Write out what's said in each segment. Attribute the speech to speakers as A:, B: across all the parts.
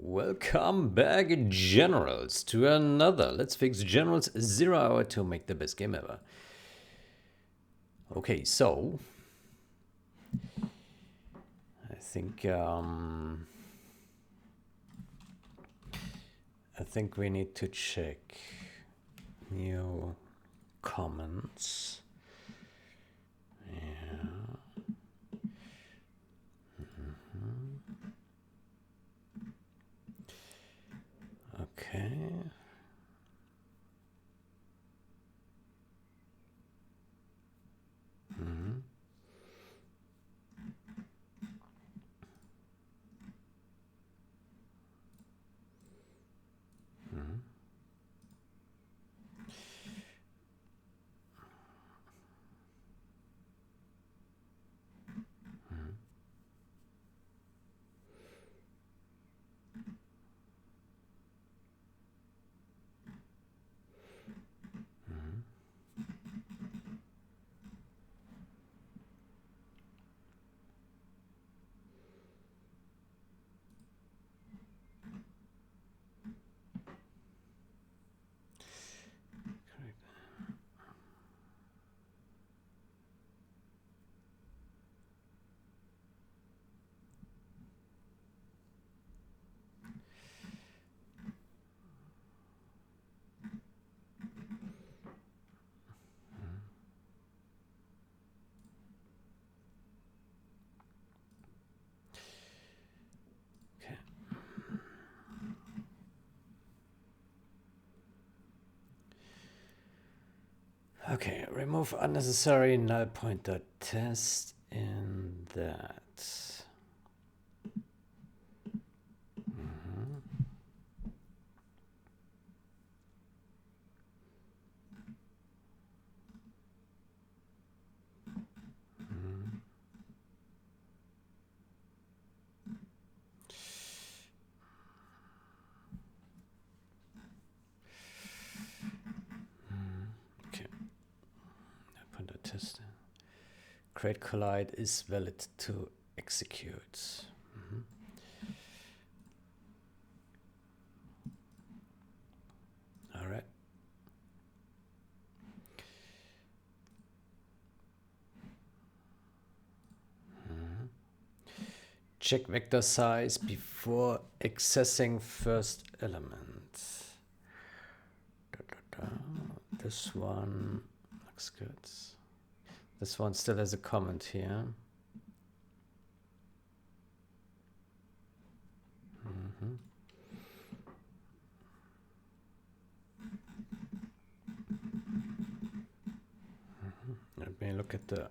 A: Welcome back, Generals, to another Let's Fix Generals 0 Hour to make the best game ever. Okay, so I think we need to check new comments. Yeah. Okay. Okay, remove unnecessary null pointer test in that. Okay, null pointer test. Create collide is valid to execute. All right. Check vector size before accessing first element. This one looks good. This one still has a comment here. Let me look at the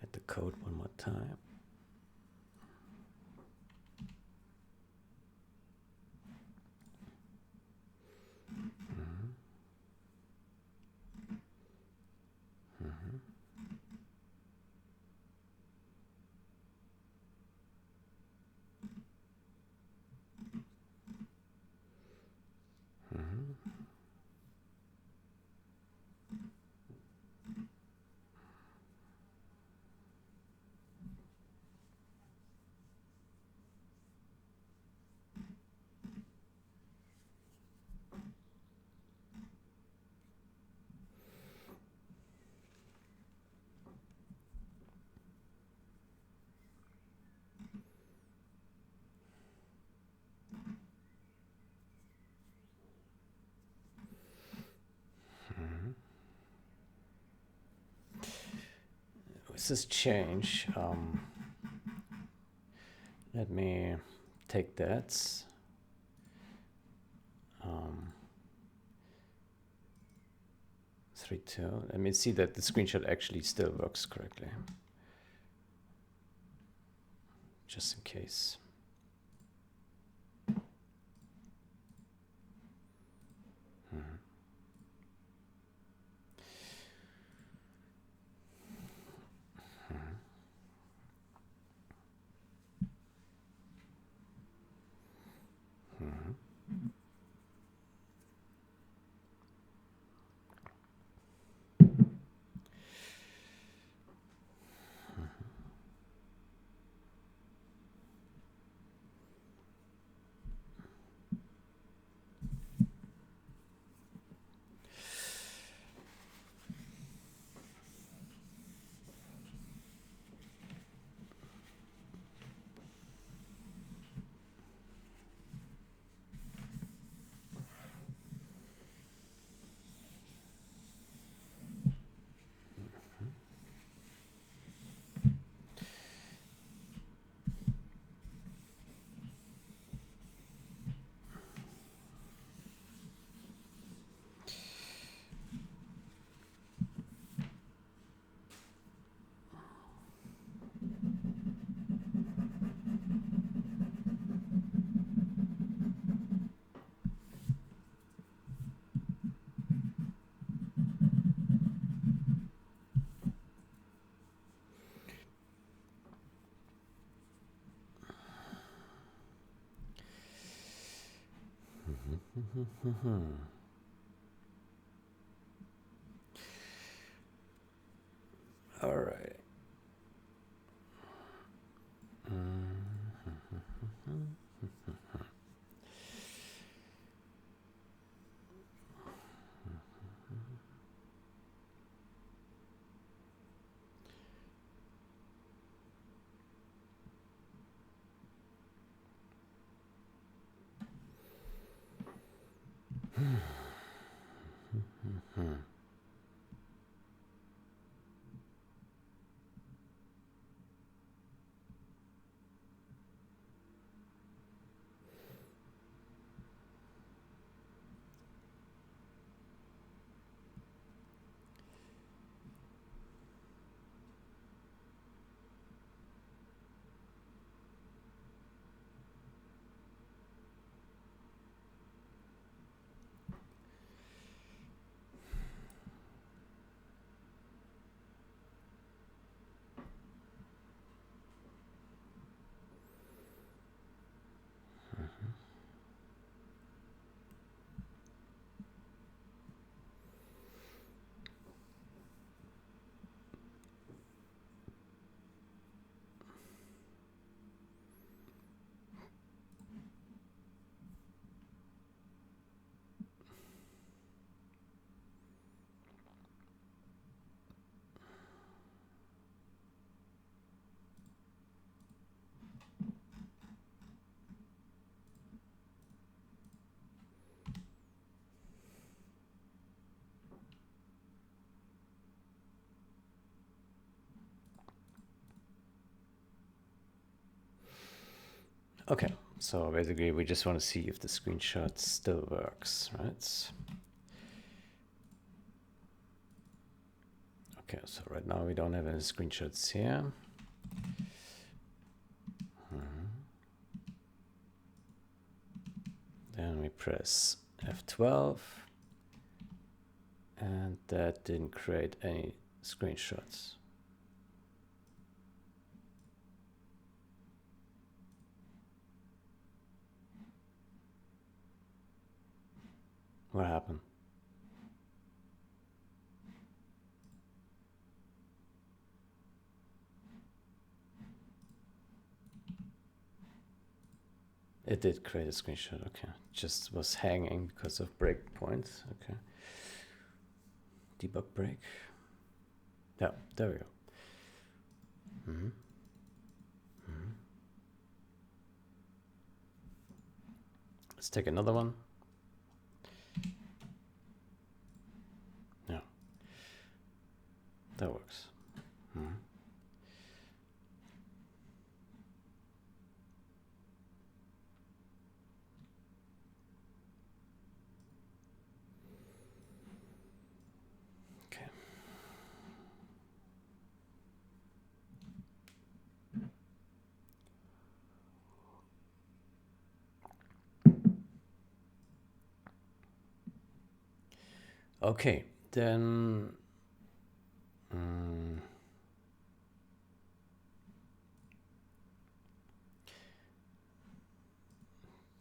A: at the code one more time. With this change, let me take that. 3.2. Let me see that the screenshot actually still works correctly. Just in case. All right. Okay, so basically we just want to see if the screenshot still works, right? Okay, so right now we don't have any screenshots here. Then we press F12, and that didn't create any screenshots. What happened? It did create a screenshot, okay. Just was hanging because of breakpoints, okay. Debug break. Yeah, there we go. Let's take another one. Yeah, that works. Okay. Okay, then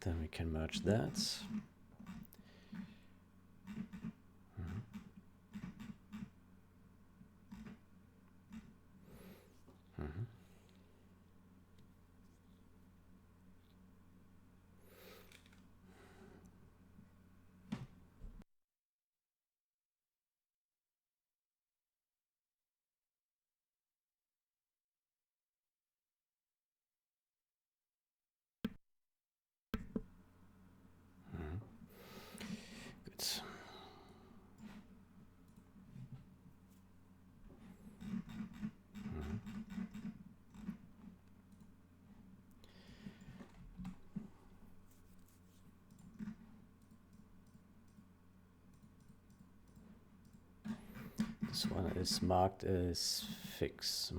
A: then we can merge that. Good. This one is marked as fix.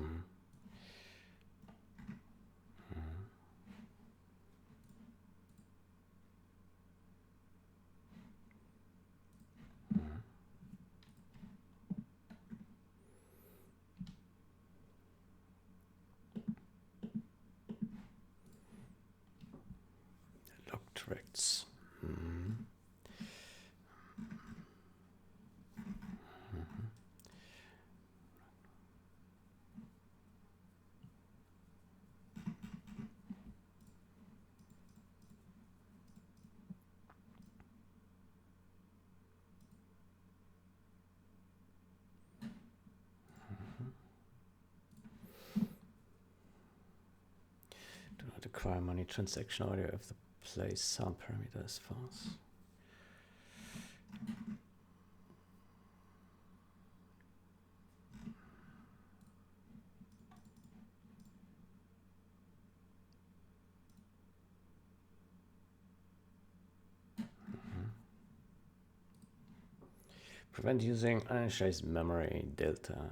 A: Locked rects. acquire money transaction order if the place sound parameter is false. Prevent using uninitialized memory delta.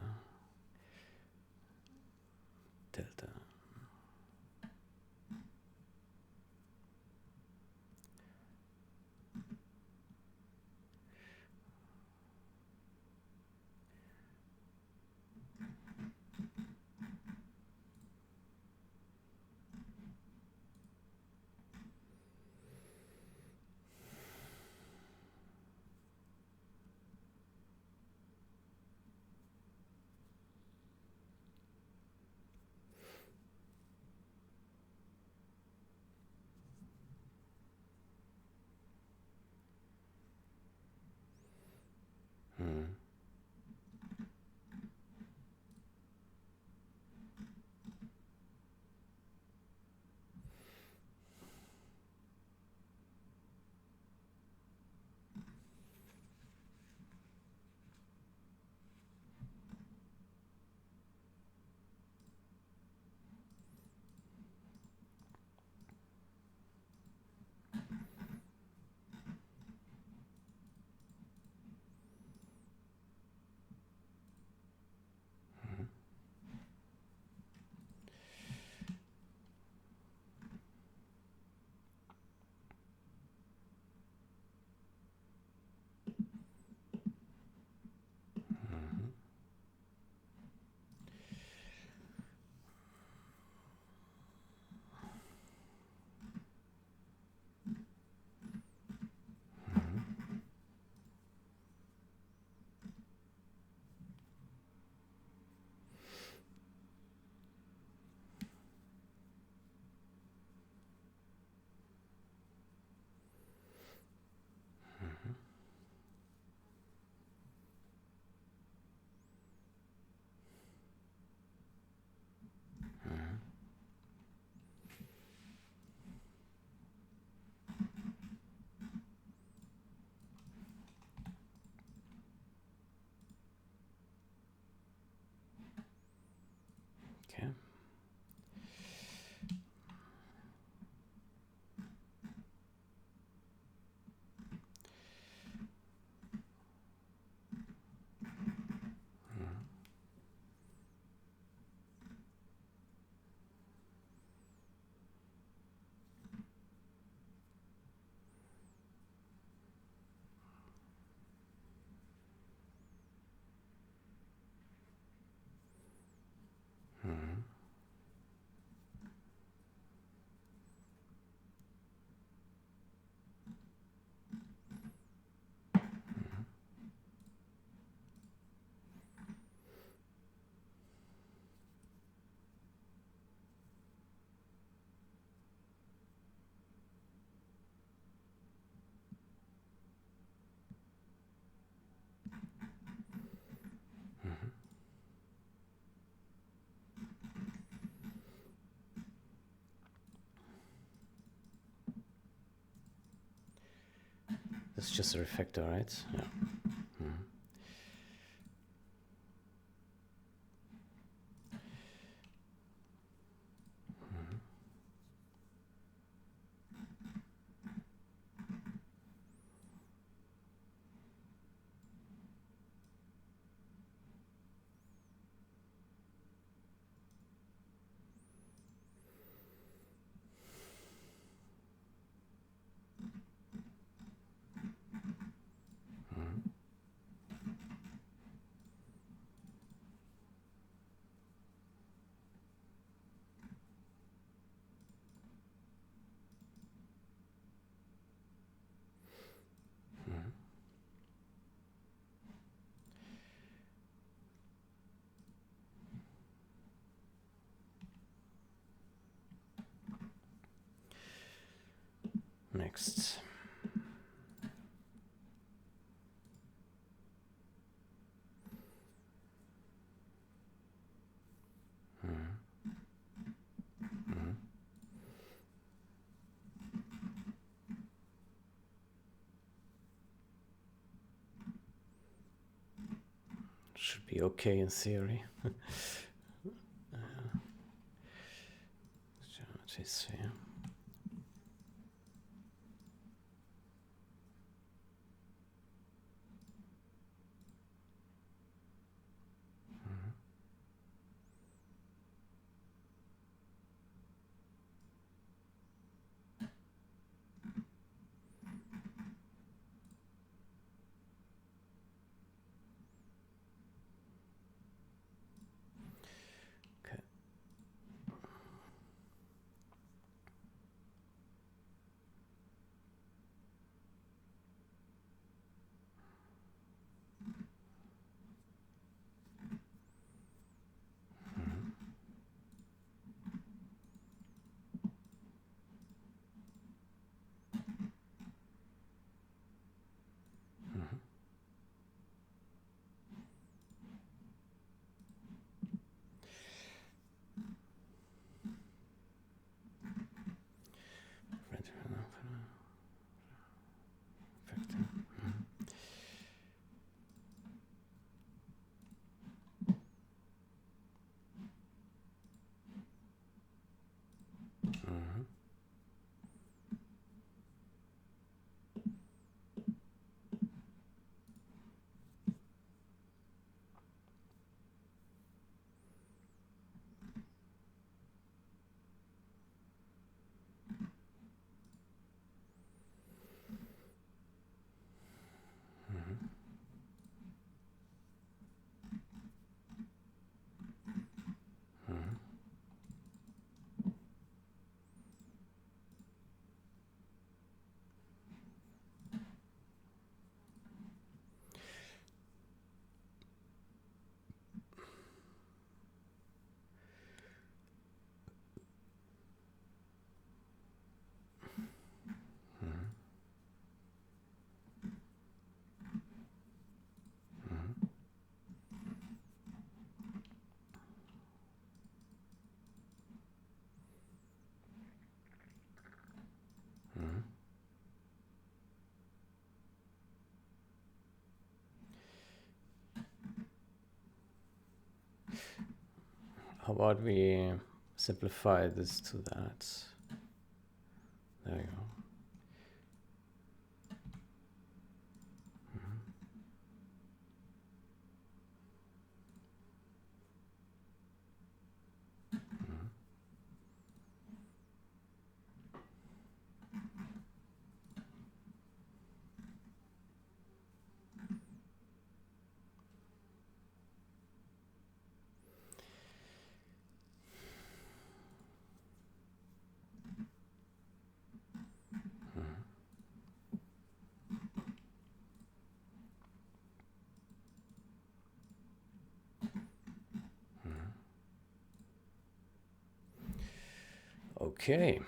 A: Okay. It's just a refactor, right? Yeah. Next. should be okay in theory. Geometry sphere. How about we simplify this to that? There you go. Okay.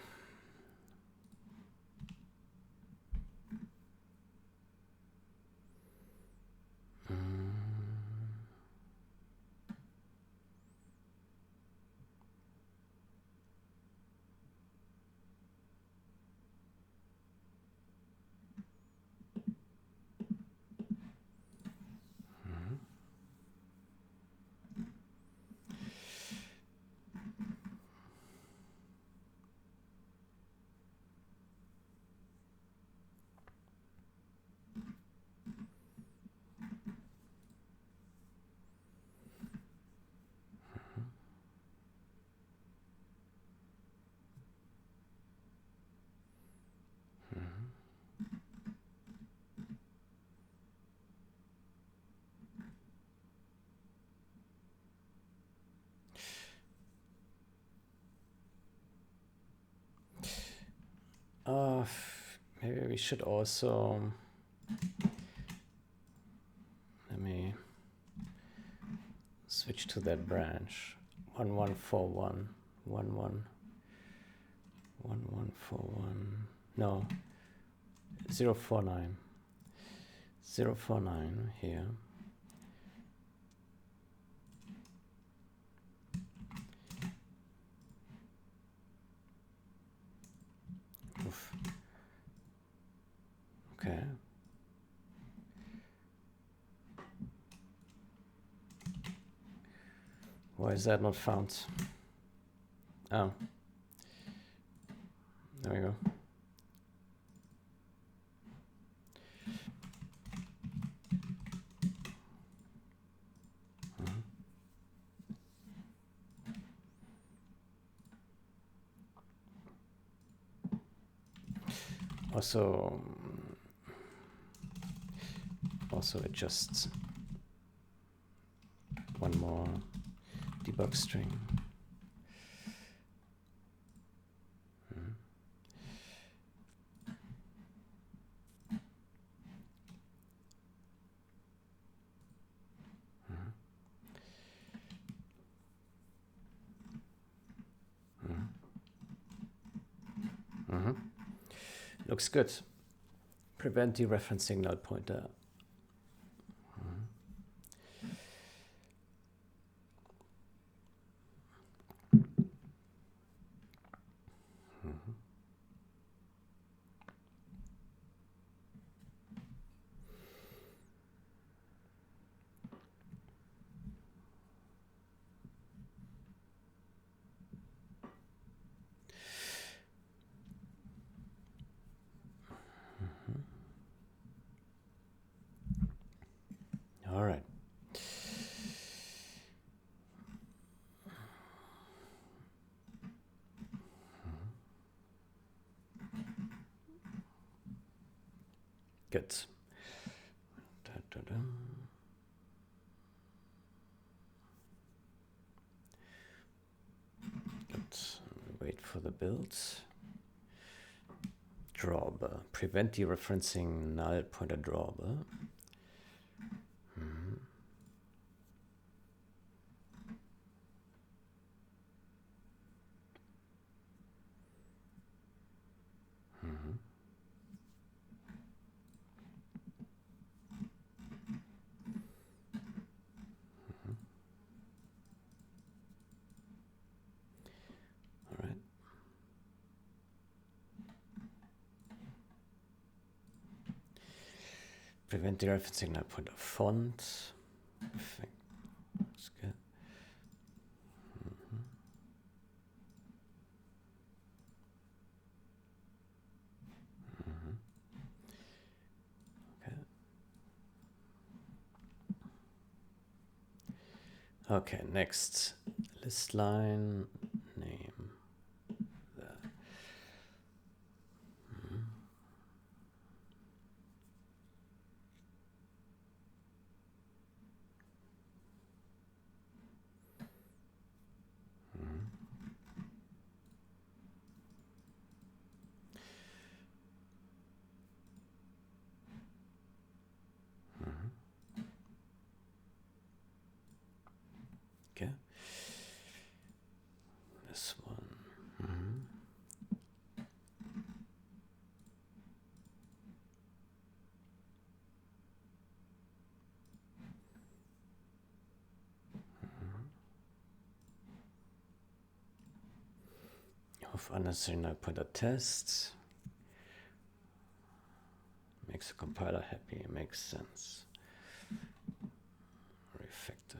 A: Maybe we should also, let me switch to that branch. 1141, 1141, no, 049, 049 here. Oof. Okay. Why is that not found? Oh. There we go. Also adjust one more debug string. Looks good. Prevent dereferencing null pointer. All right. Good. Good. Wait for the builds. Drawbar. Prevent dereferencing null pointer drawbar. Prevent dereferencing null pointer font. Perfect. That's good. Okay, next list line name. Okay. This one. Of unnecessary null pointer tests. Makes the compiler happy. It makes sense. Refactor.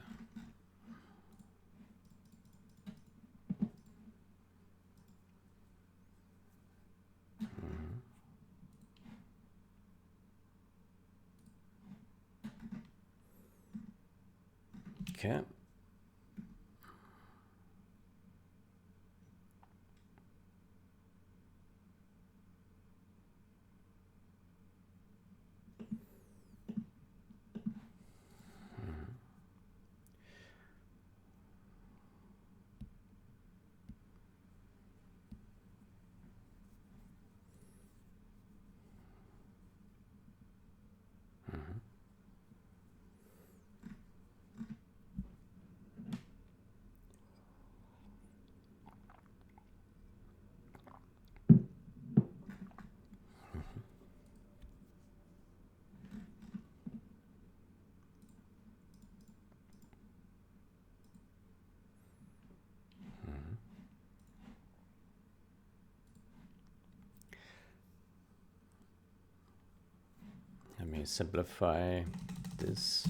A: Okay. Let me simplify this.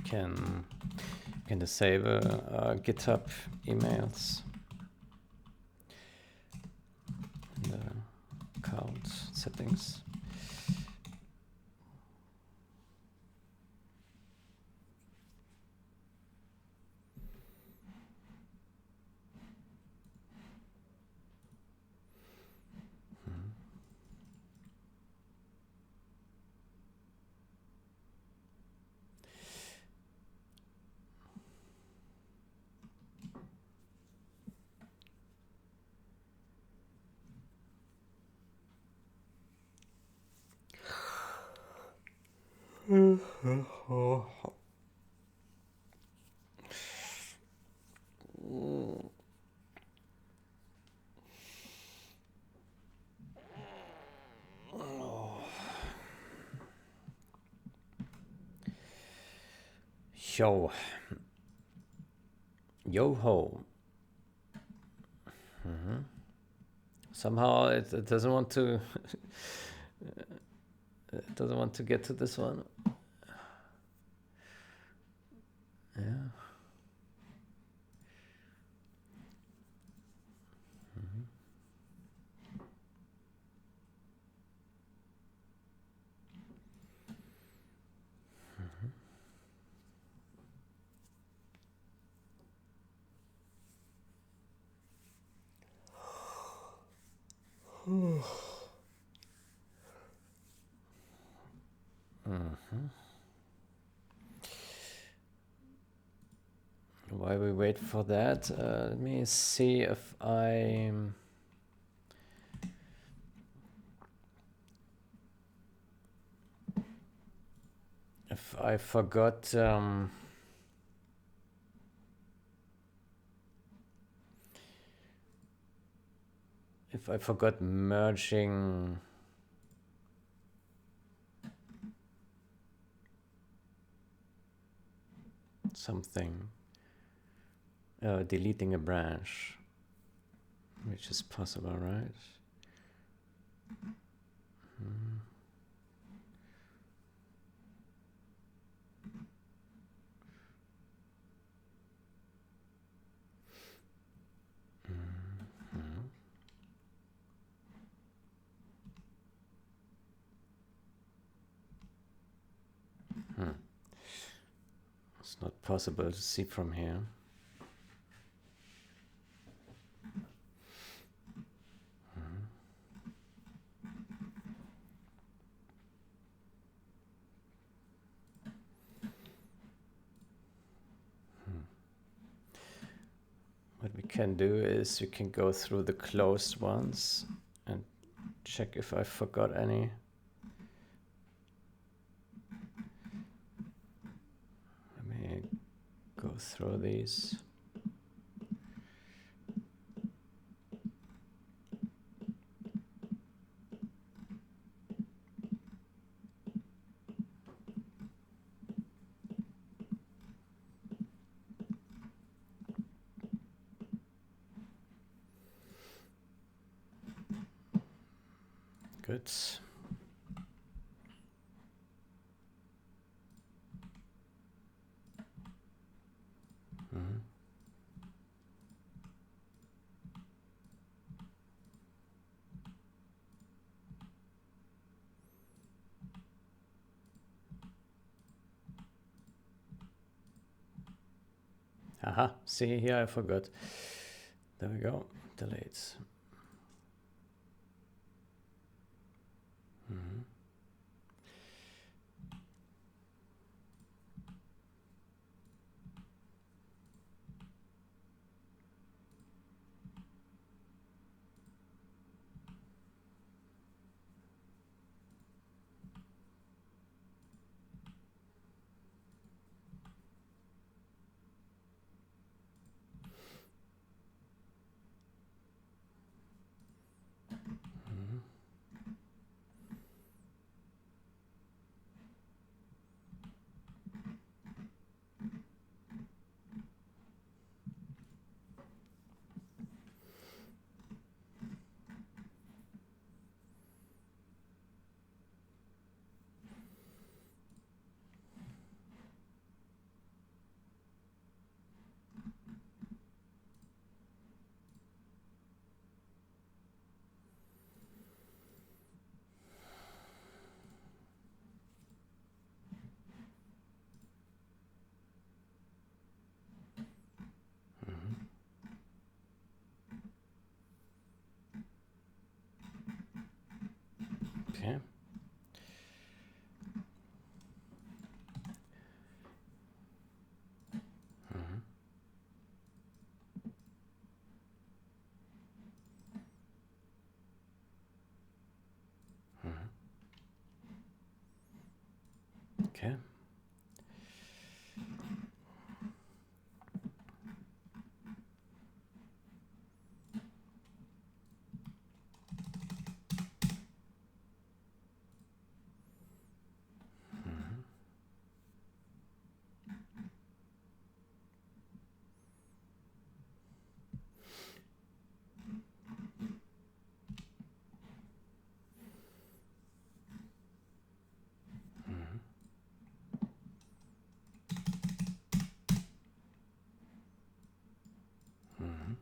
A: can disable GitHub emails in the account settings. Yo. Yo ho. Somehow it doesn't want to it doesn't want to get to this one. Yeah. While we wait for that, let me see if I forgot if I forgot merging something, deleting a branch, which is possible, right? It's not possible to see from here. What we can do is you can go through the closed ones and check if I forgot any. Let me go through these. Good. Aha, see here I forgot. There we go, delete. Okay. Mhm. Mhm. Okay. Mhm. Mhm. Mhm.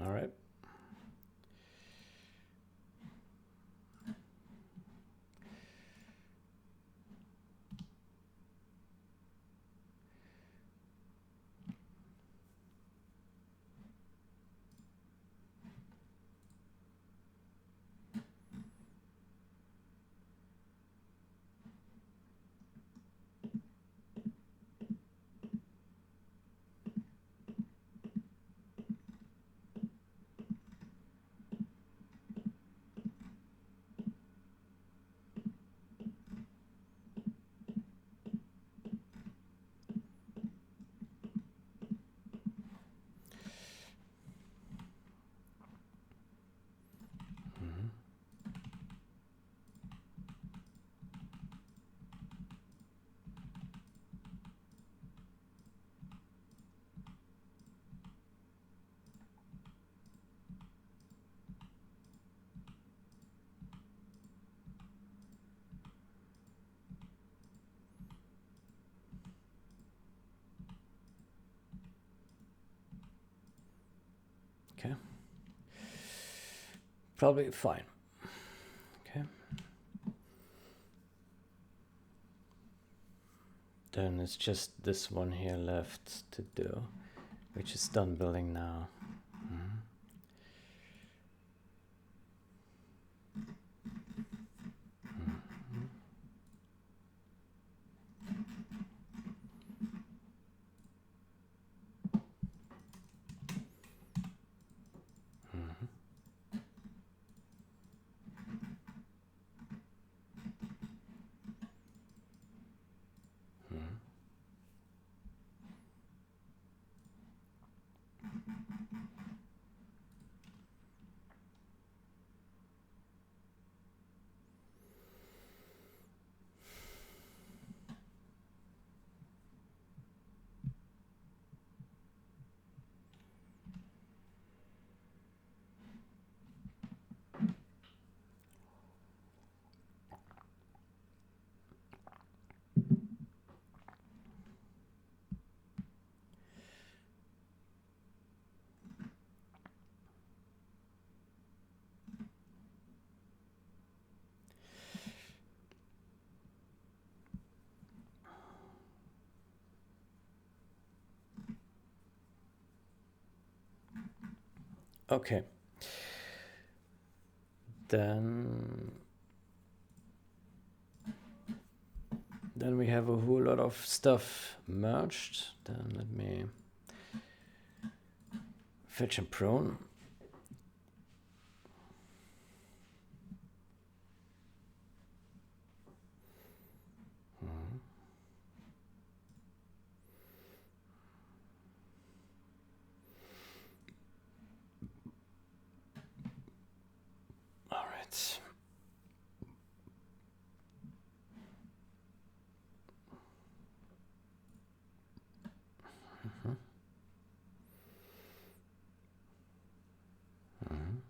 A: All right. Mhm. Okay. Probably fine. Okay. Then it's just this one here left to do, which is done building now. Mhm. Mhm. Mhm. Mhm. Okay. Then we have a whole lot of stuff merged. Then let me fetch and prune. Mhm. All right. Mhm. Mhm.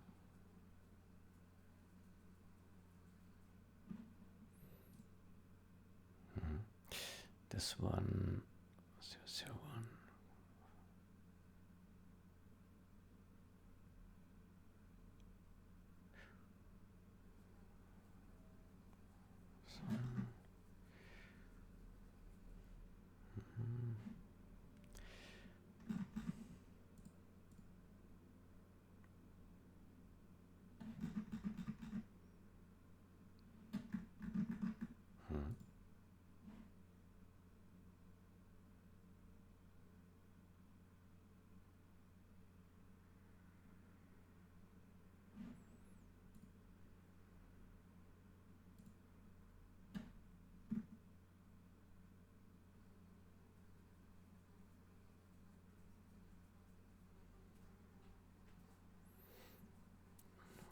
A: Mhm. This one, 001.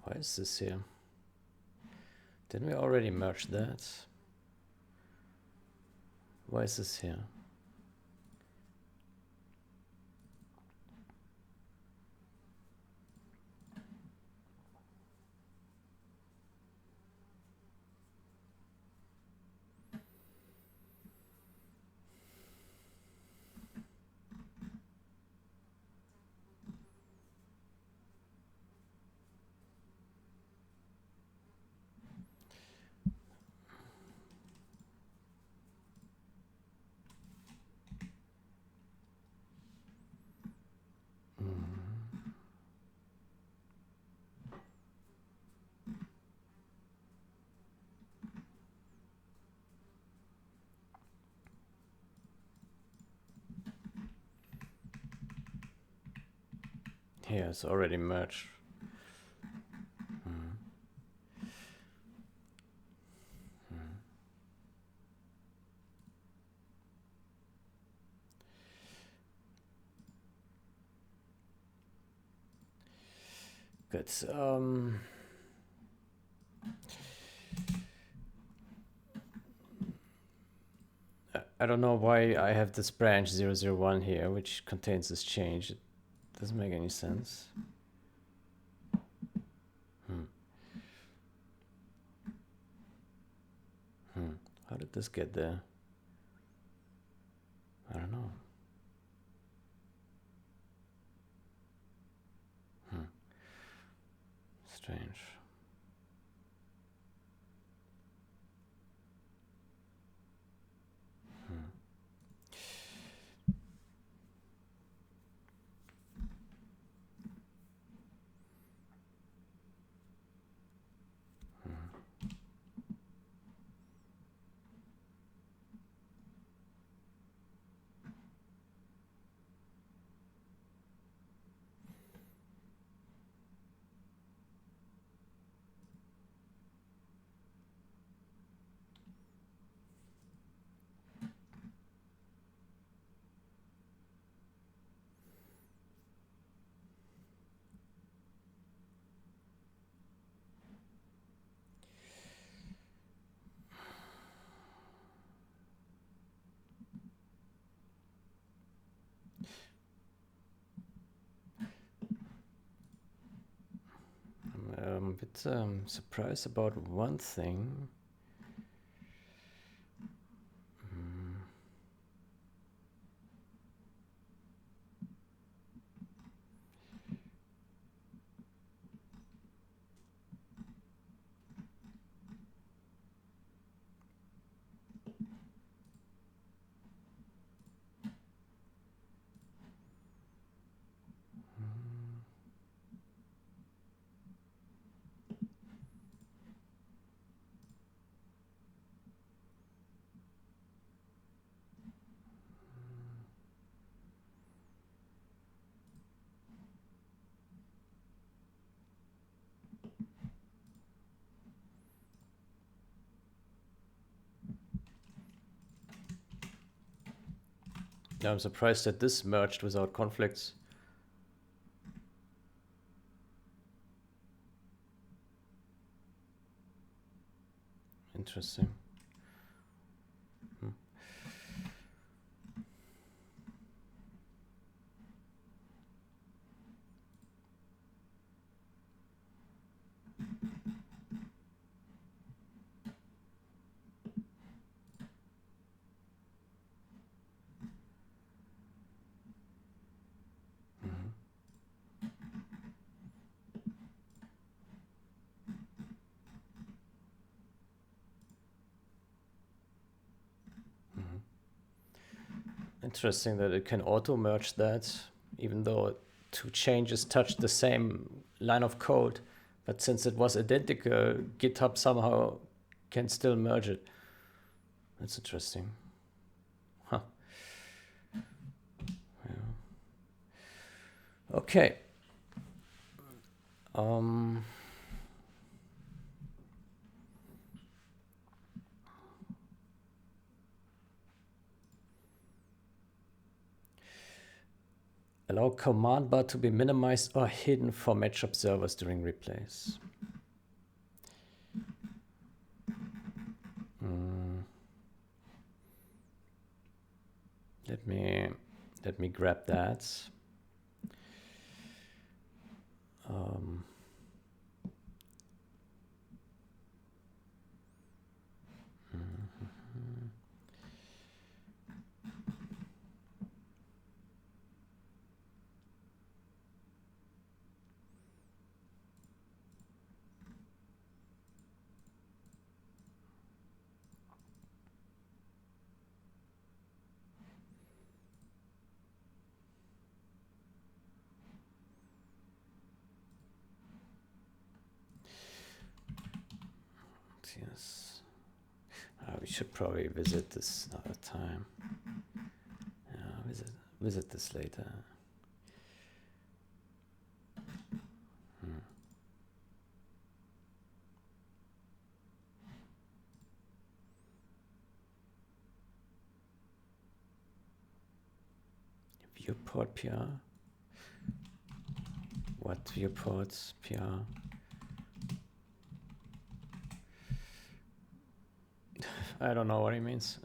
A: Why is this here? Didn't we already merge that? Why is this here? Here, it's already merged. Good. I don't know why I have this branch 001 here, which contains this change. It doesn't make any sense. How did this get there? I don't know. Strange. I'm a bit surprised about one thing. Yeah, I'm surprised that this merged without conflicts. Interesting. Interesting that it can auto merge that, even though two changes touch the same line of code. But since it was identical, GitHub somehow can still merge it. That's interesting. Huh. Yeah. Okay. Allow command bar to be minimized or hidden for match observers during replays. Let me grab that. Yes. We should probably visit this another time. Visit this later. Viewport PR? What viewports PR? I don't know what he means.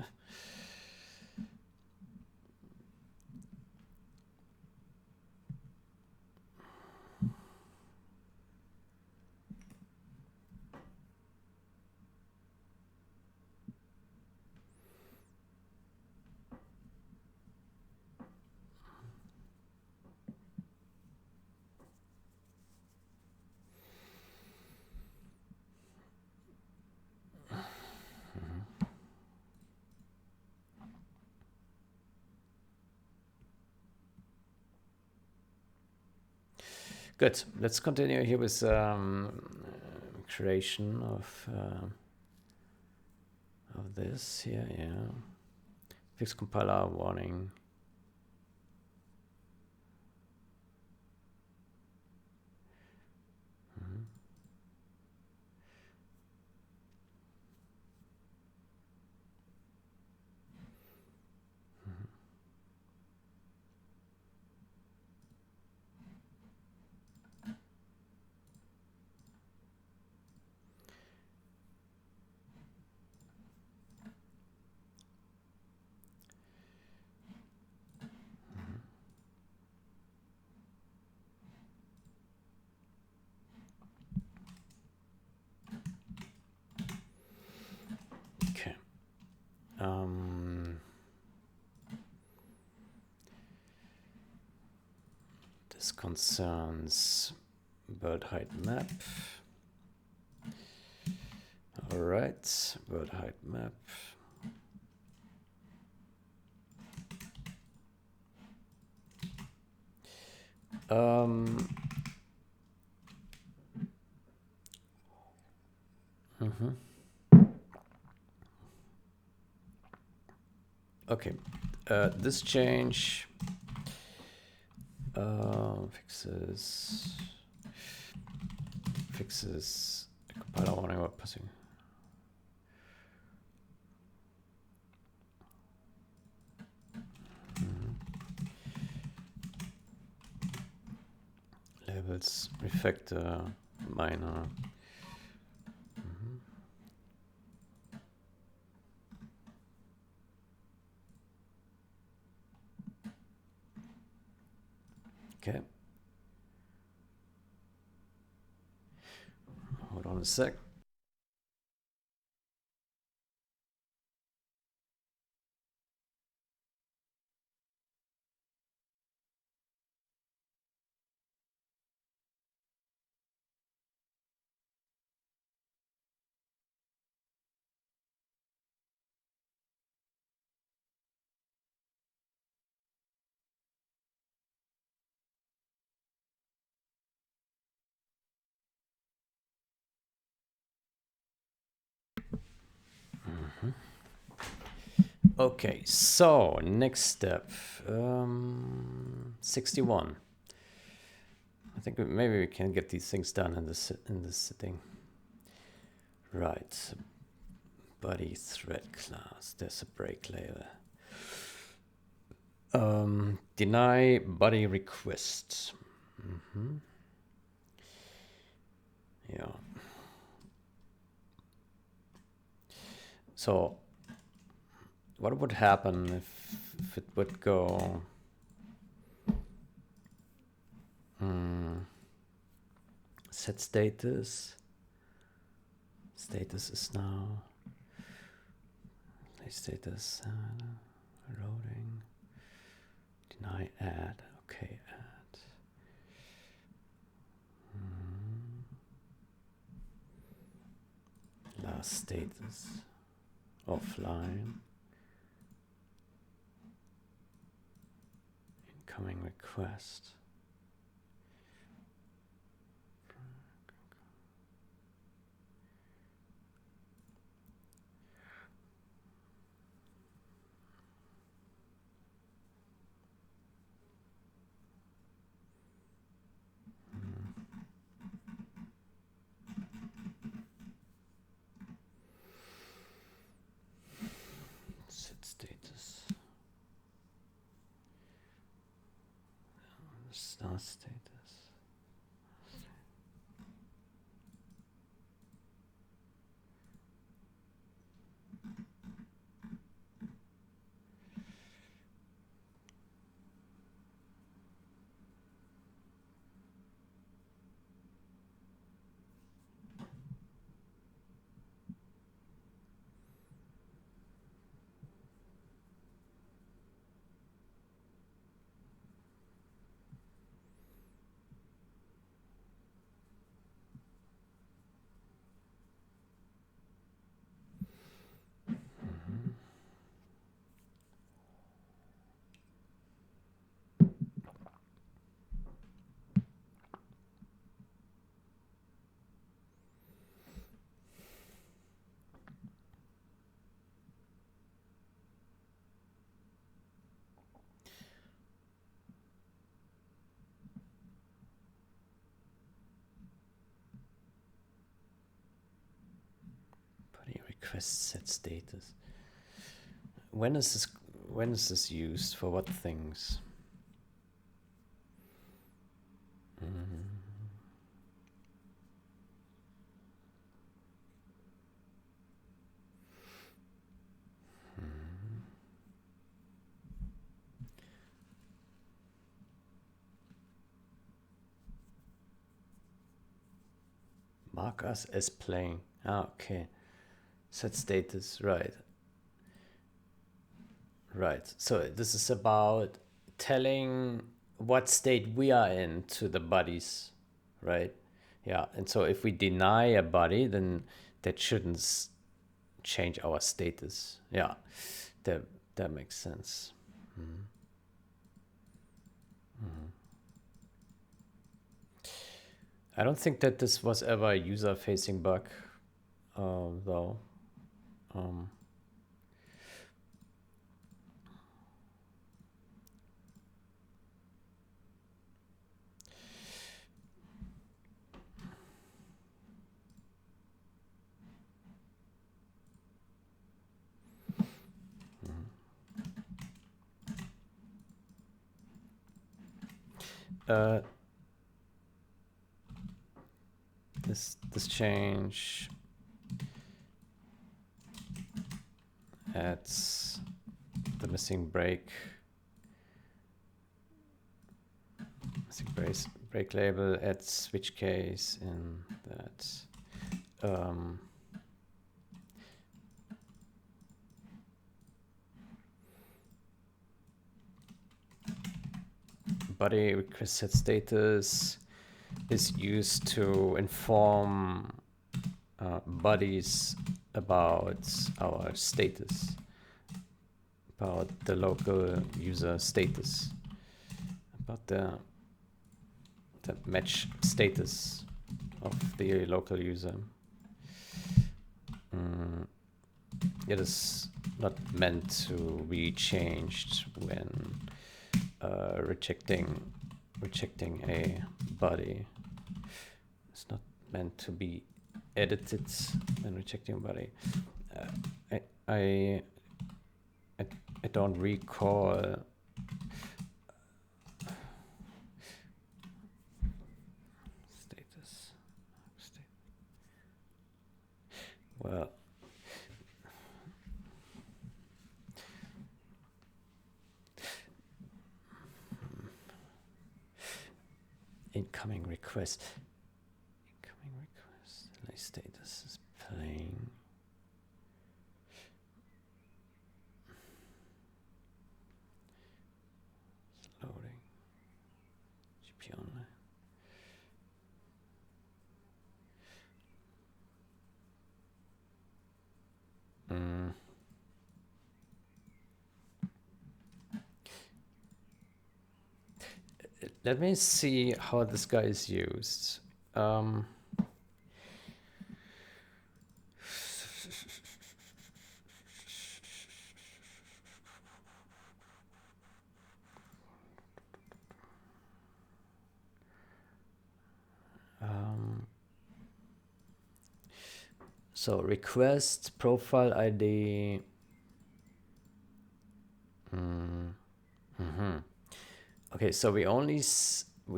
A: Good. Let's continue here with creation of this here. Yeah. Fix compiler warning. Okay. This concerns world height map. All right, world height map. Okay, this change fixes compiler warning or passing. Labels refactor minor. Okay. Hold on a sec. Okay, so next step, 61. I think maybe we can get these things done in this sitting. Right, body thread class. There's a break label. Deny body request. Yeah. So what would happen if it would go set status? Status is now status loading, deny add, okay, add. Last status offline, incoming request. Set status. Start status. Body request set status. When is this used for what things? Mark us as playing. Okay. Set status, right. Right. So this is about telling what state we are in to the bodies, right? Yeah. And so if we deny a body, then that shouldn't change our status. Yeah. That makes sense. I don't think that this was ever a user-facing bug, though. This change adds the missing break label, adds switch case in that. Body request set status is used to inform bodies about our status, about the local user status, about the match status of the local user. It is not meant to be changed when rejecting a body. It's not meant to be edited when rejecting a body. I don't recall status. Well, request. Incoming request. Delay status is playing. It's loading. GP online. Let me see how this guy is used. So request profile ID. Okay, so we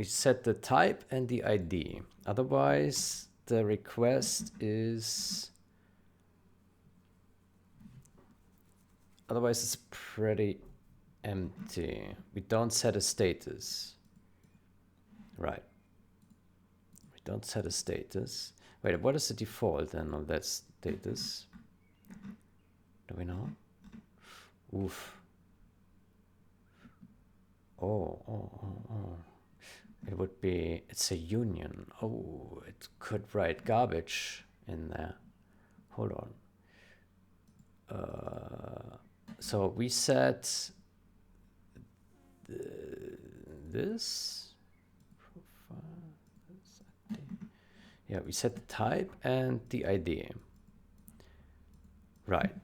A: set the type and the ID. Otherwise, the request is. Otherwise, it's pretty empty. We don't set a status. Right. We don't set a status. Wait, what is the default then of that status? Do we know? Oof. Oh. It would be, it's a union. Oh, it could write garbage in there. Hold on. So we set this profile. Yeah, we set the type and the ID. Right.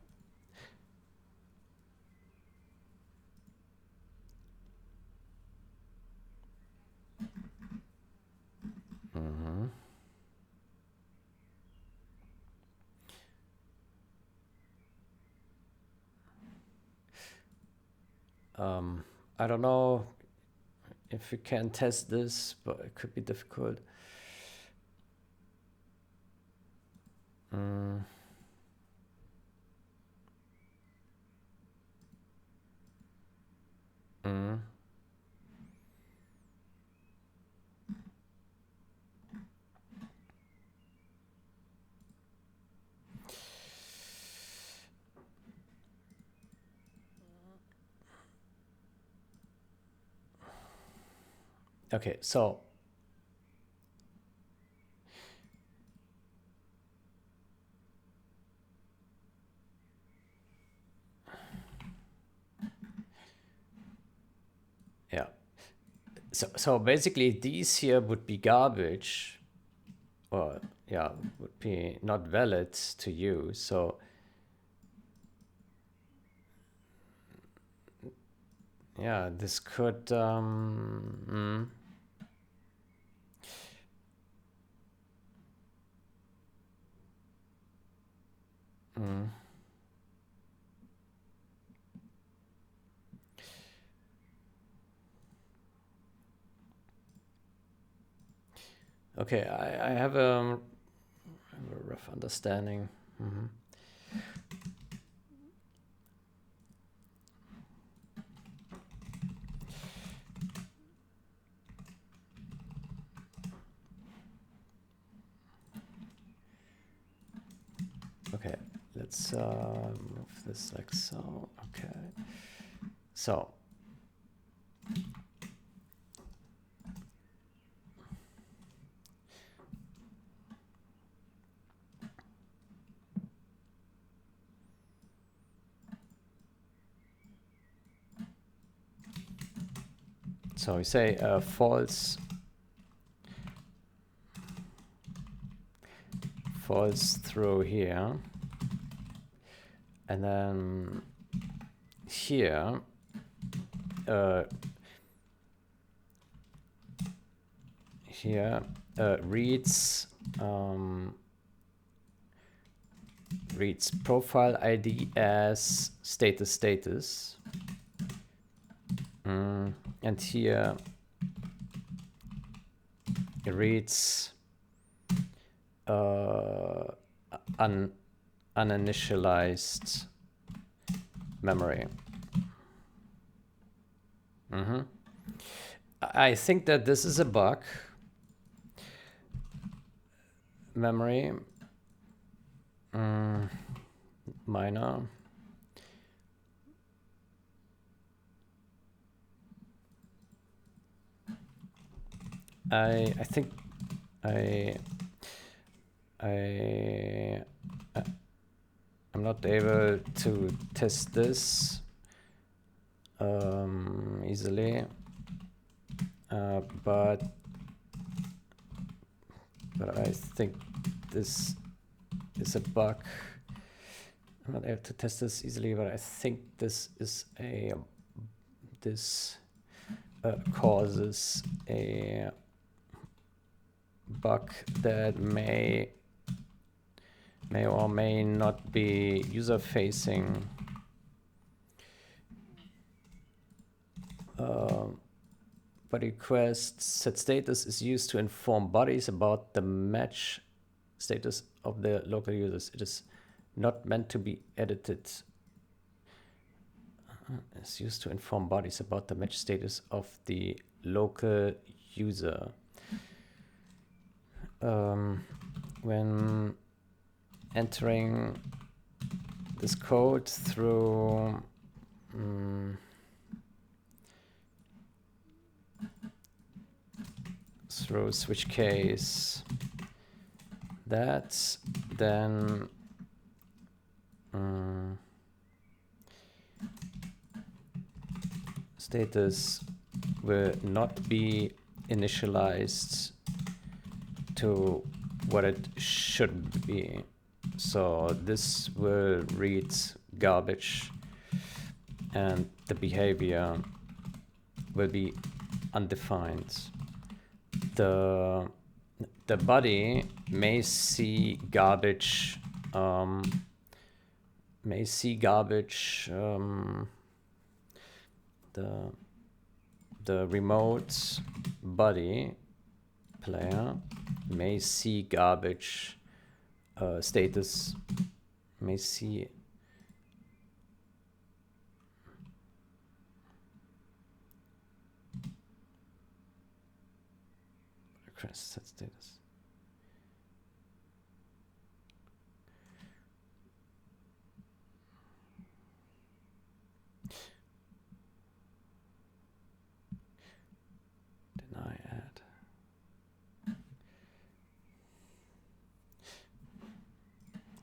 A: I don't know if we can test this, but it could be difficult. Okay, so yeah. So basically these here would be garbage, or yeah, would be not valid to use. So yeah, this could okay, I have a rough understanding. Okay, let's move this like so. Okay, so we say false through here, and then here reads profile ID as status, and here it reads uninitialized memory. I think that this is a bug, memory. Minor. I think I'm not able to test this easily, but I think this is a bug. I'm not able to test this easily, but I think this is this causes a bug that may or may not be user facing. Body request set status is used to inform bodies about the match status of the local users. It is not meant to be edited. It's used to inform bodies about the match status of the local user. When entering this code through switch case, that then status will not be initialized to what it should be. So this will read garbage and the behavior will be undefined. The body may see garbage, the remote body player may see garbage status, may see request set status. Deny add.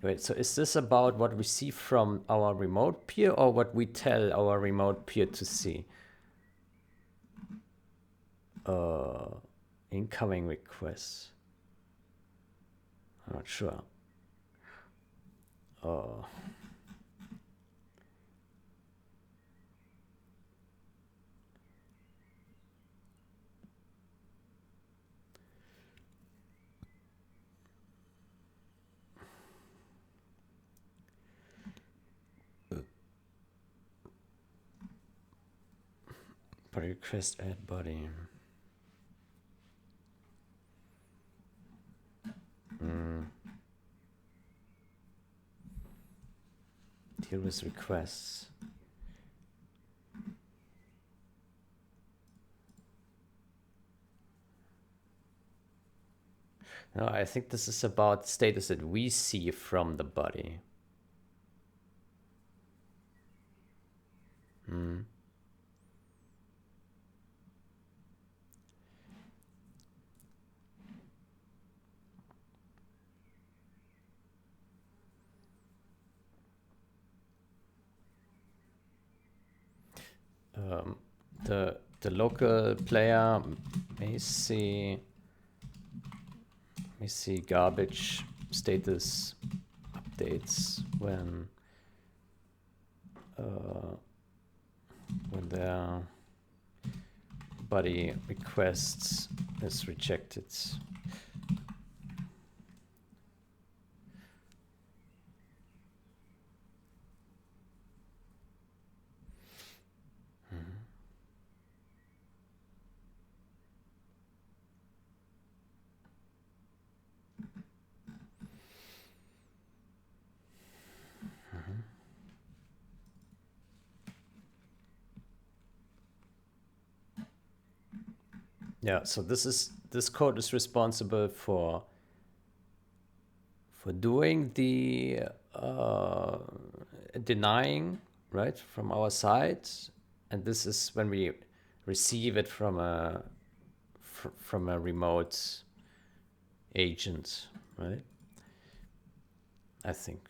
A: Wait, so is this about what we see from our remote peer or what we tell our remote peer to see? Incoming requests. I'm not sure. Body request add body. Deal with requests. No, I think this is about status that we see from the body. The local player may see garbage status updates when their body requests is rejected. Yeah, so this code is responsible for for doing the denying, right, from our side, and this is when we receive it from a remote agent, right? I think.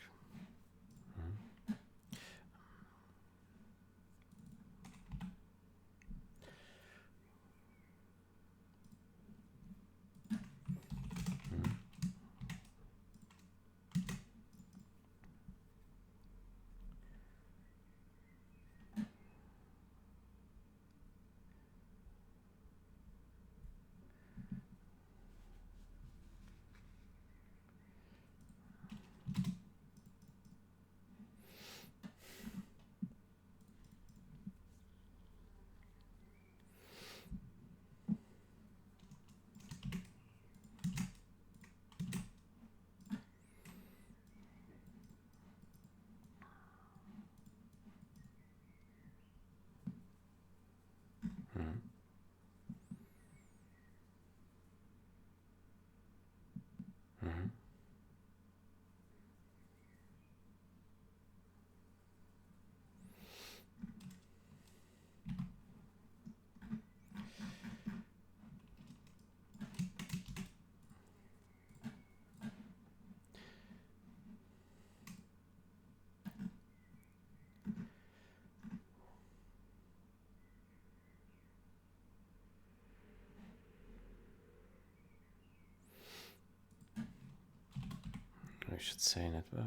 A: We should say network.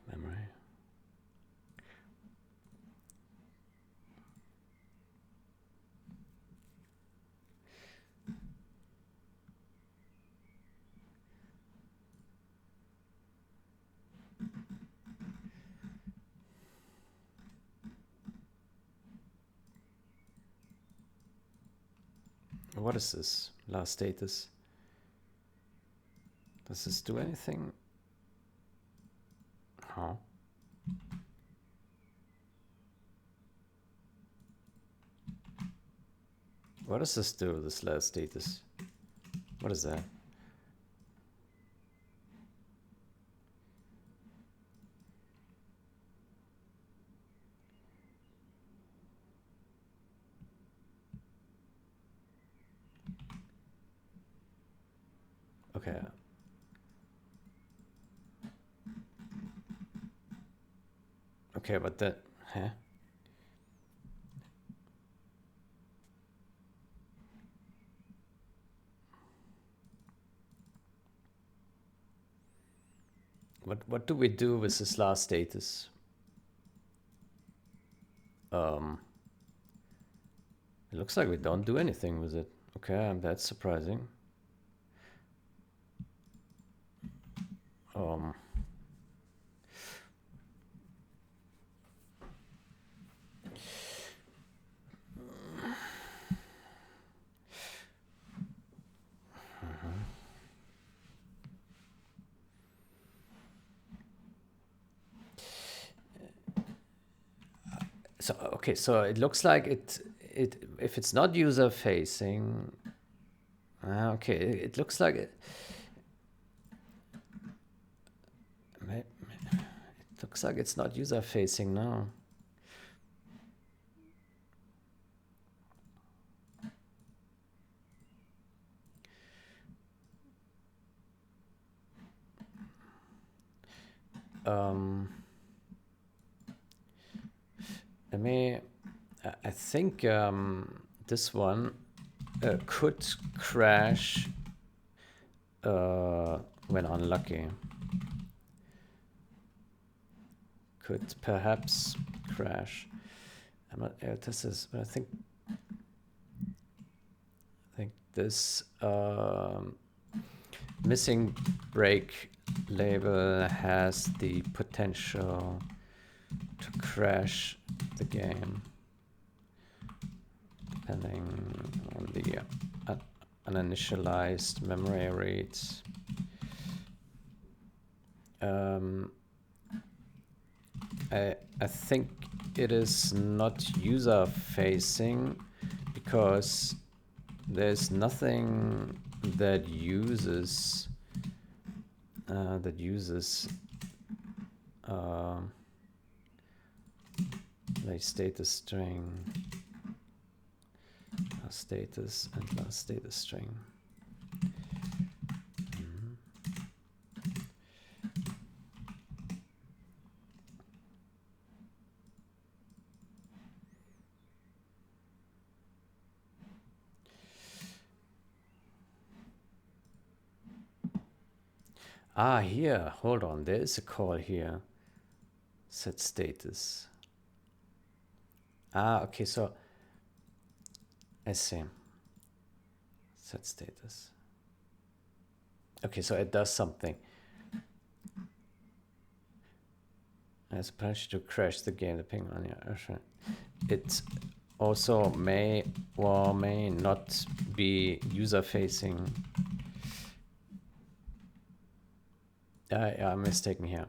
A: Memory. What is this last status? Does this do anything? Huh? What does this do, this last status? What is that? Okay. Okay, but that, huh? What do we do with this last status? It looks like we don't do anything with it. Okay, that's surprising. So okay, so it looks like it if it's not user facing. Okay, it looks like it. It looks like it's not user facing now. I think this one could crash when unlucky. Could perhaps crash. I'm not. This is. I think this missing break label has the potential to crash the game, depending on the uninitialized memory read. I think it is not user facing because there's nothing that uses that uses like status string, status and last status string. Ah, here, hold on, there is a call here. Set status. Ah, okay, so I see. Set status. Okay, so it does something. As a punch to crash the game, depending on your. It also may or may not be user facing. Yeah, I'm mistaken here.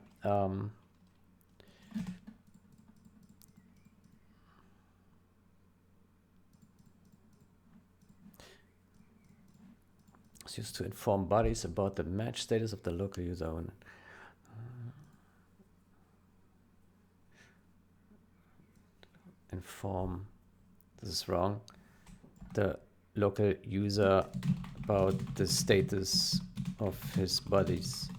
A: It's used to inform bodies about the match status of the local user. Inform, this is wrong, the local user about the status of his bodies.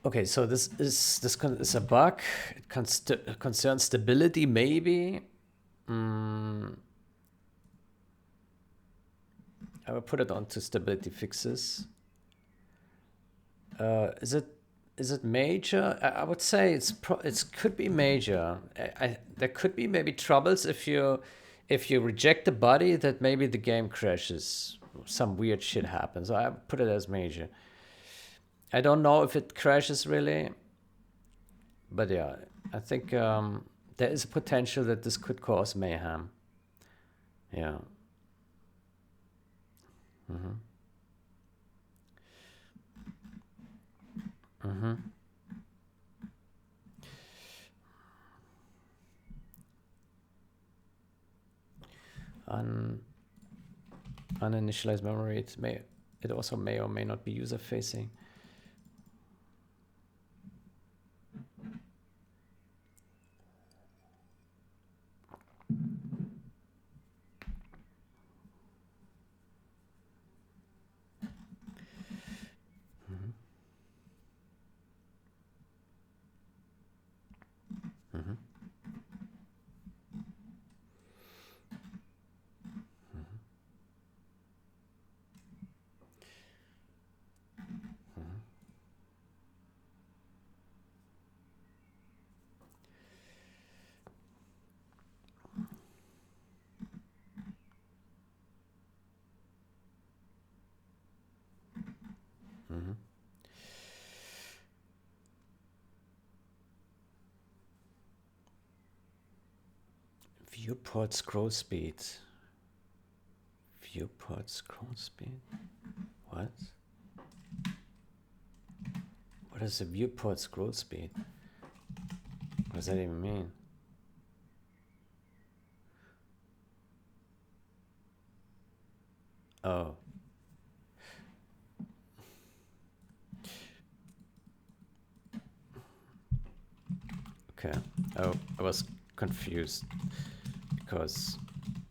A: Okay, so this is a bug. It concerns stability, maybe. I will put it onto stability fixes. Is it major? I would say it could be major. There could be maybe troubles if you reject the body, that maybe the game crashes. Some weird shit happens. So I put it as major. I don't know if it crashes really, but yeah, I think there is a potential that this could cause mayhem. Yeah. Uninitialized memory. It also may or may not be user facing. Viewport scroll speed. Viewport scroll speed? What? What is a viewport scroll speed? What does that even mean? Oh. Okay. Oh, I was confused because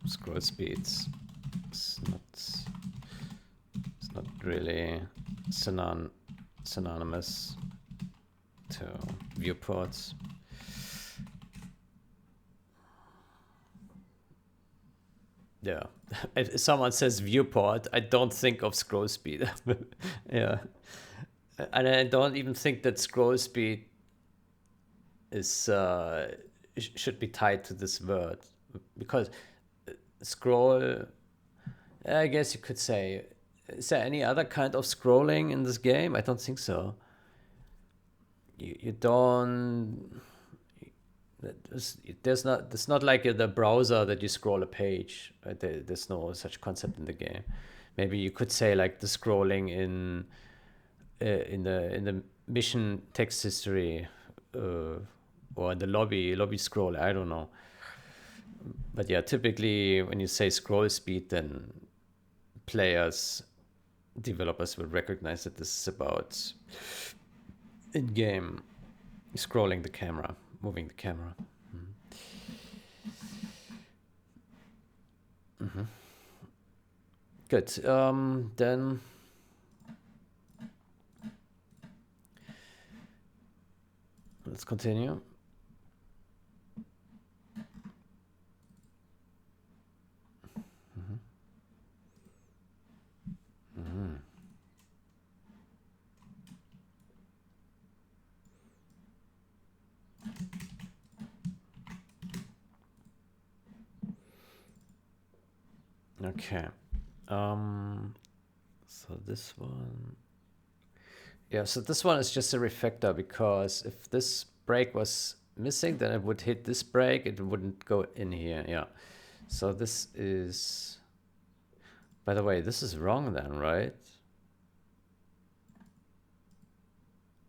A: scroll speeds it's not really synonymous to viewports. Yeah, if someone says viewport, I don't think of scroll speed. Yeah, and I don't even think that scroll speed is should be tied to this word, because scroll, I guess you could say, is there any other kind of scrolling in this game? I don't think so. You don't, There's not like the browser that you scroll a page. Right? There's no such concept in the game. Maybe you could say like the scrolling in the mission text history, or the lobby scroll. I don't know. But yeah, typically when you say scroll speed, then developers will recognize that this is about in-game scrolling the camera, moving the camera. Mm-hmm. Good. Then let's continue. Okay. So this one. Yeah, so this one is just a refactor, because if this break was missing, then it would hit this break. It wouldn't go in here. Yeah. So this is, by the way, this is wrong then, right?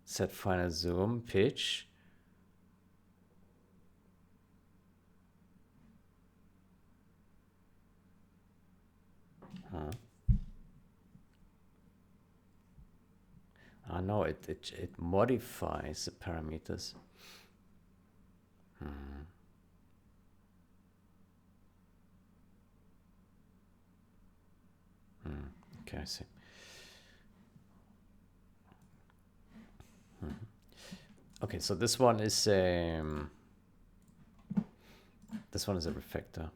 A: Set final zoom, pitch. Huh. Ah, no, it modifies the parameters. Okay, I see. Okay, so this one is a refactor.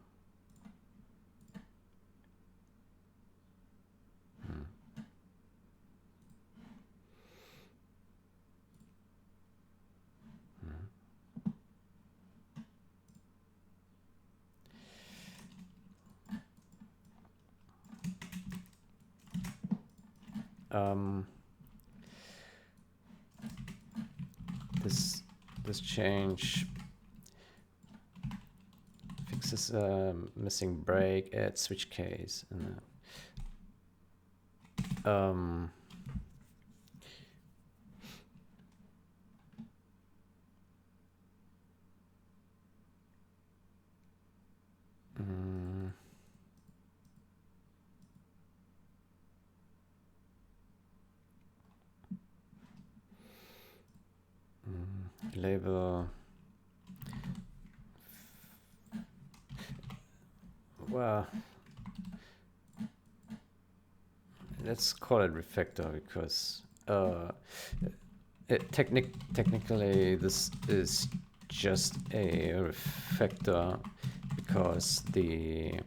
A: This change fixes missing break, add switch case, and label. Well, let's call it refactor, because technically this is just a refactor, because the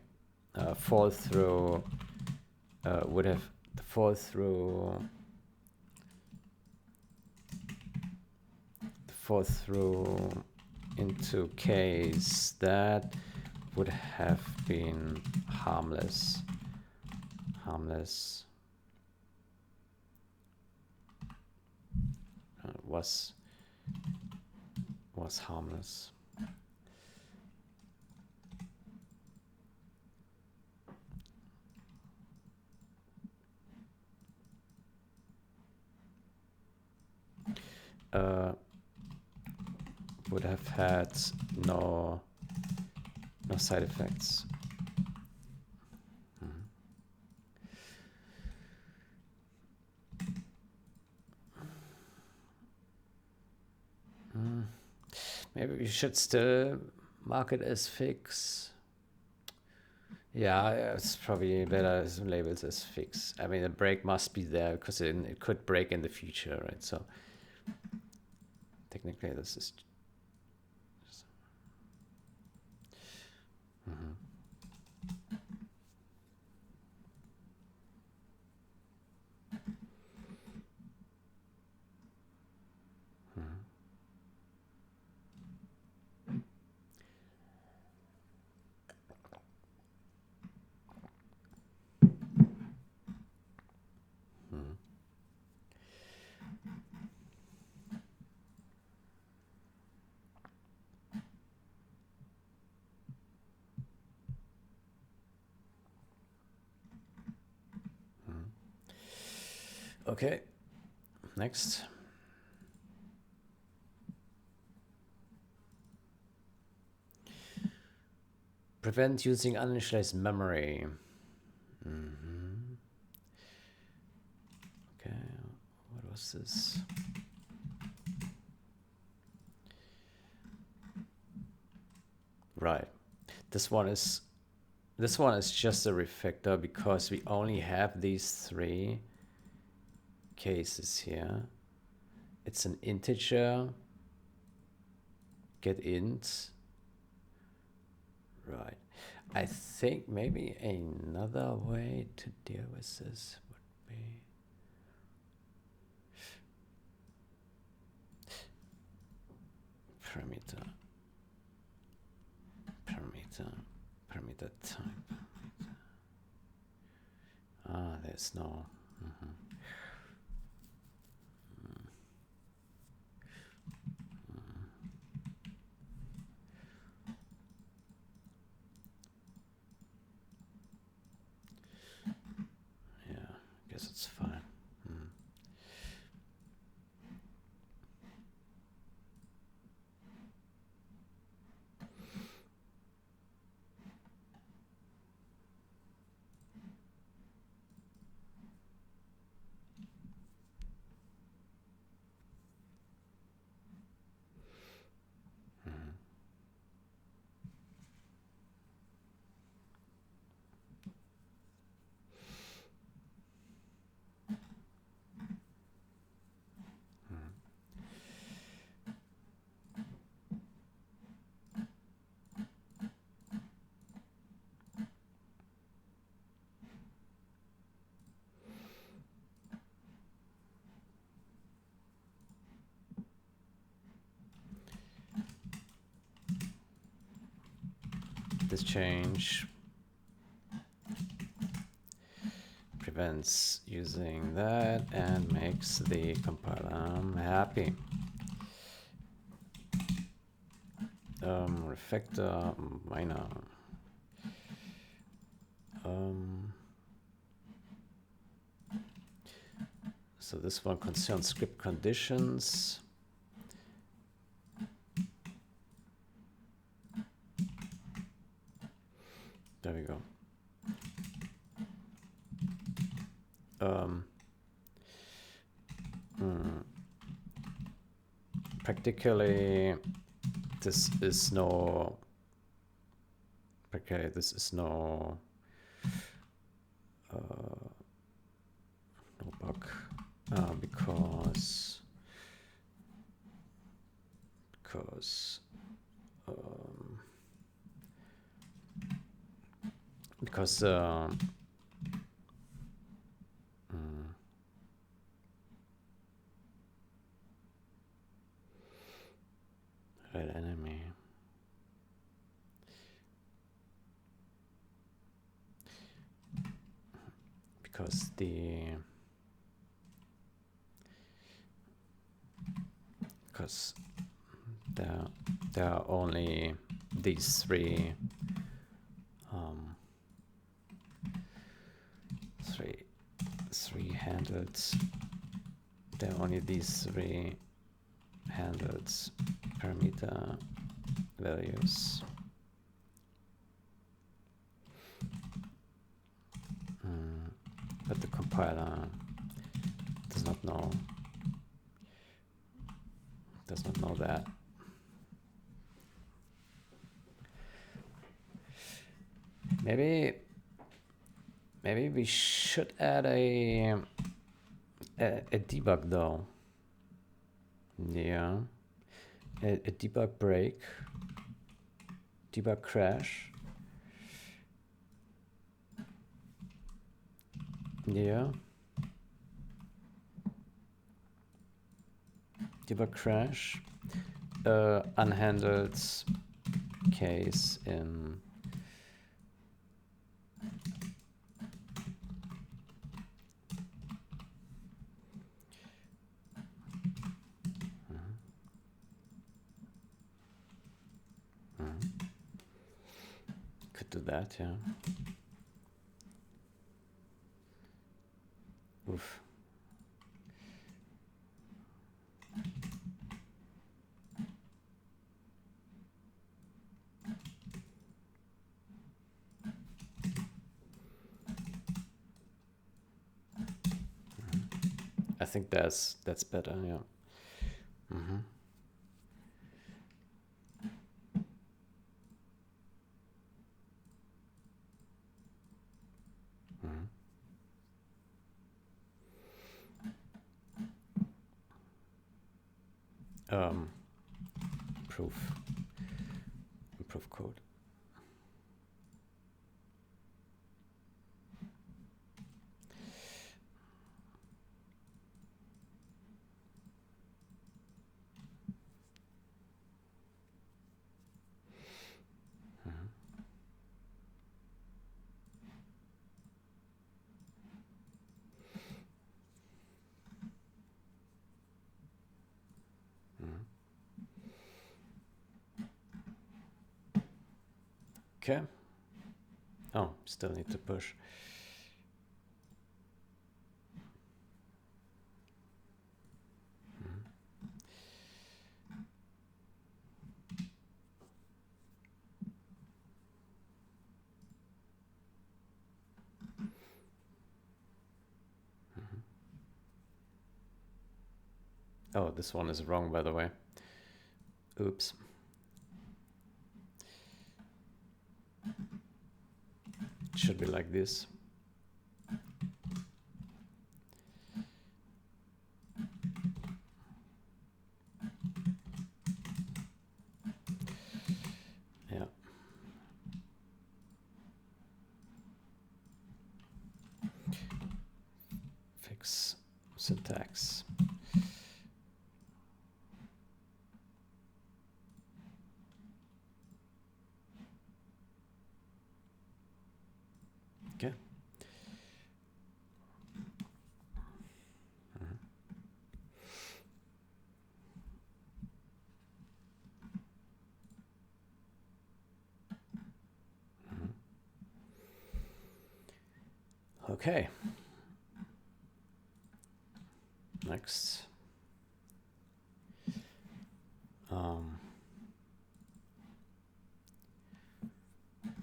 A: fall through would have the fall through into case that would have been harmless. Was harmless. Would have had no side effects. Maybe we should still mark it as fix. Yeah, it's probably better as labels as fix. I mean, the break must be there, because it could break in the future, right? So technically this is Okay, next. Prevent using uninitialized memory. Okay, what was this? Right, this one is just a refactor because we only have these 3 cases here. It's an integer, get int. Right. I think maybe another way to deal with this would be parameter type. Ah, there's no. Yeah, I guess it's fine. This change prevents using that and makes the compiler happy. Refactor minor. So this one concerns script conditions. There we go. Practically, this is no. Okay, this is no. No bug because real enemy. Because there are only these 3 three handles. There are only these 3 handles, parameter values. But the compiler does not know that. Maybe we should add a debug though. Yeah, a debug break, debug crash. Yeah, debug crash, unhandled case in could do that, yeah. Oof. I think that's better. Yeah. Mm-hmm. Mm-hmm. Improve code. Okay. Oh, still need to push. Oh, this one is wrong, by the way. Oops. It should be like this. Yeah. Fix syntax. Okay. Okay. Next.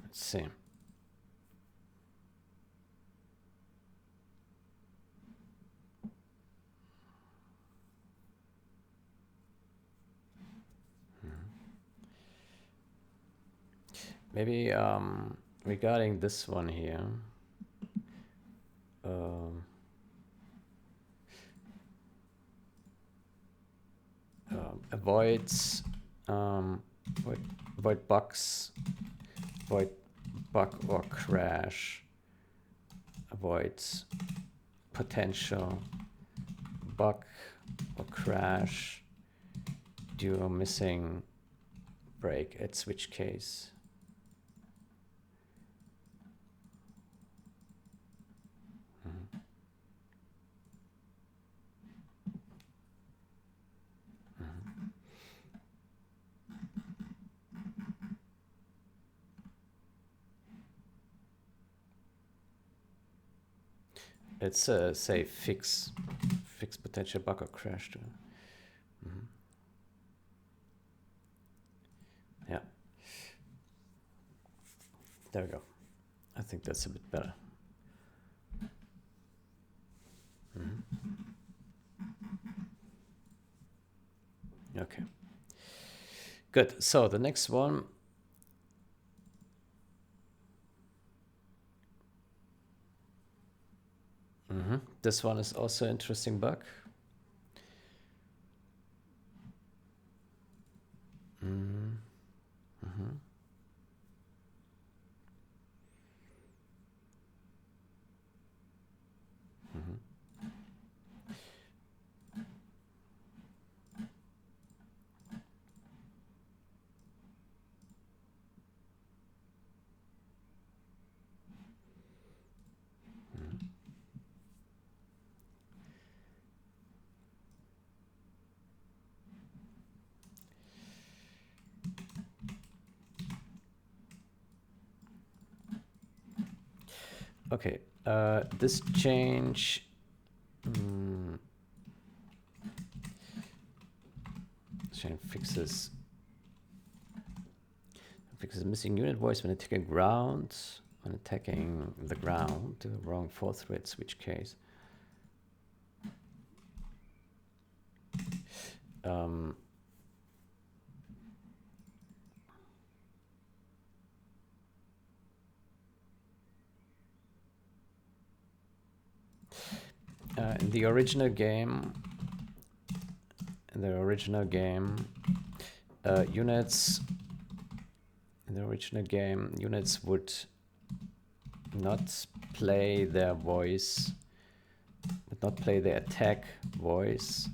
A: Let's see. Maybe regarding this one here. Avoids avoid bugs, avoid bug or crash, avoids potential bug or crash due to missing break at switch case. It's say fix potential bug or crash. Yeah. There we go. I think that's a bit better. Okay. Good. So the next one. This one is also an interesting bug. Okay, this change fixes missing unit voice when attacking ground. When attacking the ground, the wrong 4-thread switch case. Um, in the original game, units would not play their voice, would not play their attack voice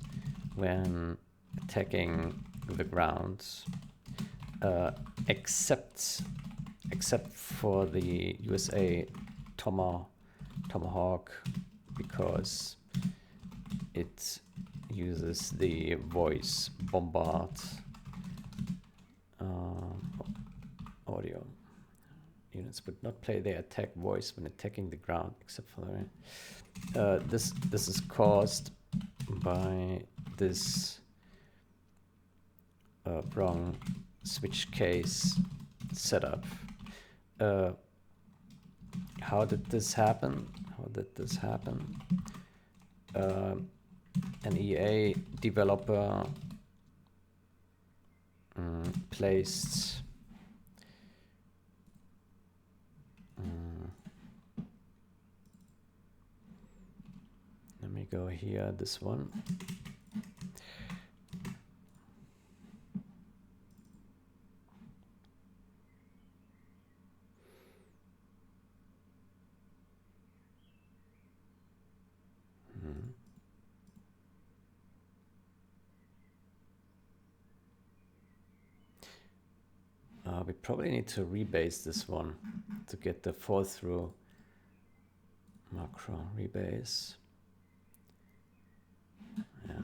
A: when attacking the ground, except for the USA Tomahawk, because it uses the voice bombard audio. Units would not play their attack voice when attacking the ground, except for the this is caused by this wrong switch case setup. How did this happen? An EA developer placed let me go here, this one. We probably need to rebase this one to get the fall through macro. Rebase. Yeah.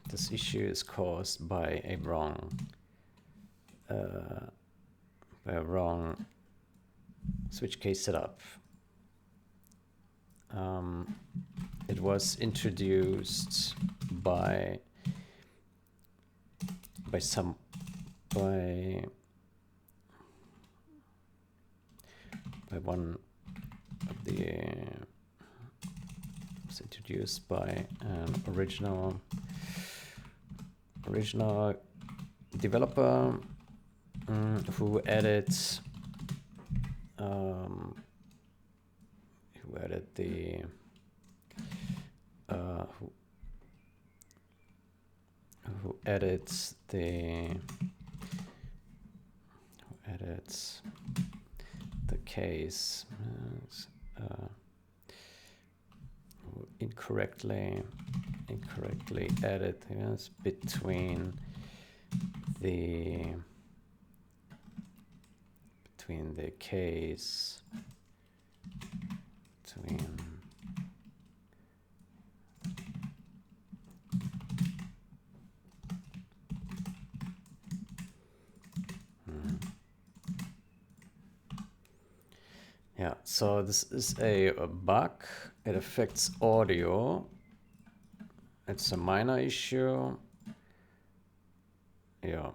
A: This issue is caused by a wrong switch case setup. It was introduced by one of the was introduced by an original developer who added the who added the case incorrectly added, yes, between the case between yeah, so this is a bug. It affects audio. It's a minor issue. Yeah.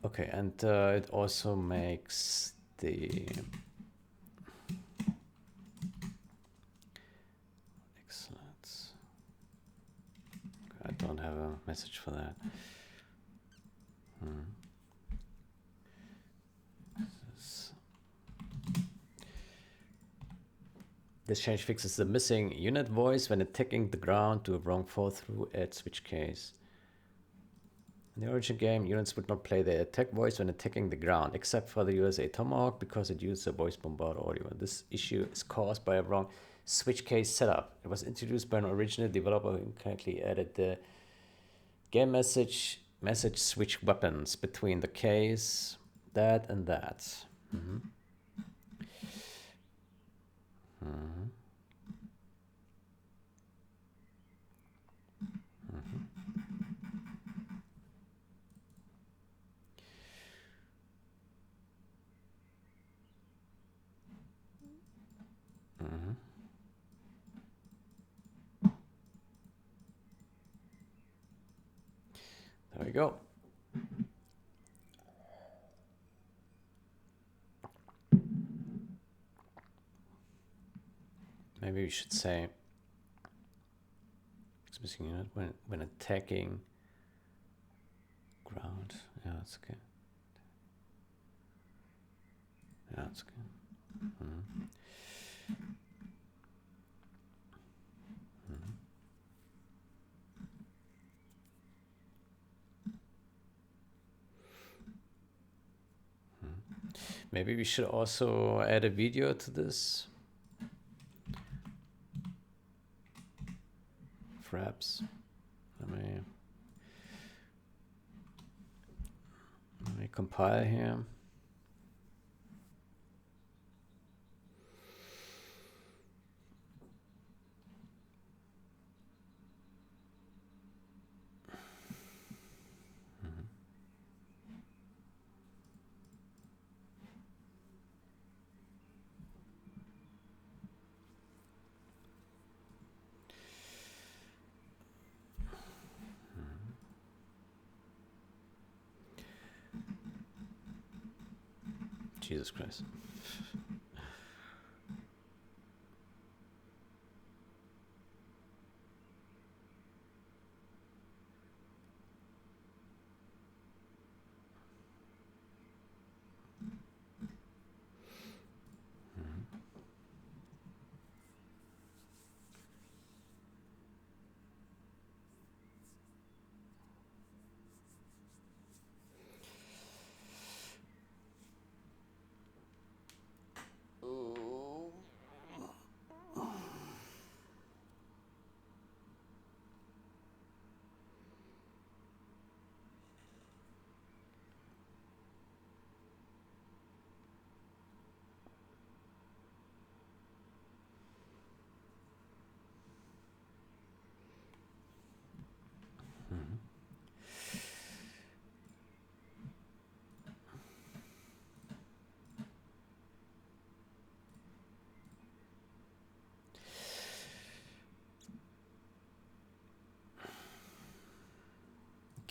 A: Okay, and it also makes the message for that. This change fixes the missing unit voice when attacking the ground to a wrong fall-through at switch case. In the origin game, units would not play the attack voice when attacking the ground, except for the USA Tomahawk because it used the voice bombard audio. This issue is caused by a wrong switch case setup. It was introduced by an original developer who incorrectly added the game message switch weapons between the case, that and that. There we go. Maybe we should say it's missing unit when attacking ground. Yeah, that's okay. Yeah, that's okay. Maybe we should also add a video to this. Fraps. Let me compile here. Jesus Christ.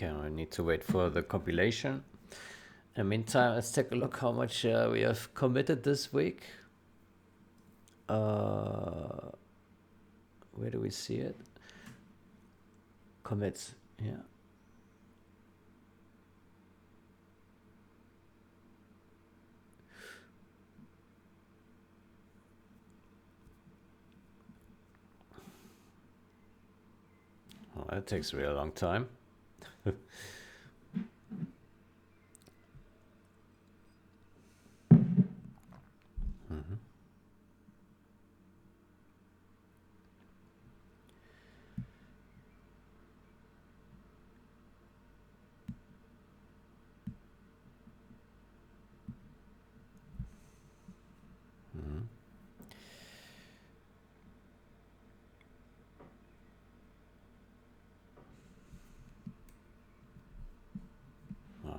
A: Okay, I need to wait for the compilation. In the meantime, let's take a look how much we have committed this week. Where do we see it? Commits, yeah. Oh, that takes a really long time.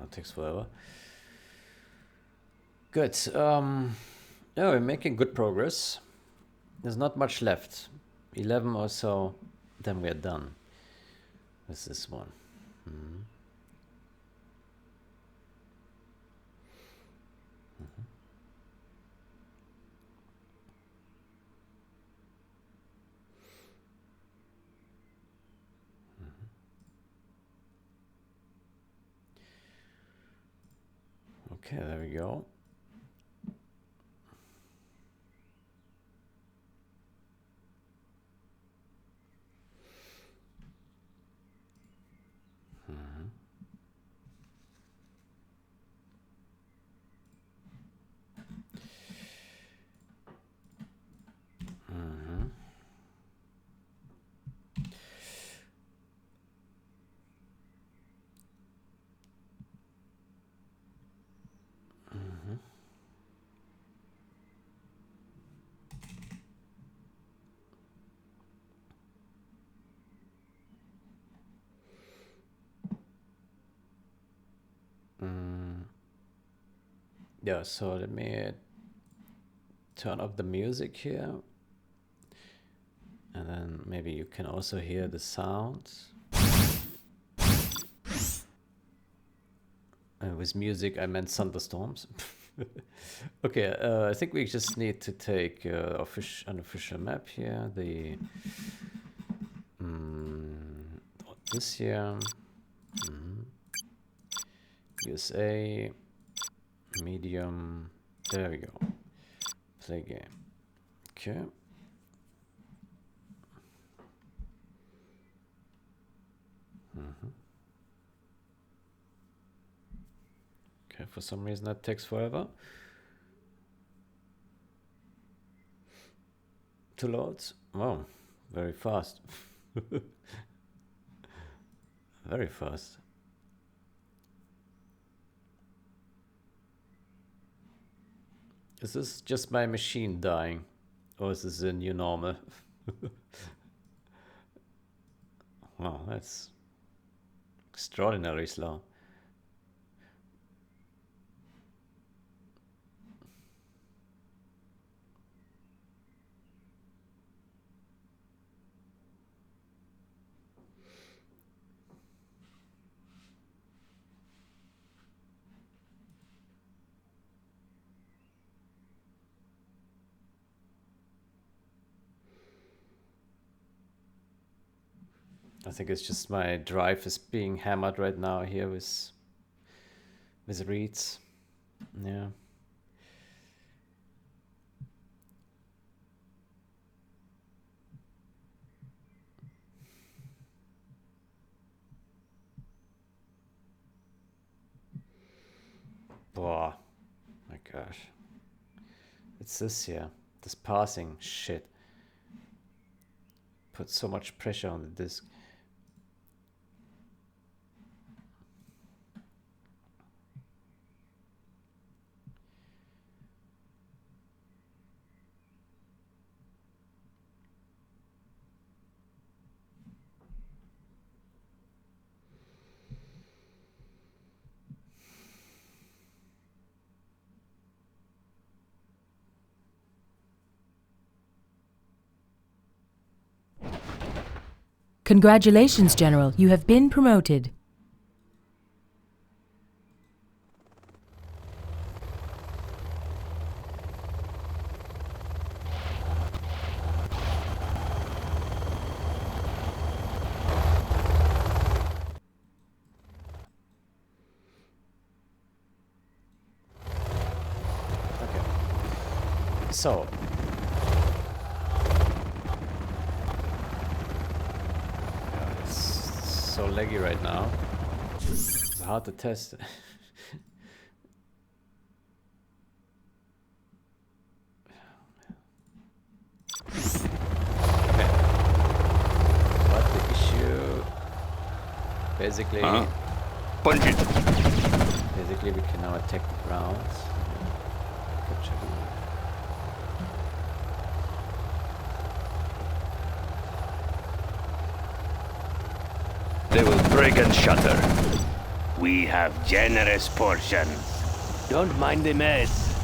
A: It takes forever. Good. Yeah, we're making good progress. There's not much left. 11 or so, then we're done with this one. Okay, there we go. Yeah, so let me turn up the music here. And then maybe you can also hear the sounds. With music, I meant thunderstorms. Okay, I think we just need to take an official map here. The this here, USA, medium. There we go. Play game. Okay. Okay, for some reason that takes forever to load. Wow, very fast. Very fast. Is this just my machine dying? Or is this a new normal? Wow, that's extraordinarily slow. I think it's just my drive is being hammered right now here with reads. Yeah. Boah. My gosh. It's this here. This parsing shit. Put so much pressure on the disk.
B: Congratulations, General. You have been promoted.
A: Okay. So. So laggy right now. It's hard to test. Okay. What the issue? Basically,
C: Punch it.
A: Basically, we can now attack the grounds. Capture them.
C: They will break and shatter. We have generous portions. Don't mind the mess.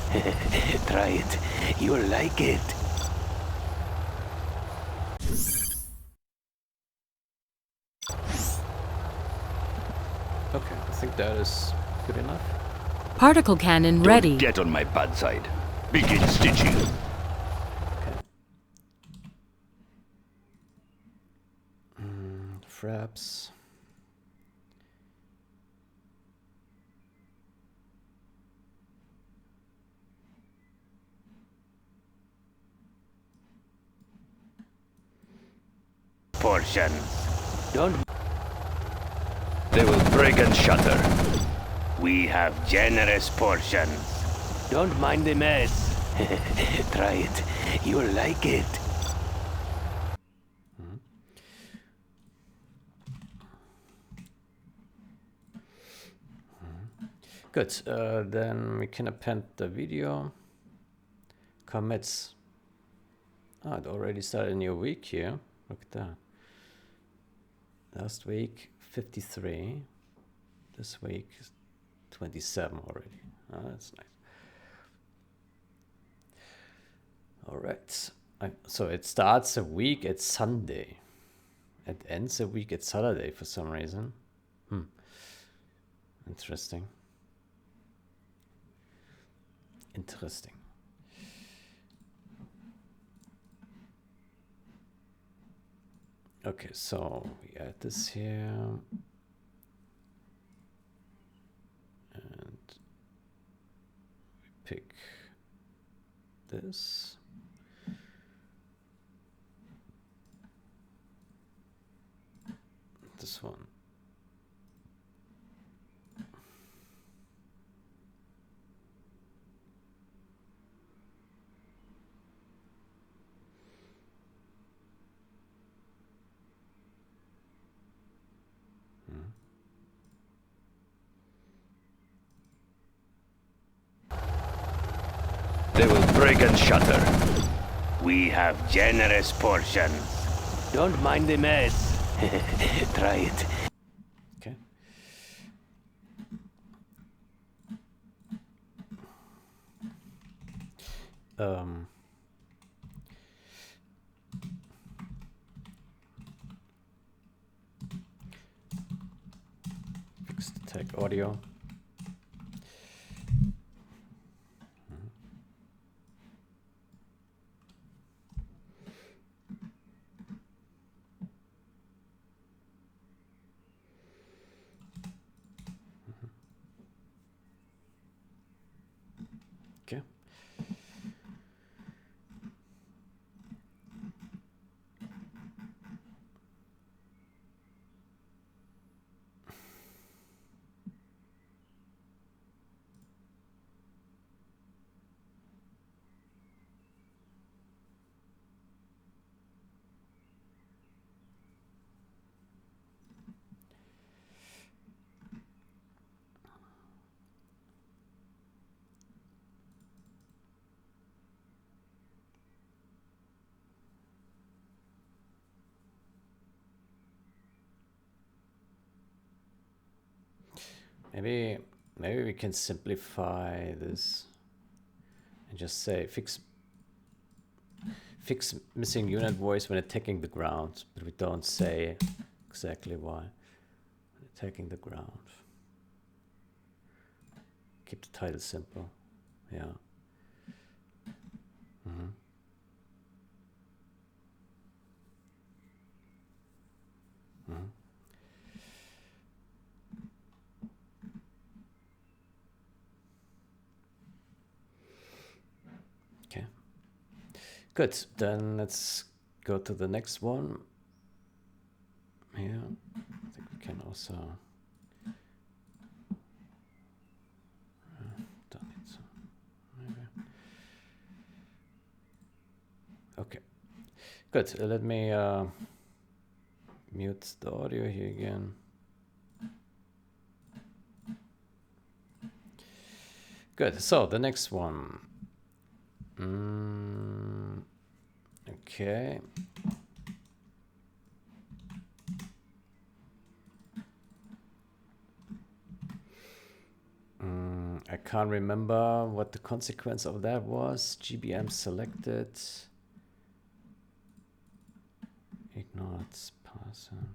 C: Try it. You'll like it.
A: Okay, I think that is good enough.
B: Particle cannon ready.
C: Don't get on my bad side. Begin stitching.
A: Okay. Fraps.
C: portions. Don't. They will break and shatter. We have generous portions. Don't mind the mess. Try it. You'll like it.
A: Good. Then we can append the video. Commits. Oh, it already started a new week here. Look at that. Last week, 53. This week, 27 already. Oh, that's nice. All right. So it starts a week at Sunday. It ends a week at Saturday for some reason. Interesting. Interesting. Okay, so we add this here. And we pick this. This one.
C: They will break and shatter. We have generous portions. Don't mind the mess. Try it.
A: Okay. Fix the tag audio. Okay. Maybe we can simplify this and just say fix missing unit voice when attacking the ground, but we don't say exactly why. When attacking the ground. Keep the title simple. Yeah. Okay. Good. Then let's go to the next one. Here. I think we can also done it. Maybe. Okay. Good. Let me mute the audio here again. Good. So the next one. Okay. I can't remember what the consequence of that was. GBM selected. Ignored parser.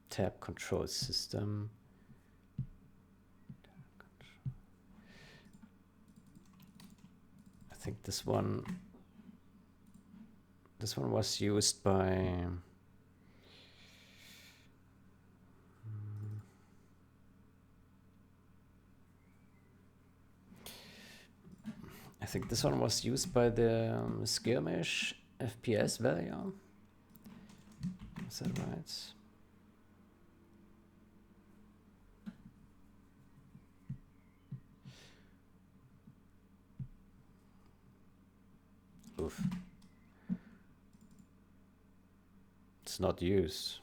A: Tab control system. I think this one was used by I think this one was used by the skirmish FPS value. Is that right? Oof. It's not used.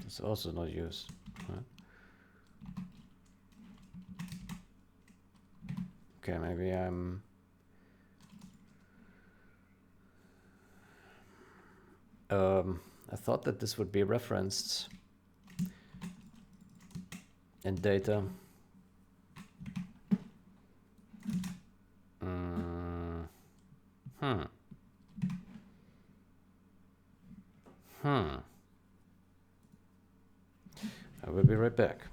A: It's also not used. Right? Okay, maybe I'm... I thought that this would be referenced in data. I will be right back.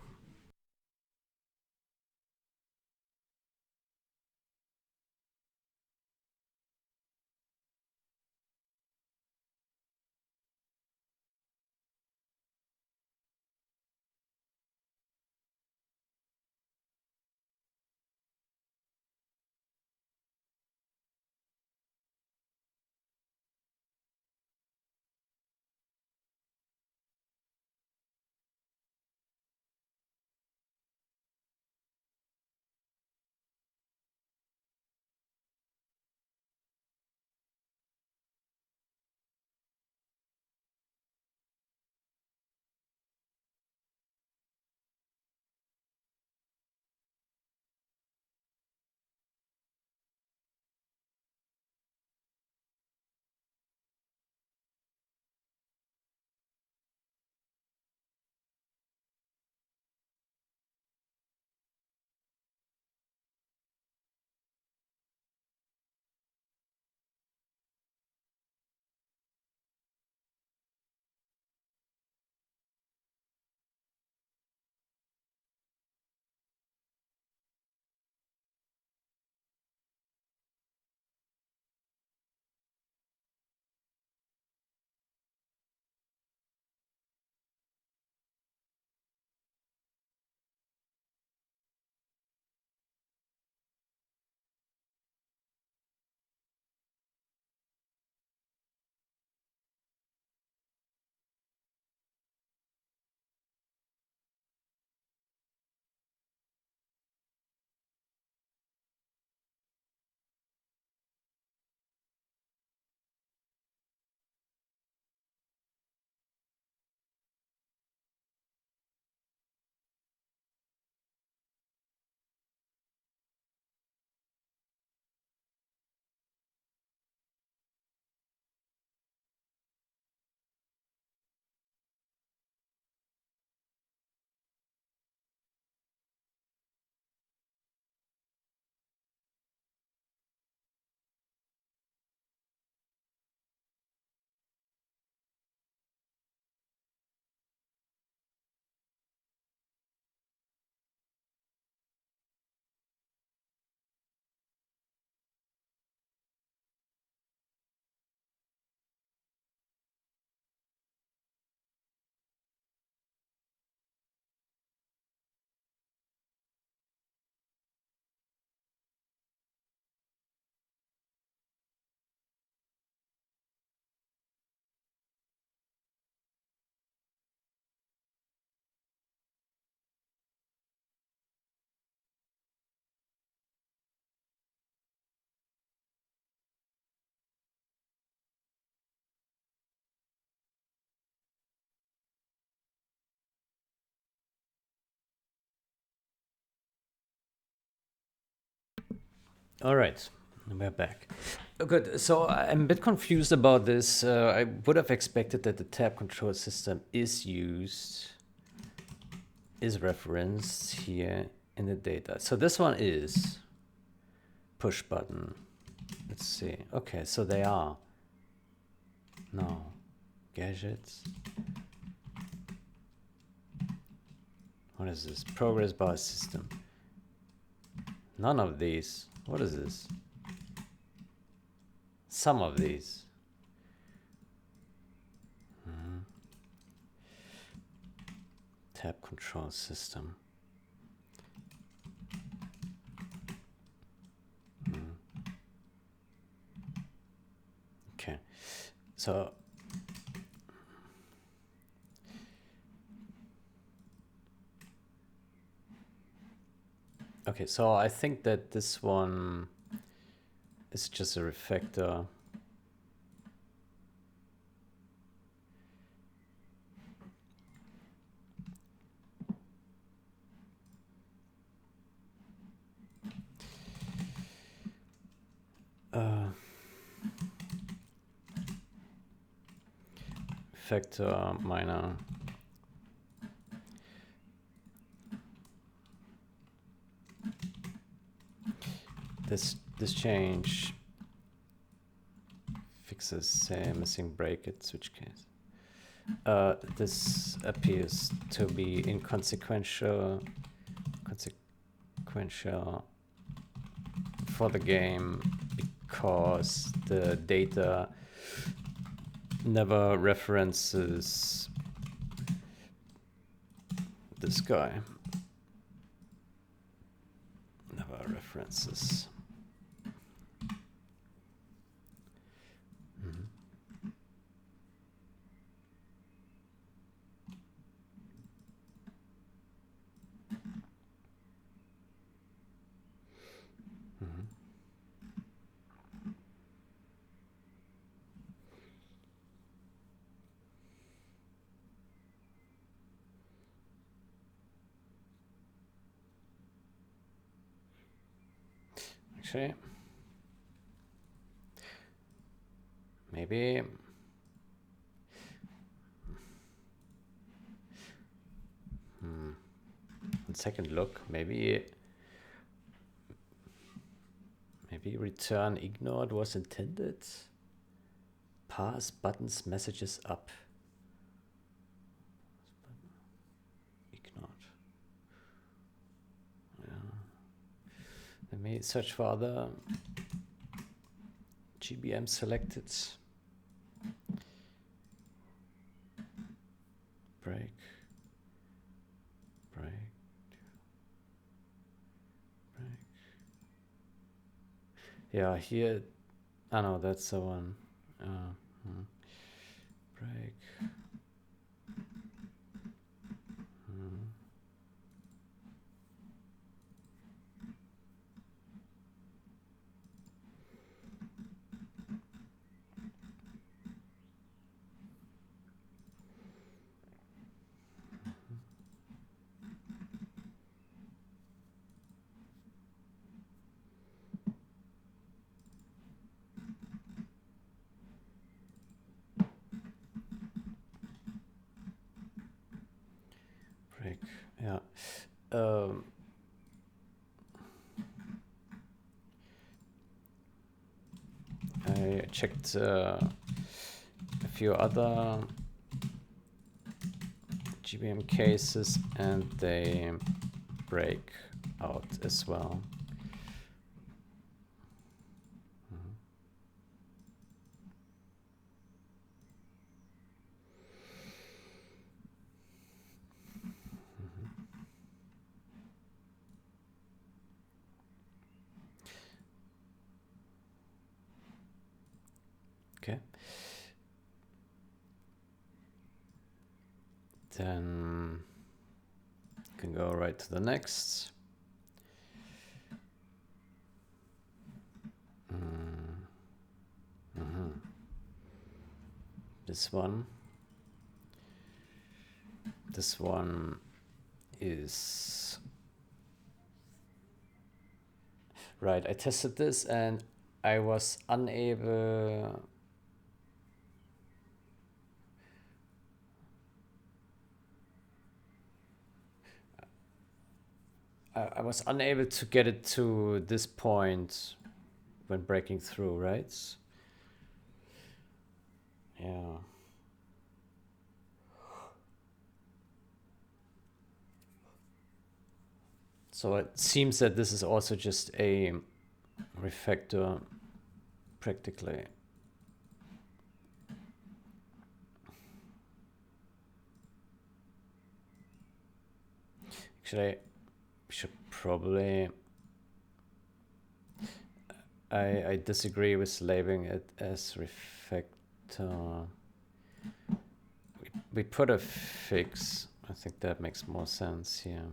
A: All right, we're back. Good. So I'm a bit confused about this. I would have expected that the tab control system is referenced here in the data. So this one is push button. Let's see. Okay, so they are. No. Gadgets. What is this? Progress bar system. None of these. What is this? Some of these. Tab control system. Okay, so okay, so I think that this one is just a refactor. Factor minor. This change fixes missing break at switch case. This appears to be inconsequential for the game because the data never references this guy. Never references. Actually, maybe on second look, maybe return ignored was intended. Pass buttons messages up. Ignored. Let me search for other GBM selected. Break. Yeah, here. I know that's the one. Break. Break. Yeah. I checked a few other GBM cases and they break out as well. Okay. Then you can go right to the next. This one is right. I tested this and I was unable. I was unable to get it to this point when breaking through, right? Yeah. So it seems that this is also just a refactor practically. Actually, we should probably I disagree with labeling it as refactor. We put a fix. I think that makes more sense here.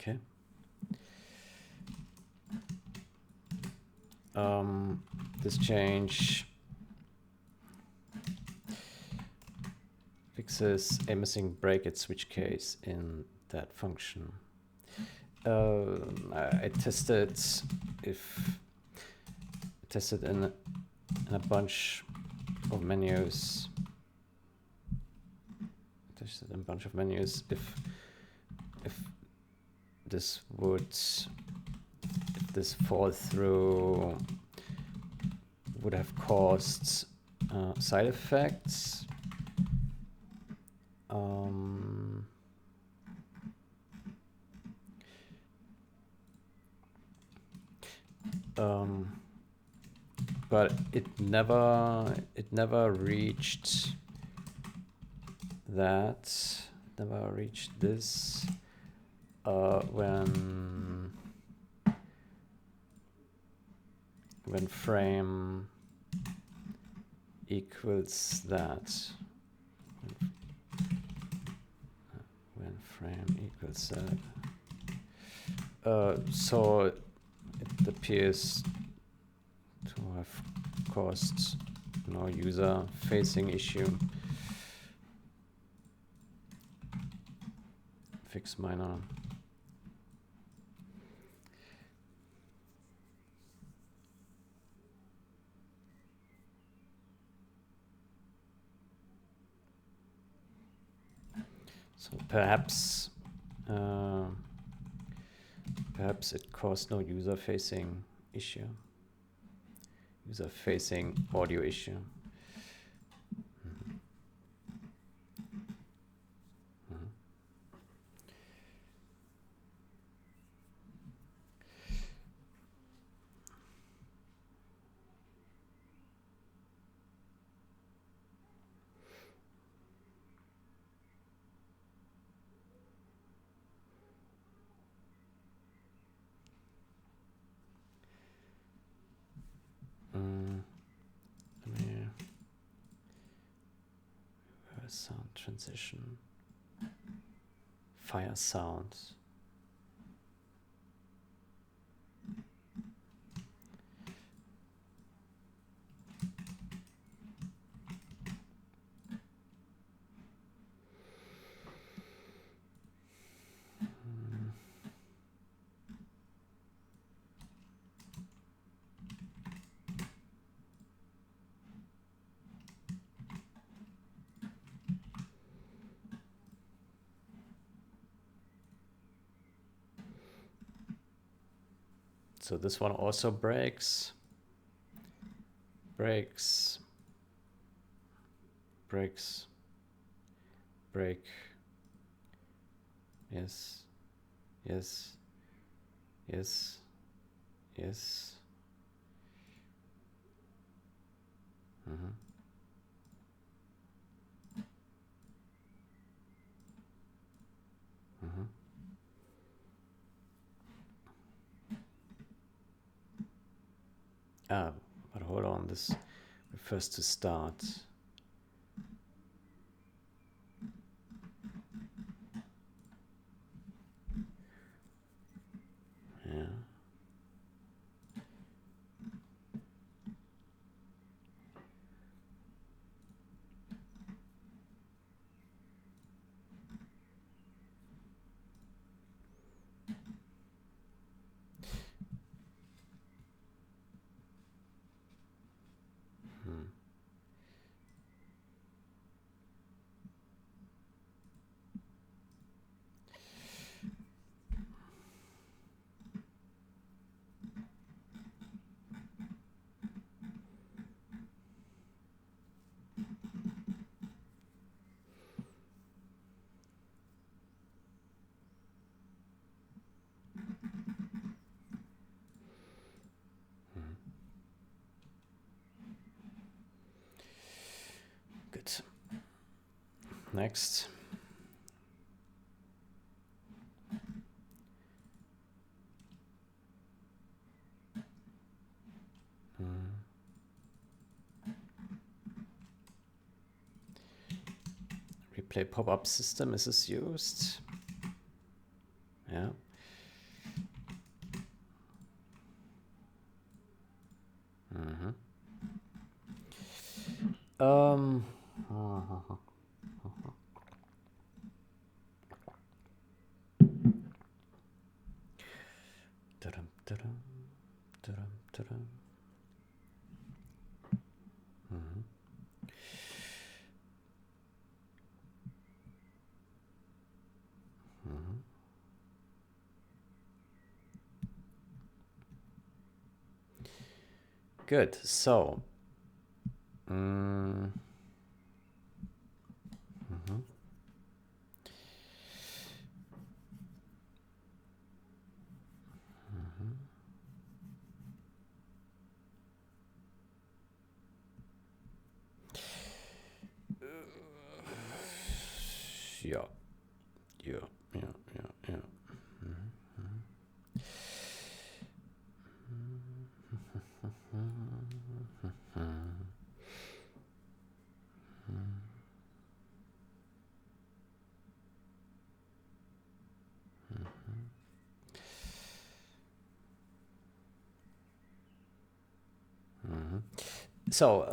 A: Okay. This change fixes a missing break at switch case in that function. I tested in a bunch of menus. Tested in a bunch of menus if this fall through would have caused side effects. But it never reached that. Never reached this when frame equals that. When frame equals that. So it appears to have caused no user-facing issue. Fix minor. So perhaps it caused no user-facing issue. User-facing audio issue. Sound transition. Fire sounds. So this one also breaks. Break. Yes. But hold on, this refers to start. Yeah. Next. Replay pop-up system, is this used? Yeah. Good. So, yeah. So,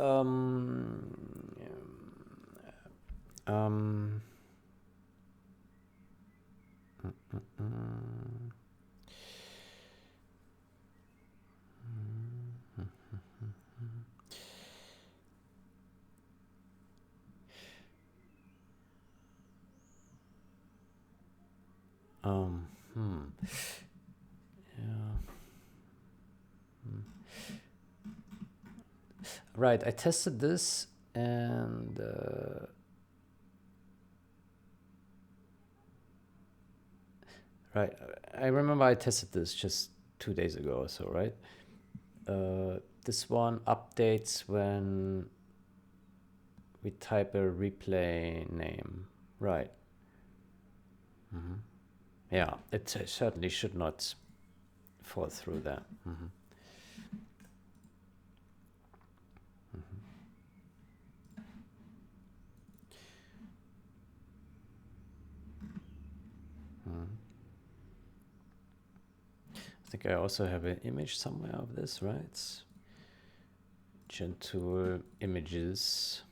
A: right, I tested this and right, I remember I tested this just 2 days ago or so, right? This one updates when we type a replay name, right? Yeah, it certainly should not fall through that. I think I also have an image somewhere of this, right? Gentle images.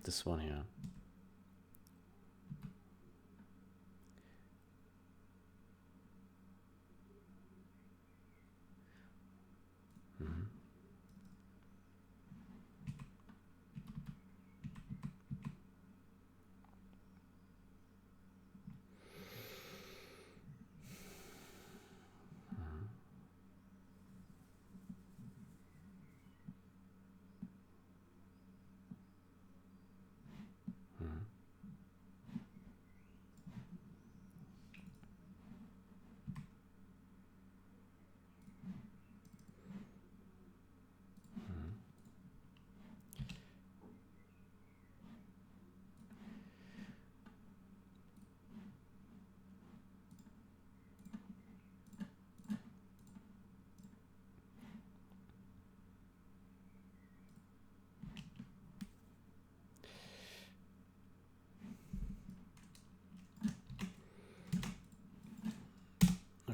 A: This one here.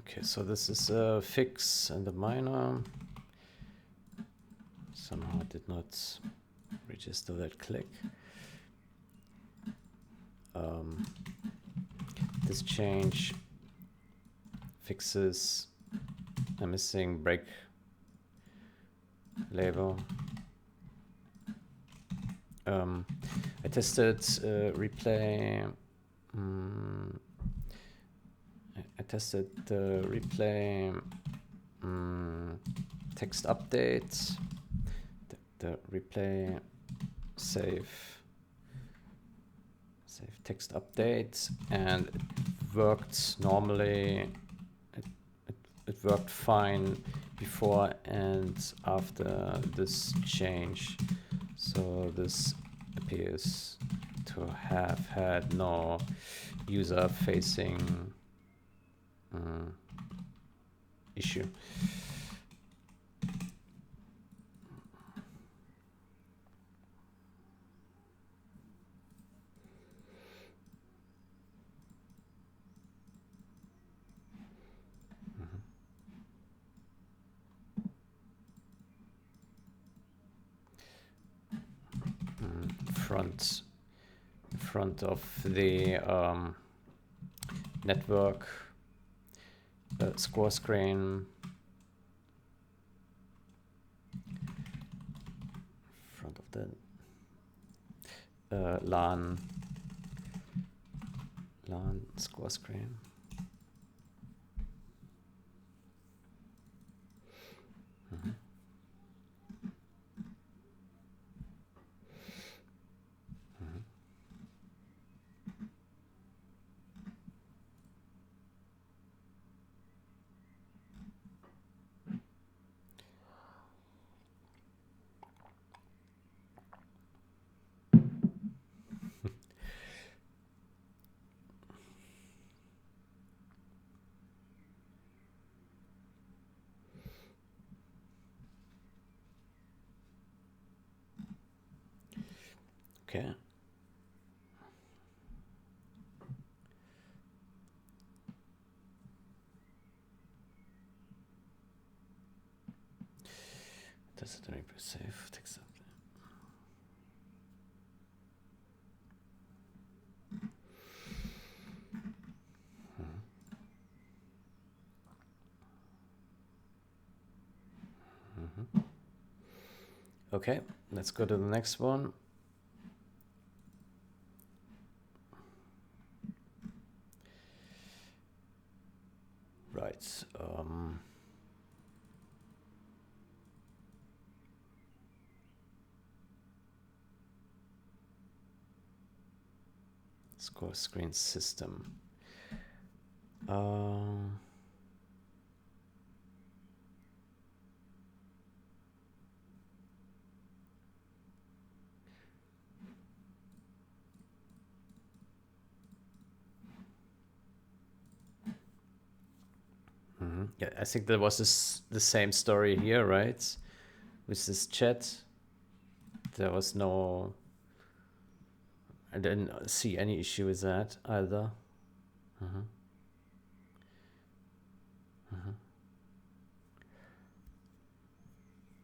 A: Okay, so this is a fix and a minor. Somehow it did not register that click. This change fixes a missing break label. I tested replay. I tested the replay text update, the replay save text update, and it worked normally. It worked fine before and after this change. So this appears to have had no user-facing issue. Front of the network score screen, front of the LAN score screen. Okay. Does it replace save? Takes something. Okay, let's go to the next one. Right. Score screen system. Yeah, I think there was the same story here, right? With this chat, there was no. I didn't see any issue with that either.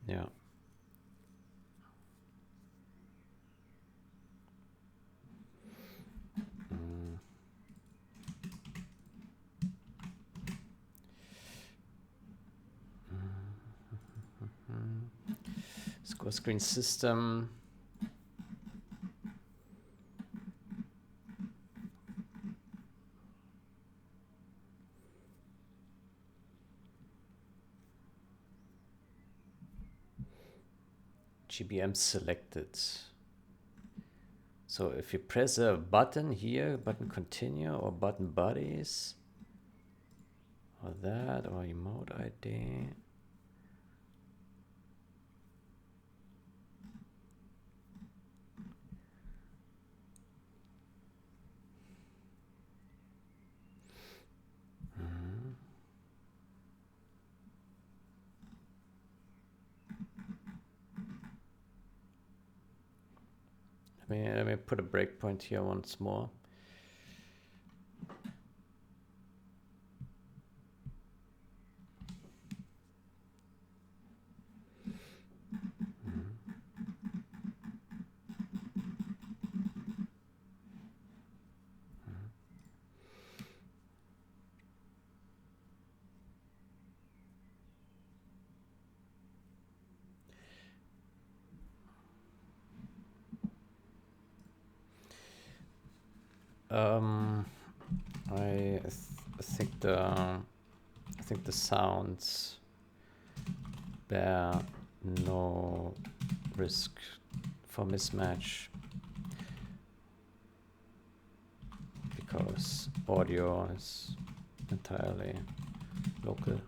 A: Yeah. Score screen system. GBM selected. So if you press a button here, button continue or button bodies, or that, or emote ID. Let me put a breakpoint here once more. I think the sounds bear no risk for mismatch because audio is entirely local.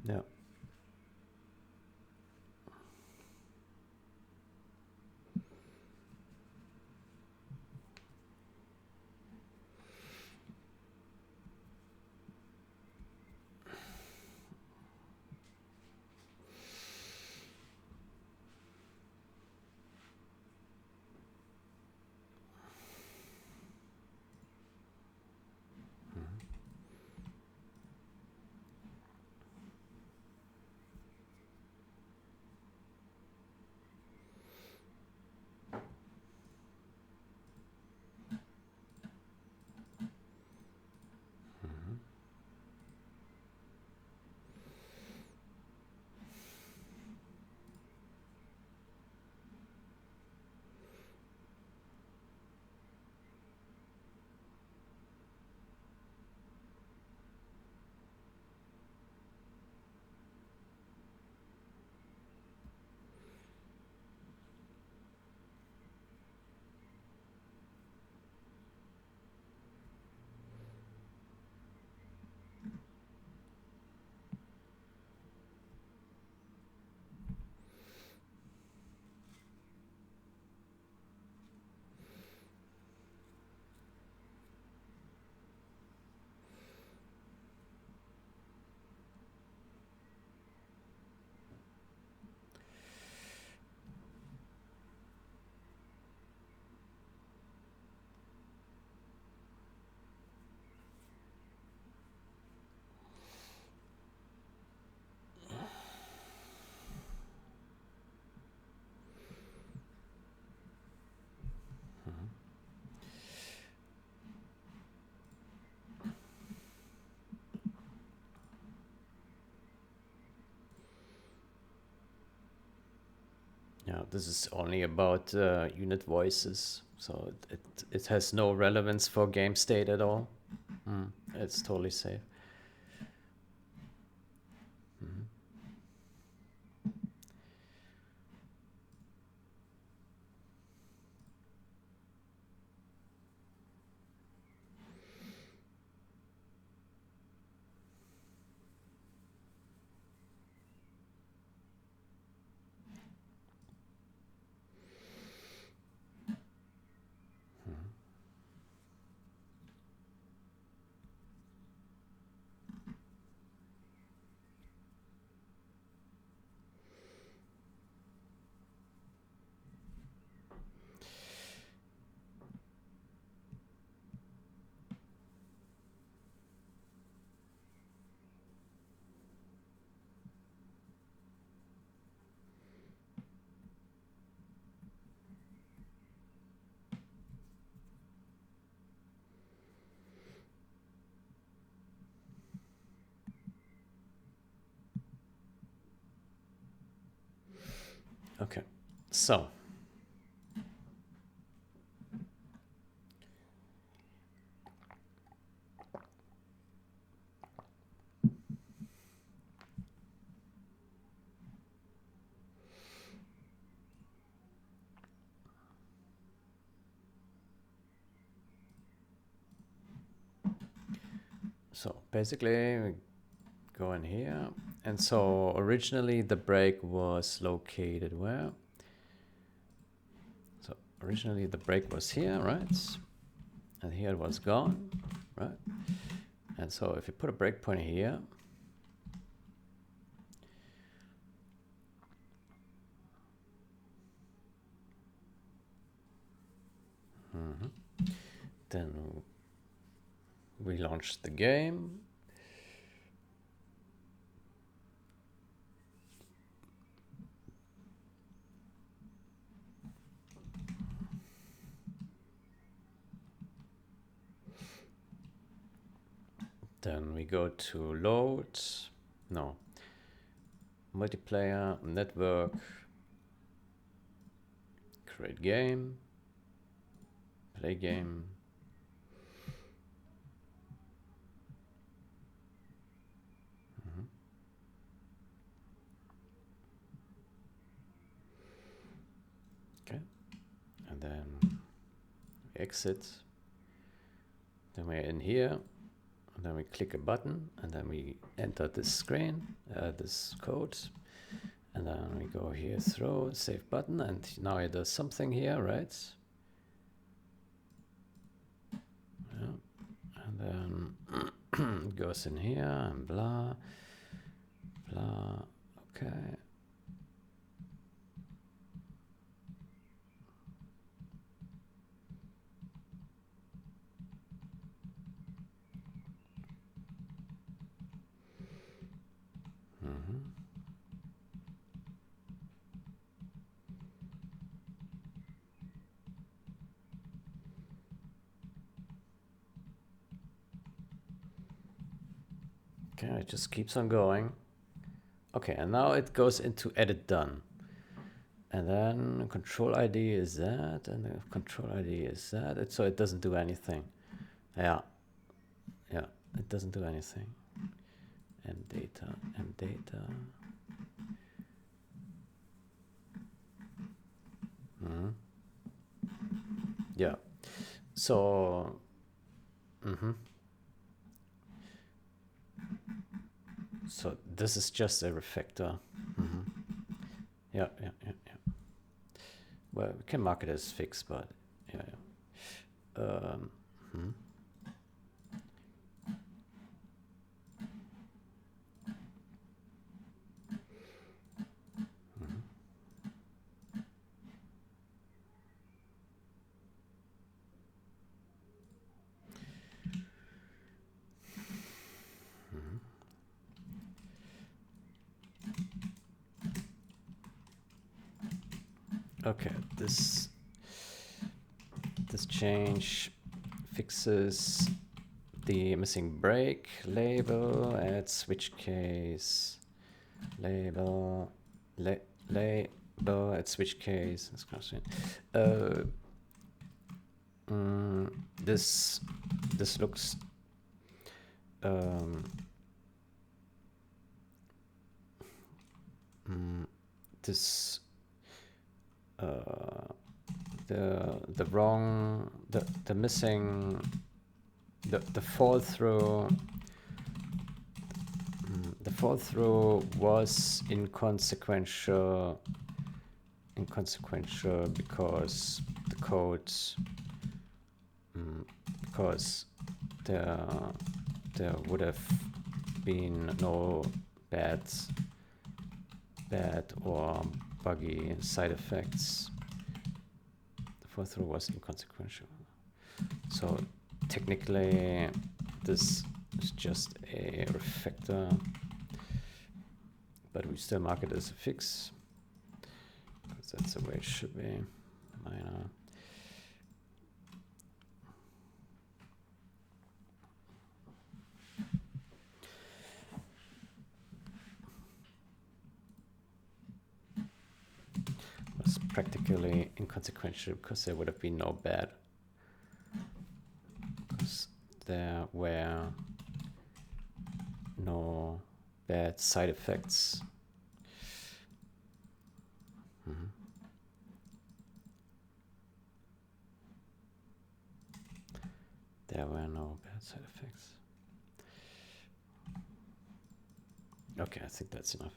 A: Yeah. Yeah, this is only about unit voices, so it has no relevance for game state at all. It's totally safe. Okay, so basically we go in here, and so originally the break was located where? So originally the break was here, right? And here it was gone, right? And so if you put a breakpoint here, then we launch the game. Then we go to load, no, multiplayer, network, create game, play game. Okay, and then we exit. Then we're in here, and then we click a button, and then we enter this screen, this code, and then we go here, throw, save button, and now it does something here, right? Yeah. And then it goes in here, and blah, blah, okay. Okay, it just keeps on going. Okay, and now it goes into edit done. And then control ID is that, and the control ID is that. So it doesn't do anything. Yeah, it doesn't do anything. And data, and data. Yeah, so, so this is just a refactor. Yeah. Well, we can mark it as fixed, but yeah. Okay, this change fixes the missing break label, add switch case label label at switch case. This looks this the wrong, the missing, the fall through, the fall through was inconsequential because the code, because there would have been no bad or buggy side effects. The fall through was inconsequential. So technically this is just a refactor, but we still mark it as a fix because that's the way it should be. Minor. Was practically inconsequential because there would have been no bad, because there were no bad side effects. There were no bad side effects. Okay, I think that's enough.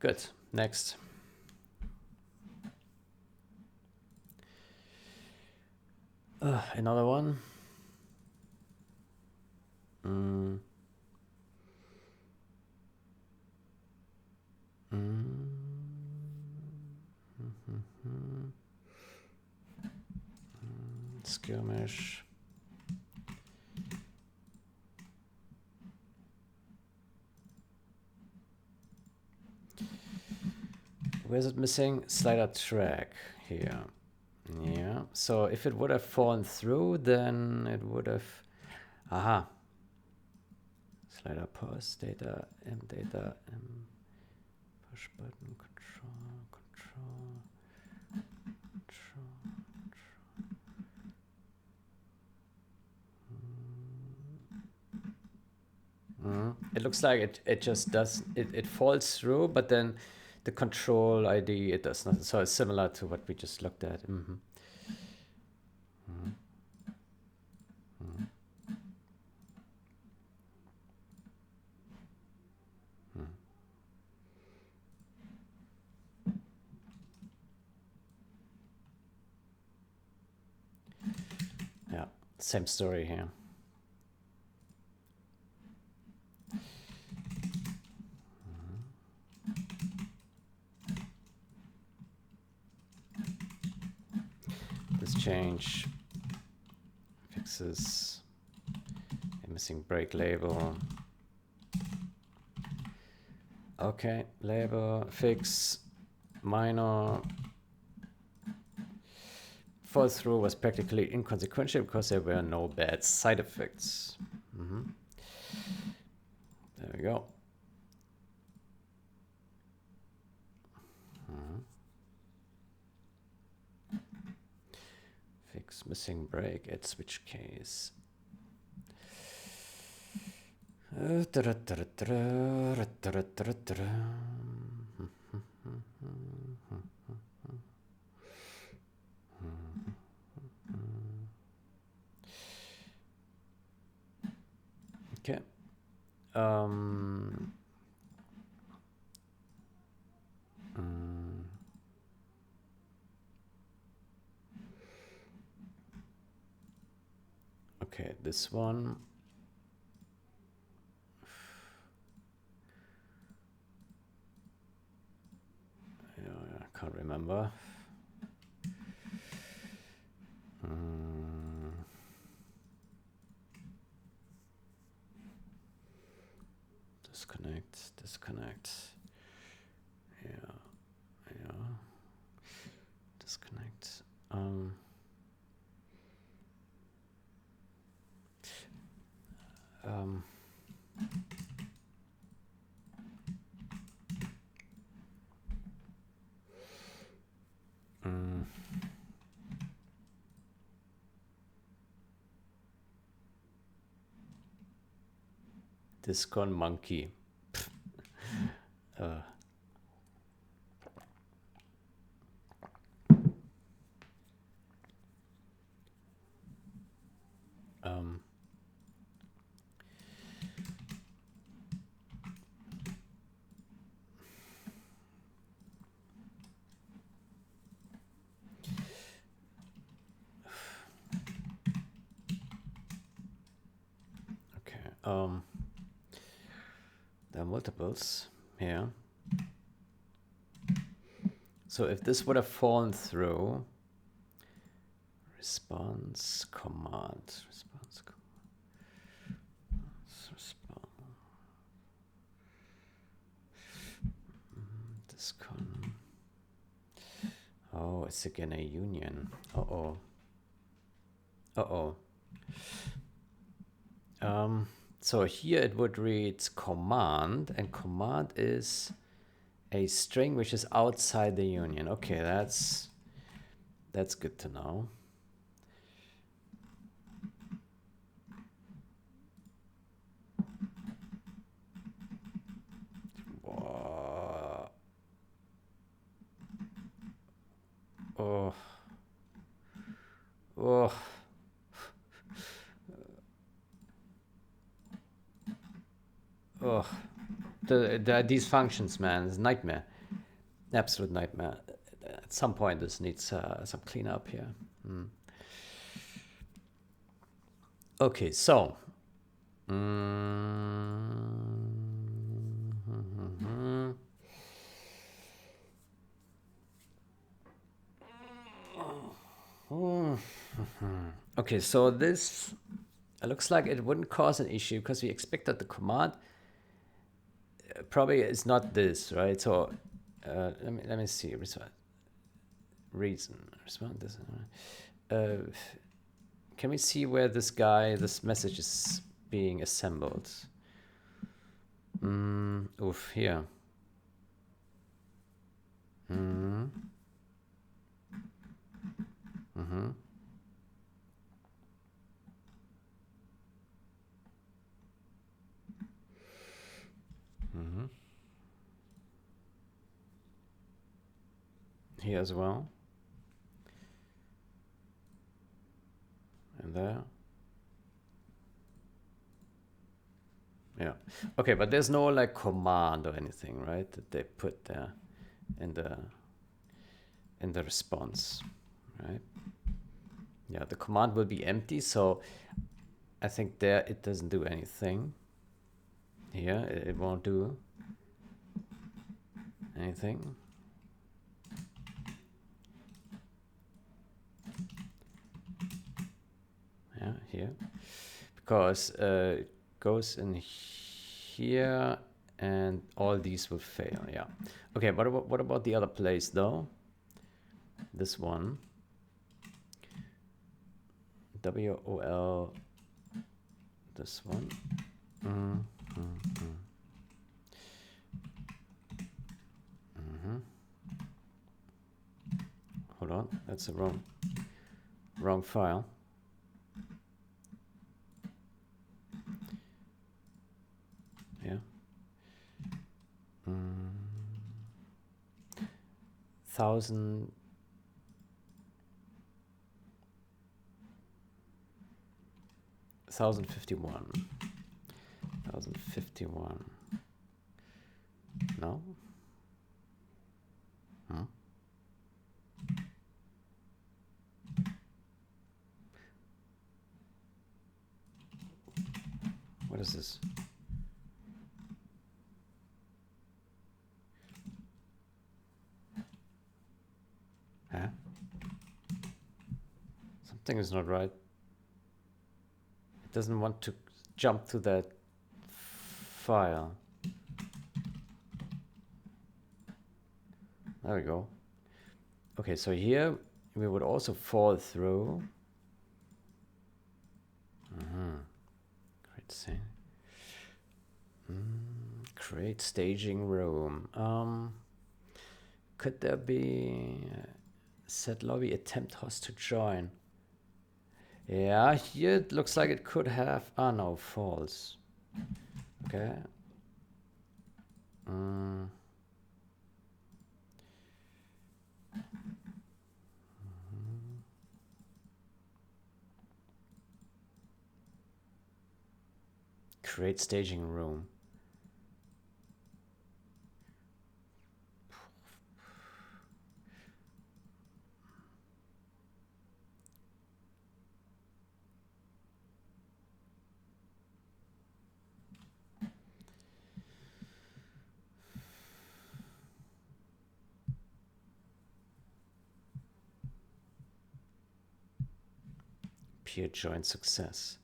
A: Good. Next. Another one. Skirmish. Where's it missing? Slider track here. Yeah. So if it would have fallen through, then it would have. Aha. Slider pause data M push button control. It looks like it just does it falls through, but then the control ID, it does not. So it's similar to what we just looked at. Yeah, same story here. This change fixes a missing brake label. Okay, label fix minor. Fall through was practically inconsequential because there were no bad side effects. There we go. Fix missing brake at switch case. Okay. Okay, this one. Yeah, I can't remember. Disconnect. Yeah. Disconnect. Discon monkey. There are multiples here. So if this would have fallen through, response command. Discon. Oh, it's again a union. So here it would read command, and command is a string which is outside the union. Okay, that's good to know. These functions, man, it's a nightmare. Absolute nightmare. At some point, this needs some cleanup here. Okay, so. Okay, so this looks like it wouldn't cause an issue because we expected the command probably is not this, right? So let me see. Reason respond this. Can we see where this message is being assembled? Here. here as well. And there. Yeah. Okay, but there's no like command or anything, right? That they put there in the response, right? Yeah, the command will be empty, so I think there it doesn't do anything. Here it won't do anything. Yeah, here, because it goes in here and all these will fail. Yeah. Okay, but what about the other place though? This one. WOL. This one. Hold on, that's the wrong file. Yeah. 1000. 1051. 1051. No? Hmm? What is this? Huh? Something is not right. It doesn't want to jump to that file. There we go. Okay, so here we would also fall through. Great scene. Create staging room. Could there be set lobby attempt host to join? Yeah, here it looks like it could have. Ah, no, false. Okay. Create staging room. Peer join success.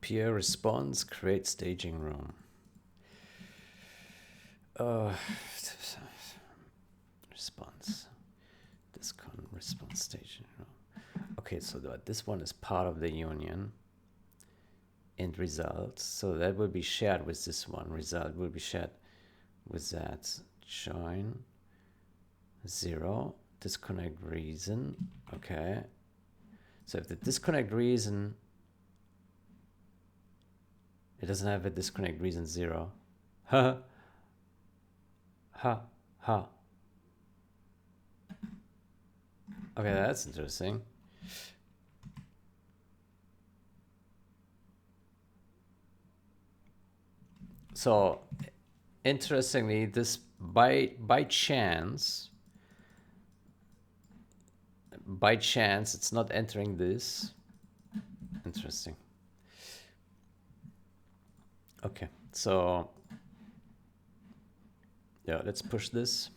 A: Peer response, create staging room. Response. Discon response staging room. Okay, so this one is part of the union. And results. So that will be shared with this one. Result will be shared with that. Join. 0. Disconnect reason. Okay. So if the disconnect reason, it doesn't have a disconnect reason 0. Ha. Ha. Ha. Okay, that's interesting. So, interestingly, this by chance, it's not entering this. Interesting. Okay, so yeah, let's push this.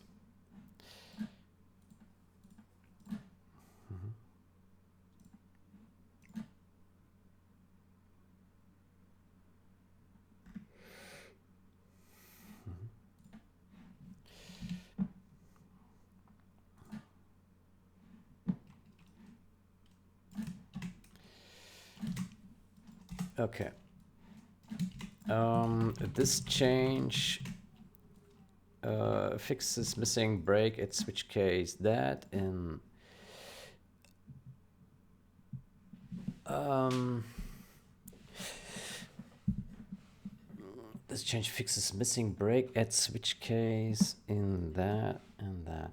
A: Okay. This change fixes missing break at switch case. That in this change fixes missing break at switch case in that and that.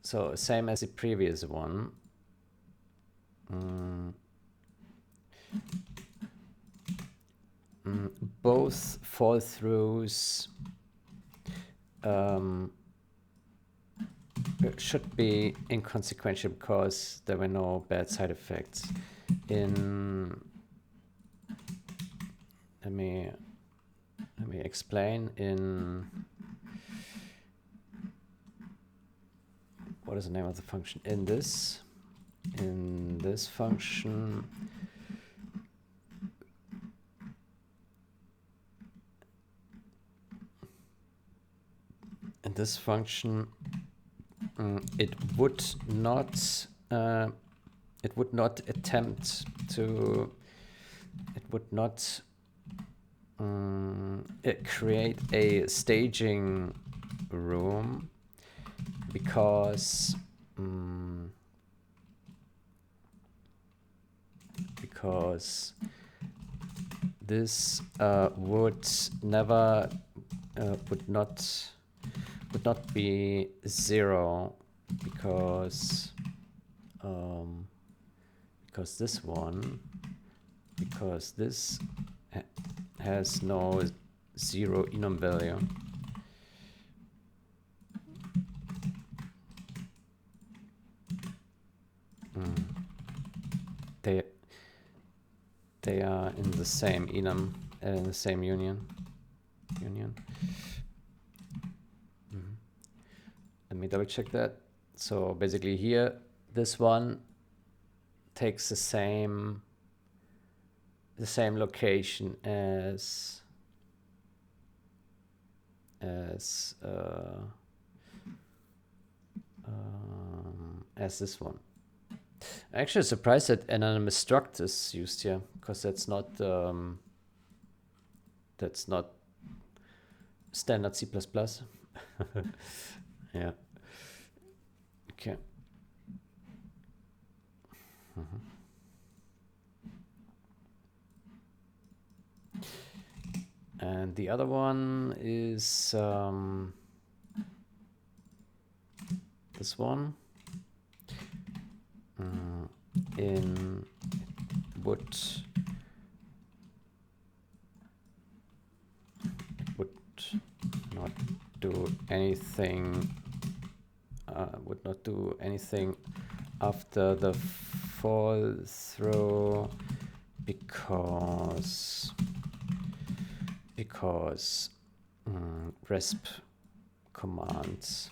A: So same as the previous one. Both fall throughs should be inconsequential because there were no bad side effects. Let me explain. What is the name of the function? In this function, it would not attempt to. It would not create a staging room because this would not be zero because this has no zero enum value. They are in the same enum, in the same union. Let me double check that. So basically here, this one takes the same location as this one. I'm actually surprised that anonymous struct is used here, because that's not standard C++. Yeah. Okay. And the other one is this one. Would not do anything after the fall through because resp commands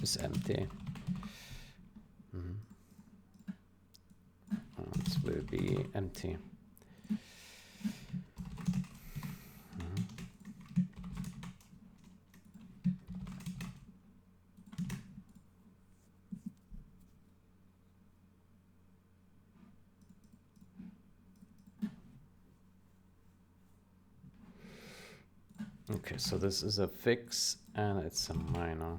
A: is empty. This will be empty. Okay, so this is a fix and it's a minor.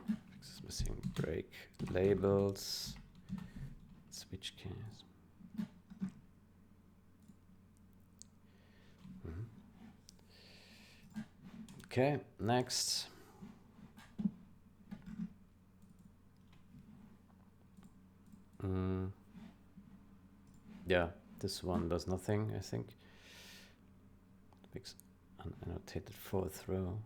A: Fix is missing break labels, switch case. Okay, next. Yeah, this one does nothing, I think. Fix unannotated fall through.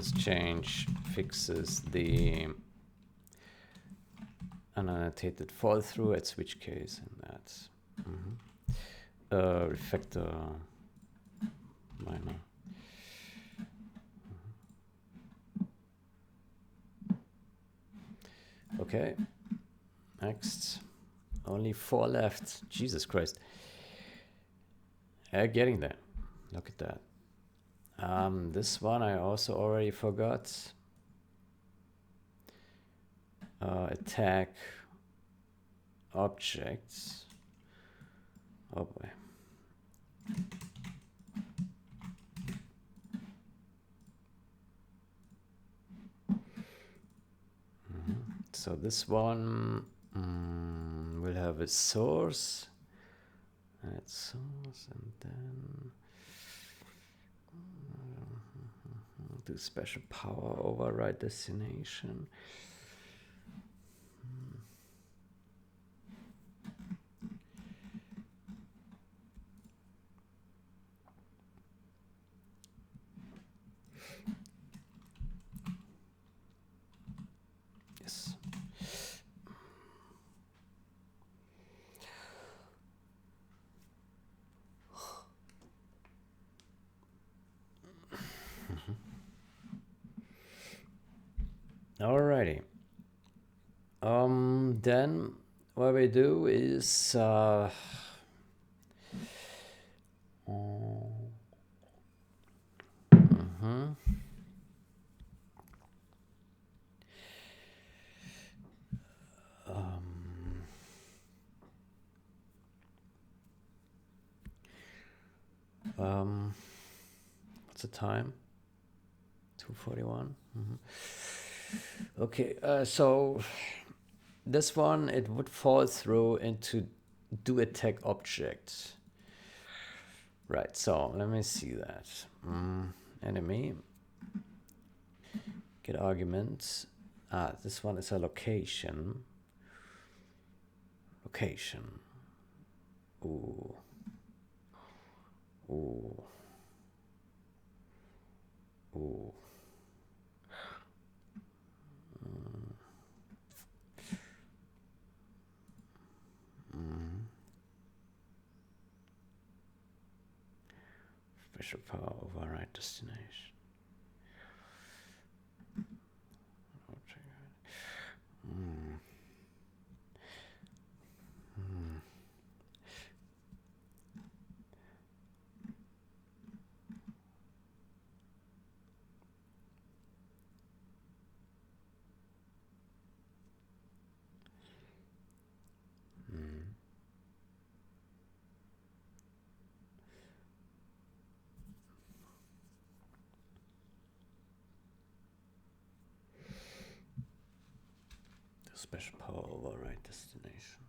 A: this change fixes the unannotated fall through at switch case, and that's refactor minor. Okay, next. Only 4 left. Jesus Christ. Getting there. Look at that. This one I also already forgot. Attack objects. Oh boy. So this one will have a source. Add source and then do special power override destination. Yes. Alrighty. Then what we do is what's the time? 2:41. Okay, so this one, it would fall through into do attack object. Right, so let me see that. Enemy. Get arguments. This one is a location. Location. Ooh. Ooh. Ooh. Special power override destination. Special power override destination.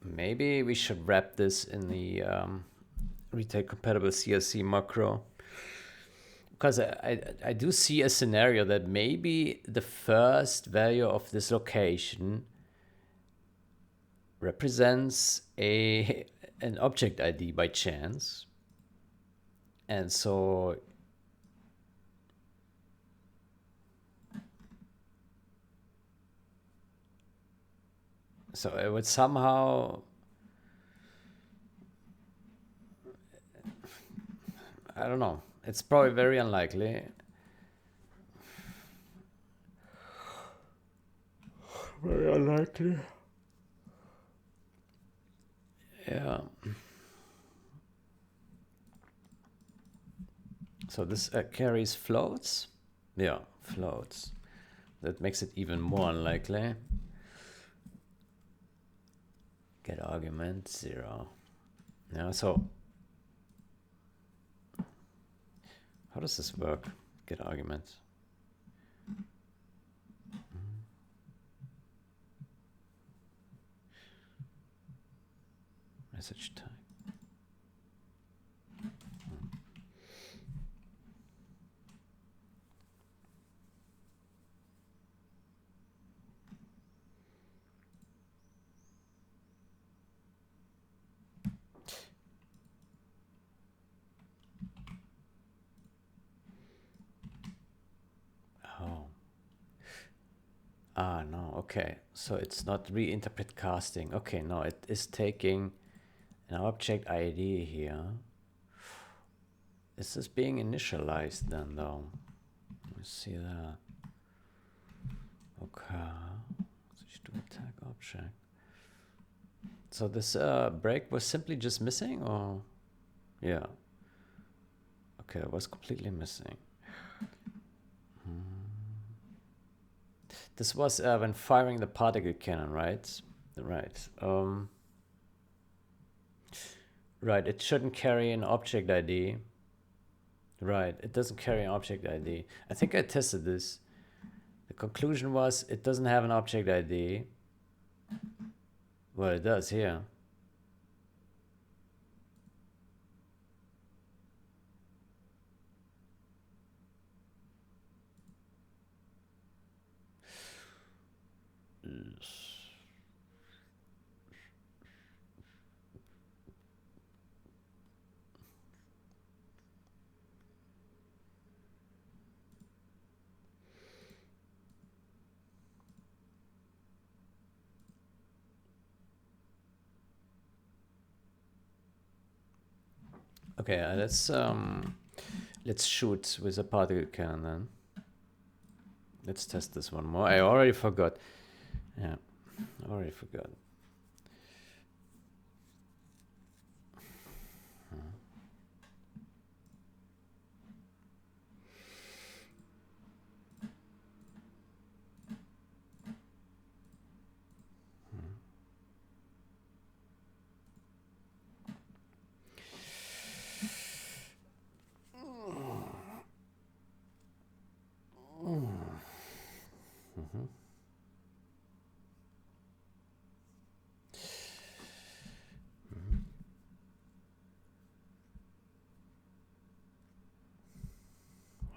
A: Maybe we should wrap this in the retail compatible CRC macro, because I do see a scenario that maybe the first value of this location represents an object ID by chance, and so it would somehow, I don't know, it's probably very unlikely. Very unlikely. Yeah. So this carries floats. Yeah, floats. That makes it even more unlikely. Get argument 0. Yeah, so how does this work? Get argument. Message type. Ah, no, okay. So it's not reinterpret casting. Okay, no, it is taking an object ID here. Is this being initialized then, though? Let me see that. Okay. Switch to attack object. So this break was simply just missing, or? Yeah. Okay, it was completely missing. This was when firing the particle cannon, right? Right. Right, it shouldn't carry an object ID. Right, it doesn't carry an object ID. I think I tested this. The conclusion was it doesn't have an object ID. Well, it does here. Okay, let's shoot with a particle cannon then. Let's test this one more. I already forgot. Yeah, I already forgot.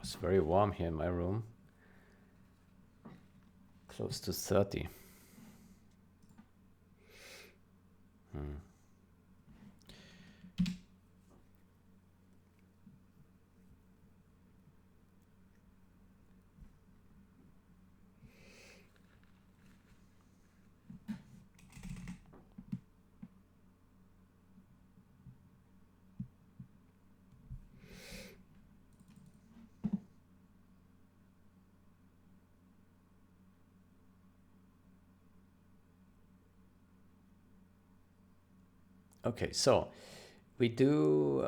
A: It's very warm here in my room. Close to 30. Okay, so we do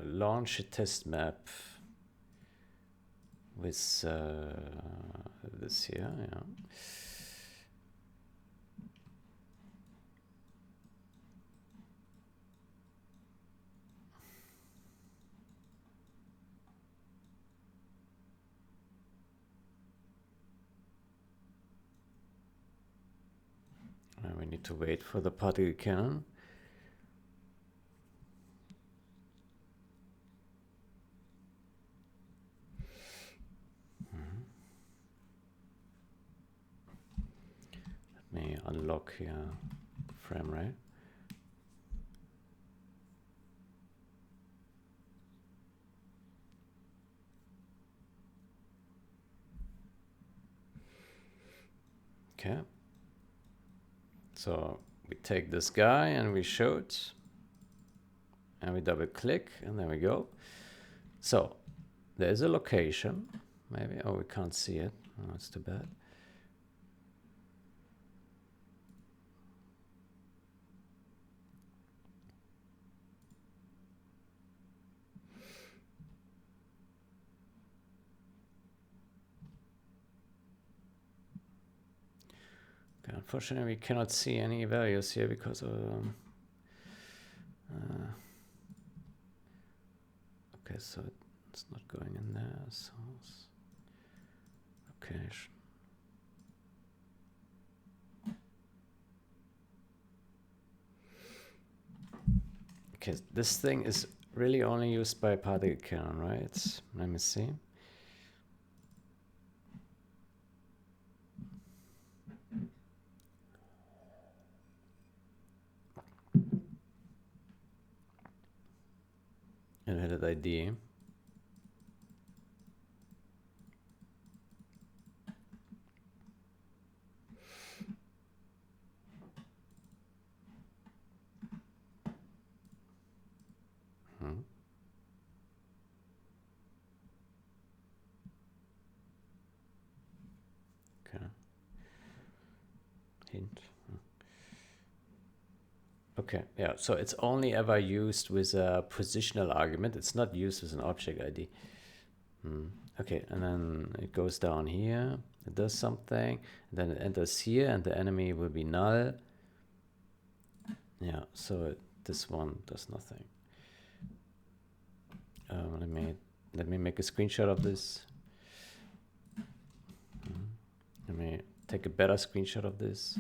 A: launch a test map with this here, yeah. And we need to wait for the particle cannon. Let me unlock here frame rate. Okay. So we take this guy and we shoot, and we double click, and there we go. So there's a location, maybe. Oh, we can't see it. Oh, that's too bad. Okay, unfortunately, we cannot see any values here because of. Okay, so it's not going in there. Source location. Okay, this thing is really only used by particle cannon, right? Let me see. Invalid ID. hint. Okay, yeah, so it's only ever used with a positional argument. It's not used with an object ID. Okay, and then it goes down here, it does something, and then it enters here, and the enemy will be null. Yeah, so this one does nothing. Let me make a screenshot of this. Let me take a better screenshot of this.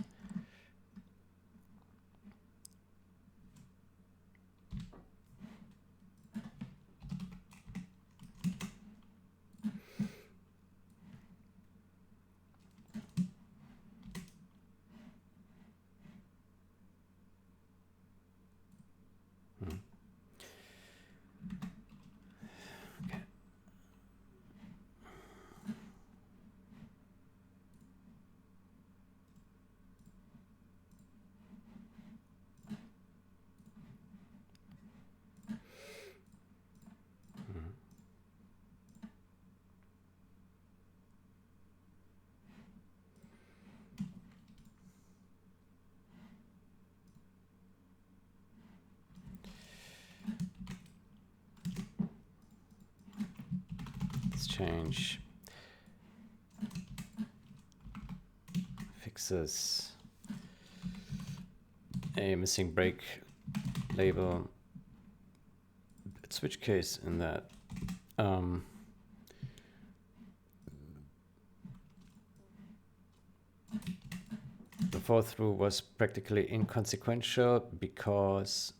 A: Let's change fixes a missing break label switch case in that. The fall through was practically inconsequential because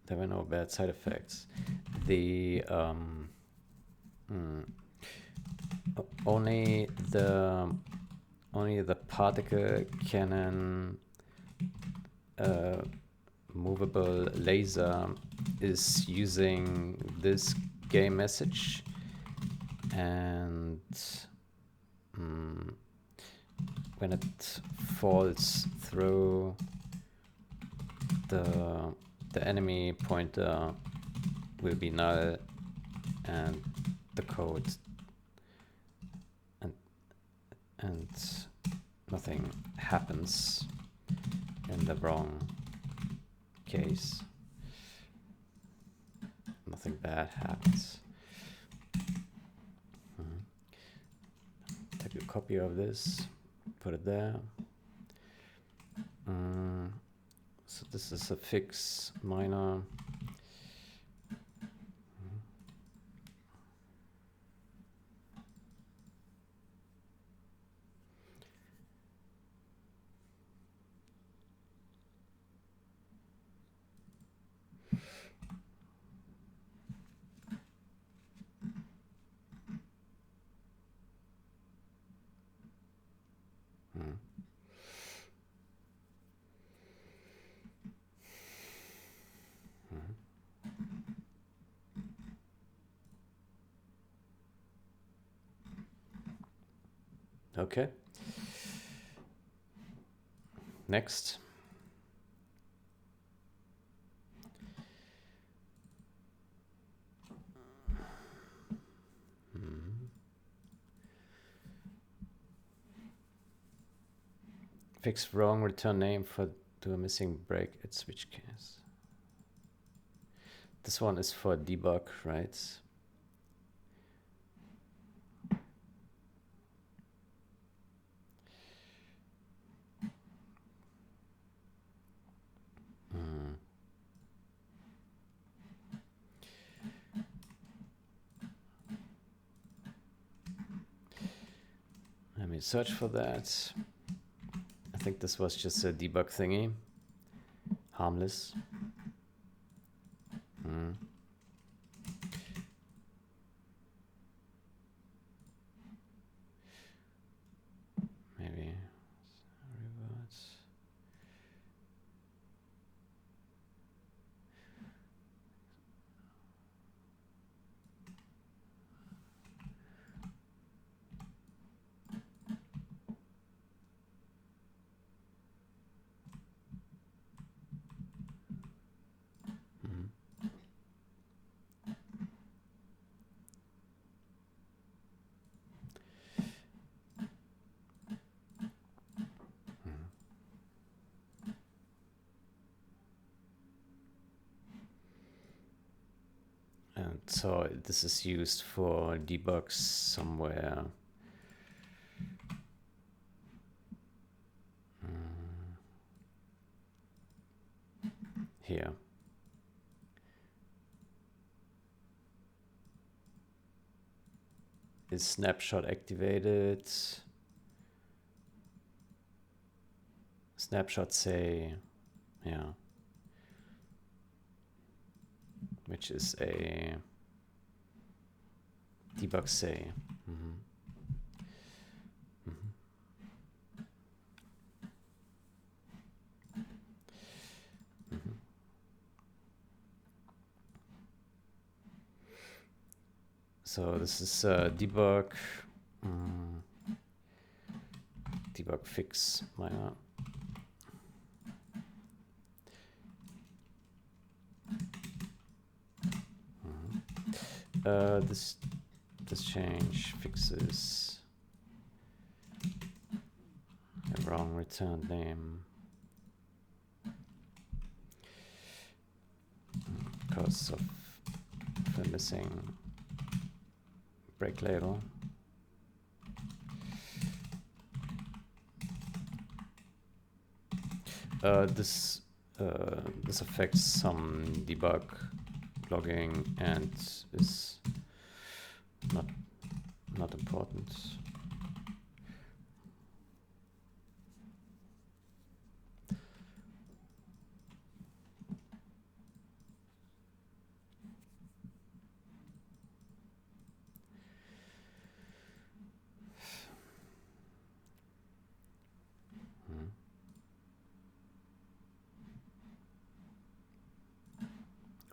A: there were no bad side effects. The only the particle cannon movable laser is using this game message, and when it falls through, the enemy pointer will be null, and the code and nothing happens in the wrong case. Nothing bad happens. Take a copy of this, put it there. So this is a fix minor. Okay. Next. Fix wrong return name to a missing break at switch case. This one is for debug, right? Let me search for that. I think this was just a debug thingy. Harmless. Maybe reverts. So this is used for debugs somewhere. Here. Is snapshot activated? Snapshot say, yeah, which is a debug say. So this is debug, debug fix minor. This change fixes a wrong return name because of the missing break label. This affects some debug logging and is not important.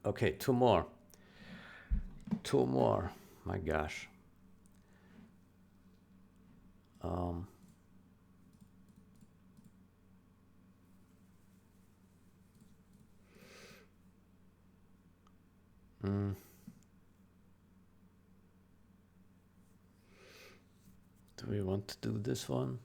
A: Okay, two more. My gosh. Do we want to do this one?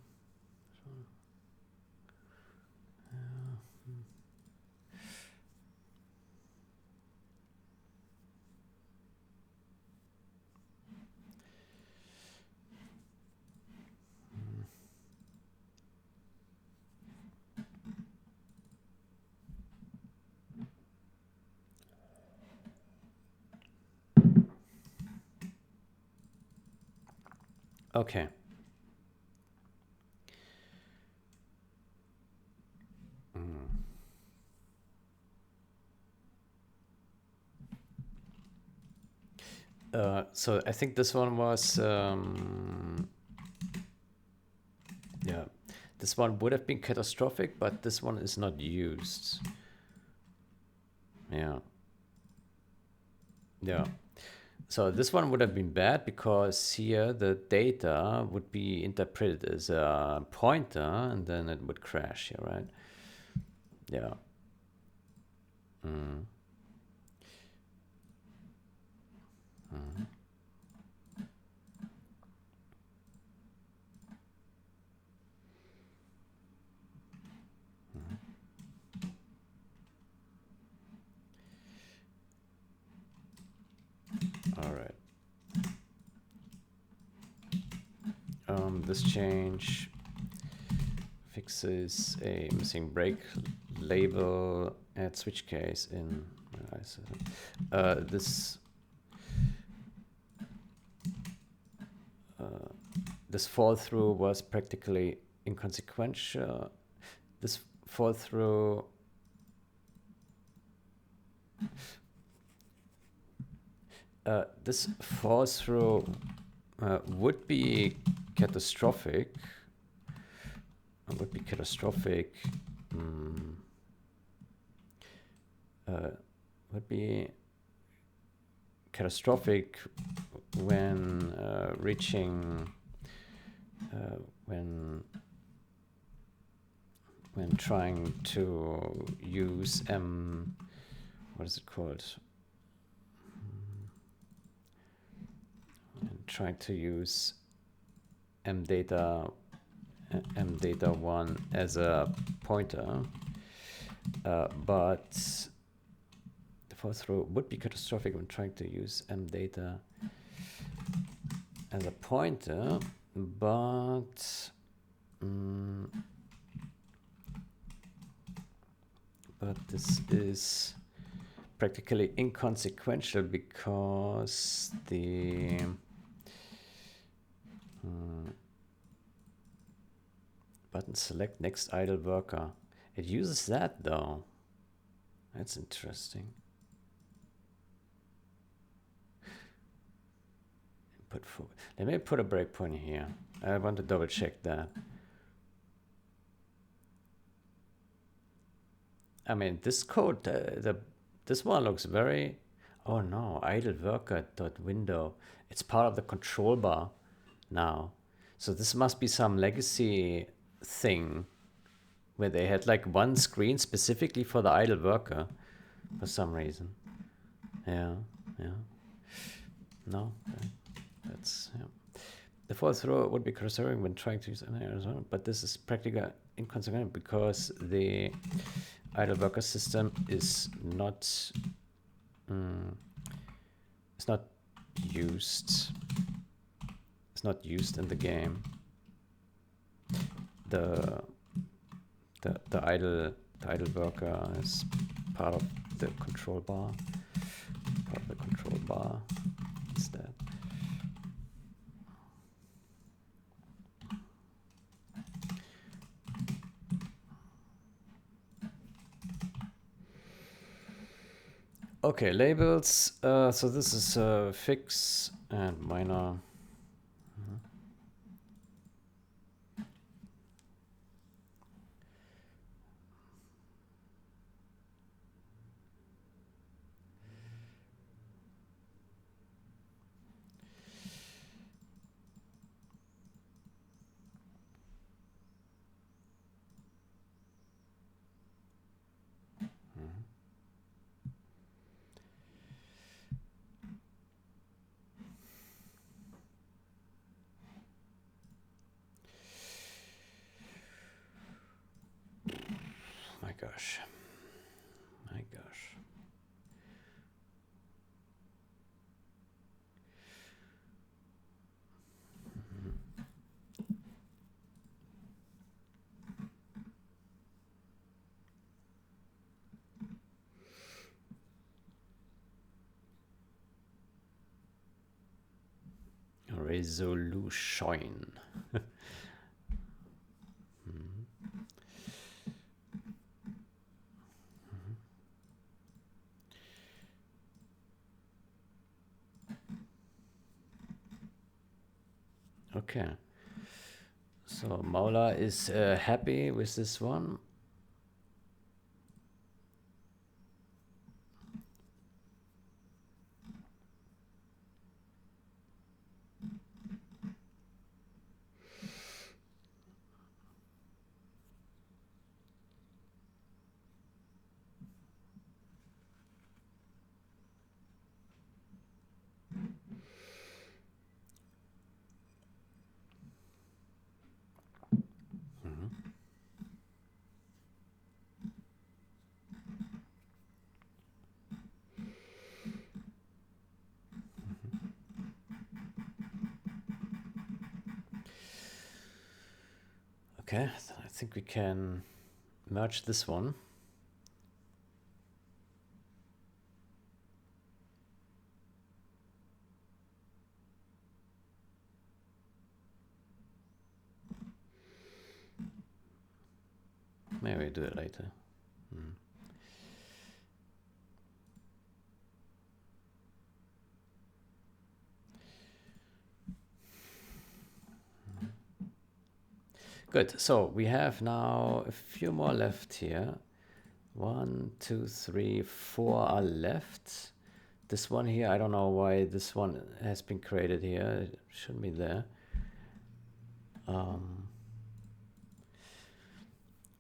A: Okay. So I think this one was, yeah, this one would have been catastrophic, but this one is not used. Yeah. Yeah. So this one would have been bad because here the data would be interpreted as a pointer and then it would crash here, right? Yeah. All right. This change fixes a missing break label at switch case in this this fall through was practically inconsequential. This fall through would be catastrophic. Would be catastrophic. Would be catastrophic when reaching when trying to use what is it called? Trying to use mdata1 as a pointer, but fall through would be catastrophic when trying to use mdata as a pointer, but this is practically inconsequential because the button select next idle worker. It uses that though. That's interesting. Input forward. Let me put a breakpoint here. I want to double check that. I mean, this code, this one looks very, oh no, idle worker dot window. It's part of the control bar now. So this must be some legacy thing where they had like one screen specifically for the idle worker for some reason. Yeah. No, okay. That's, yeah. The fall through would be corresponding when trying to use Arizona, but this is practically inconsequential because the idle worker system is not it's not used. It's not used in the game. The idle worker is part of the control bar. Part of the control bar instead. Okay, labels. So this is fix and minor. My gosh. Resolution. Okay, so Maula is happy with this one. Okay, I think we can merge this one. Maybe do it later. Good, so we have now a few more left here. 1, 2, 3, 4 are left. This one here, I don't know why this one has been created here. It shouldn't be there.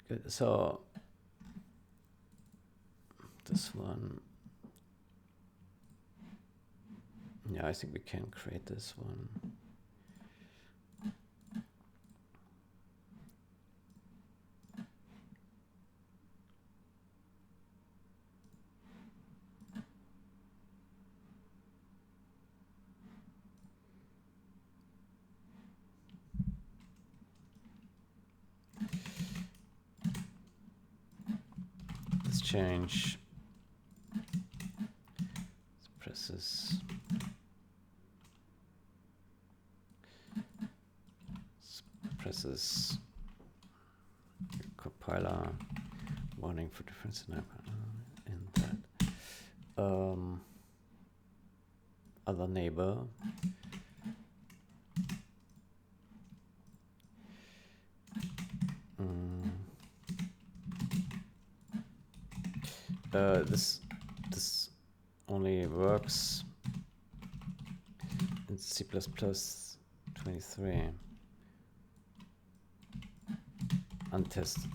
A: Good, so this one, yeah, I think we can create this one. change suppresses compiler warning for difference in that other neighbor. This only works in C++ 23 untested.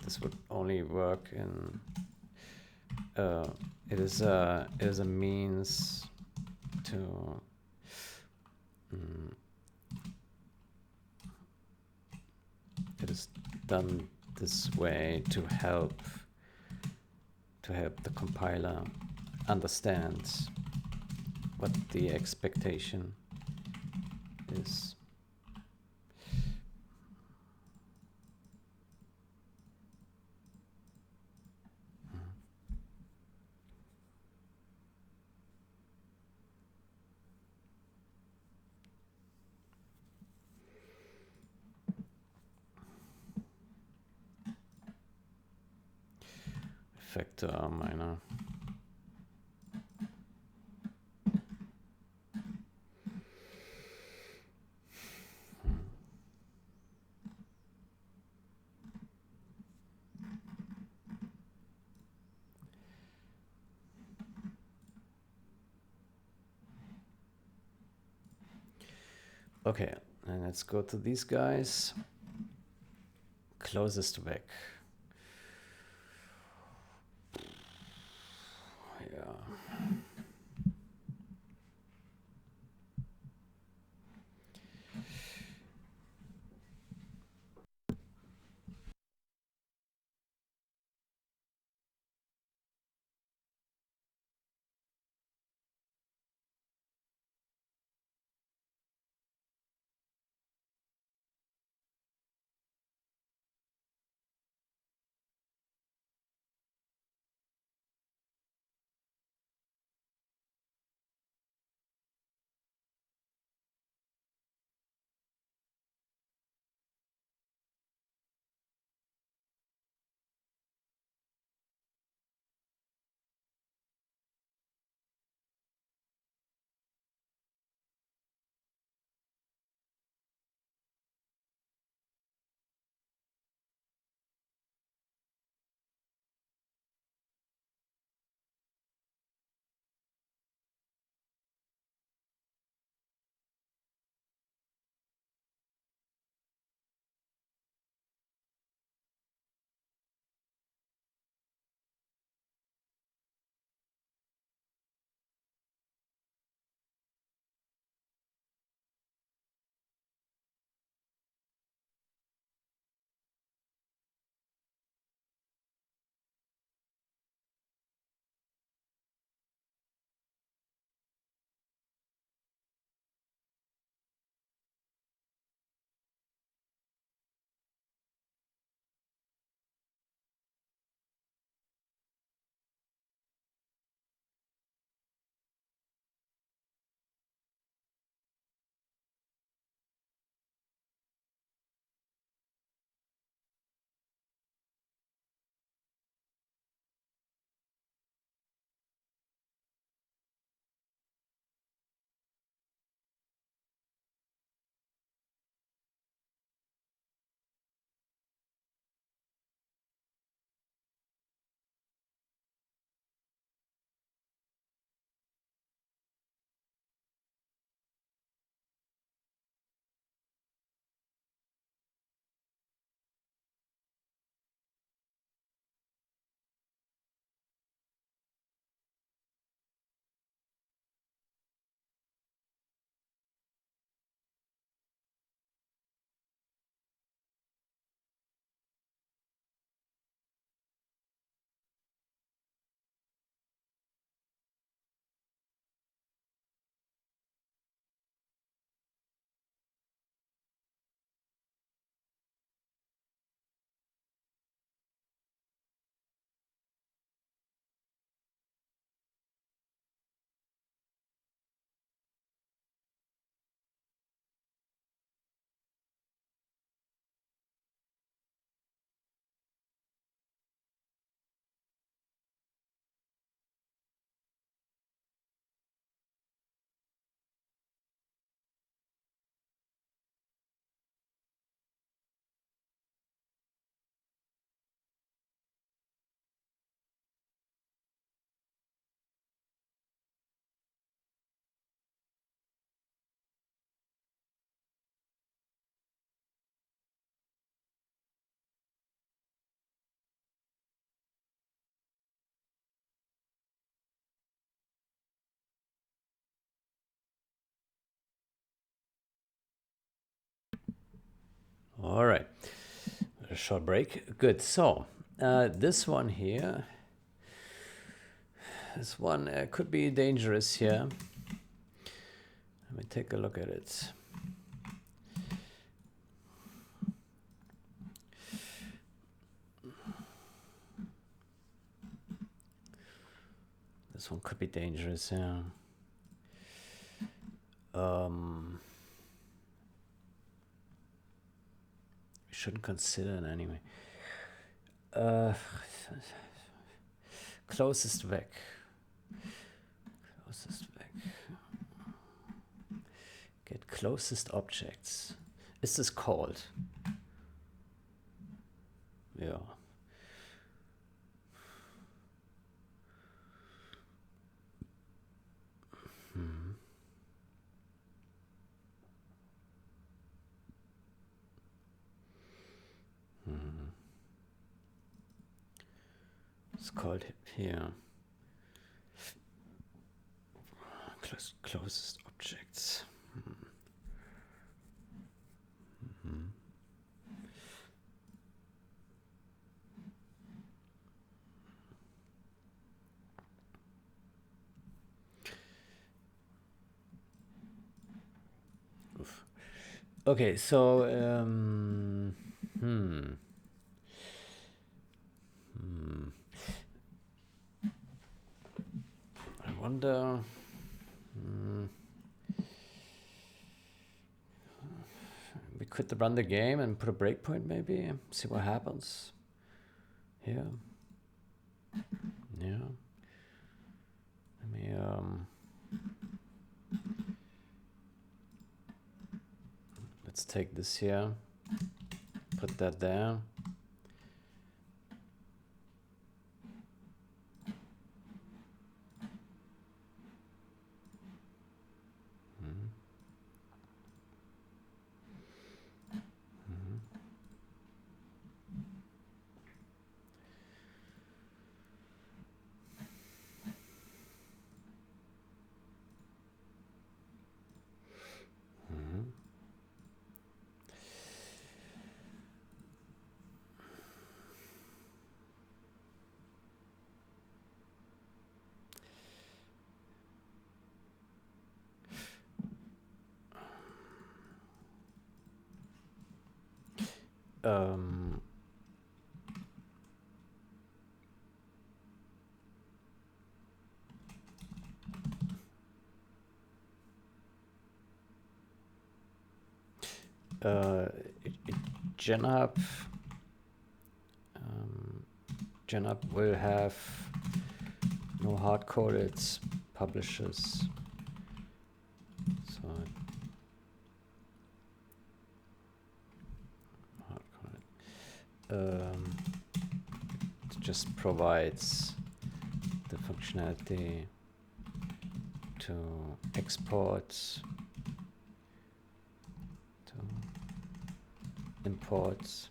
A: This would only work in it is a means to it is done this way to help the compiler understand what the expectation is. Effector minor. Okay, and let's go to these guys. Closest vec. Yeah. All right. A short break. Good. So this one here, this one could be dangerous here. Let me take a look at it. This one could be dangerous, yeah. We shouldn't consider it anyway. Closest weg. Closest weg. Get closest objects. Is this called? Yeah. It's called here. Closest objects. Oof. Okay, so I wonder. We could run the game and put a breakpoint, maybe see what happens. Here. Yeah. Let me let's take this here. Put that there. GenHub will have no hard-coded publishers, so it just provides the functionality to export, to import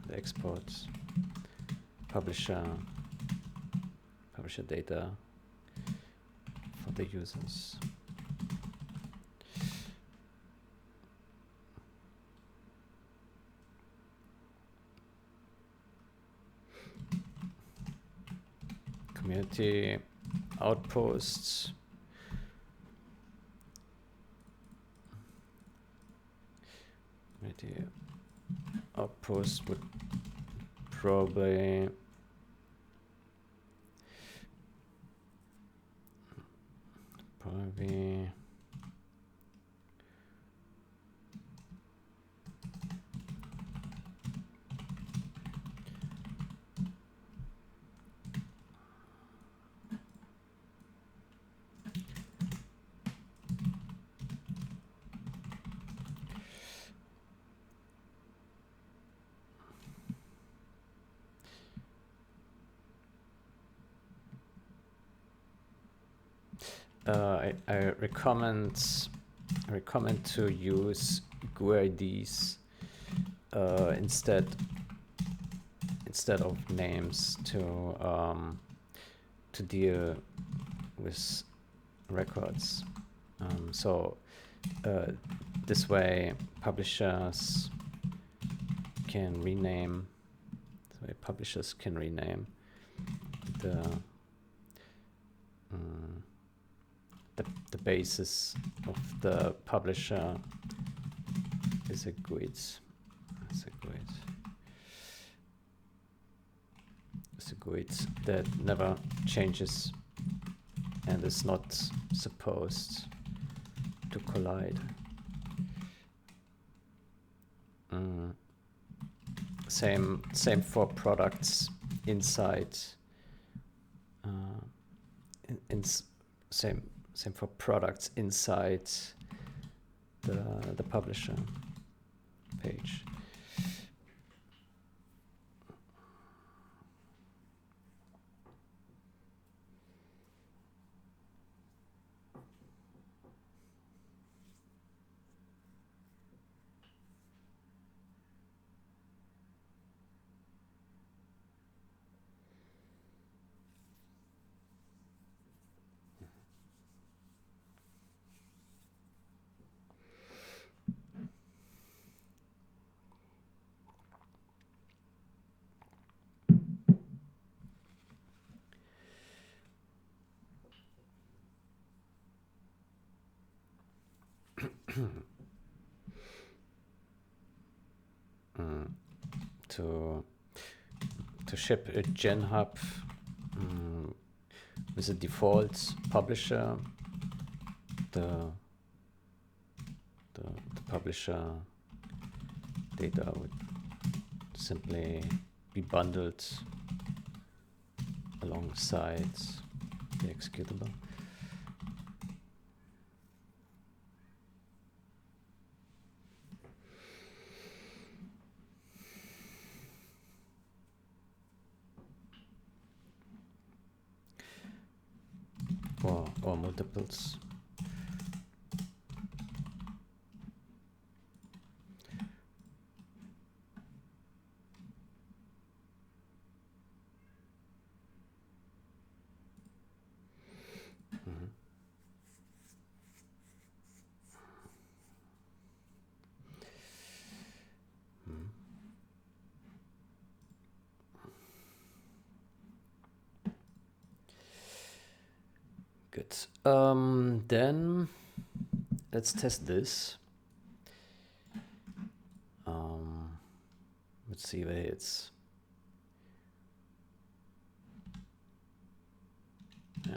A: the export publisher data for the users. Community outposts. Community outpost would probably I recommend to use GUIDs instead of names to deal with records. So this way publishers can rename. This way publishers can rename the basis of the publisher is a GUID. It's a GUID that never changes and is not supposed to collide. Same for products inside. Same for products inside the publisher page. To ship a GenHub with a default publisher, the publisher data would simply be bundled alongside the executable. Or multiples. Good. Then let's test this. Let's see where it's. Yeah.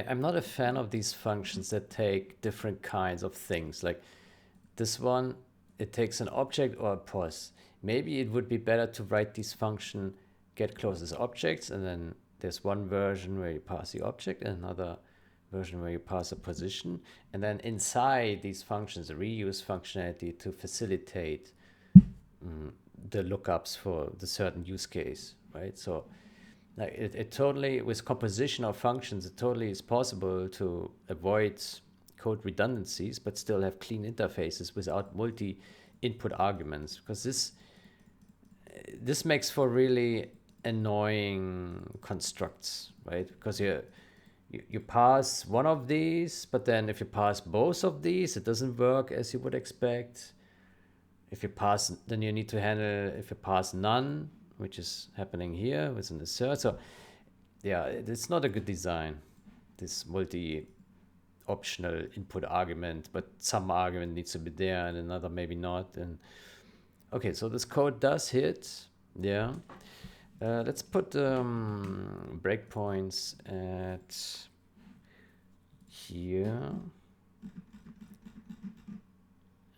A: I'm not a fan of these functions that take different kinds of things. Like this one, it takes an object or a pos. Maybe it would be better to write this function get closest objects, and then there's one version where you pass the object and another version where you pass a position. And then inside these functions, a reuse functionality to facilitate the lookups for the certain use case, right? So like it totally, with composition of functions, it totally is possible to avoid code redundancies, but still have clean interfaces without multi-input arguments, because this makes for really annoying constructs, right? Because you pass one of these, but then if you pass both of these, it doesn't work as you would expect. If you pass, then you need to handle if you pass none, which is happening here with an assert. So yeah, it's not a good design, this multi-optional input argument, but some argument needs to be there and another maybe not. And okay, so this code does hit, yeah. Let's put breakpoints at here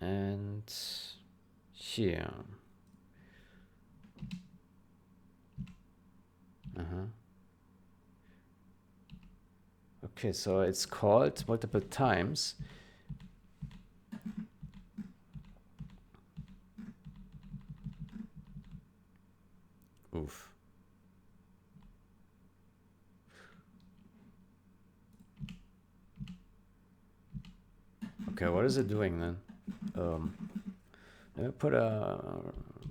A: and here. Okay, so it's called multiple times. Oof. Okay, what is it doing then? Let me put a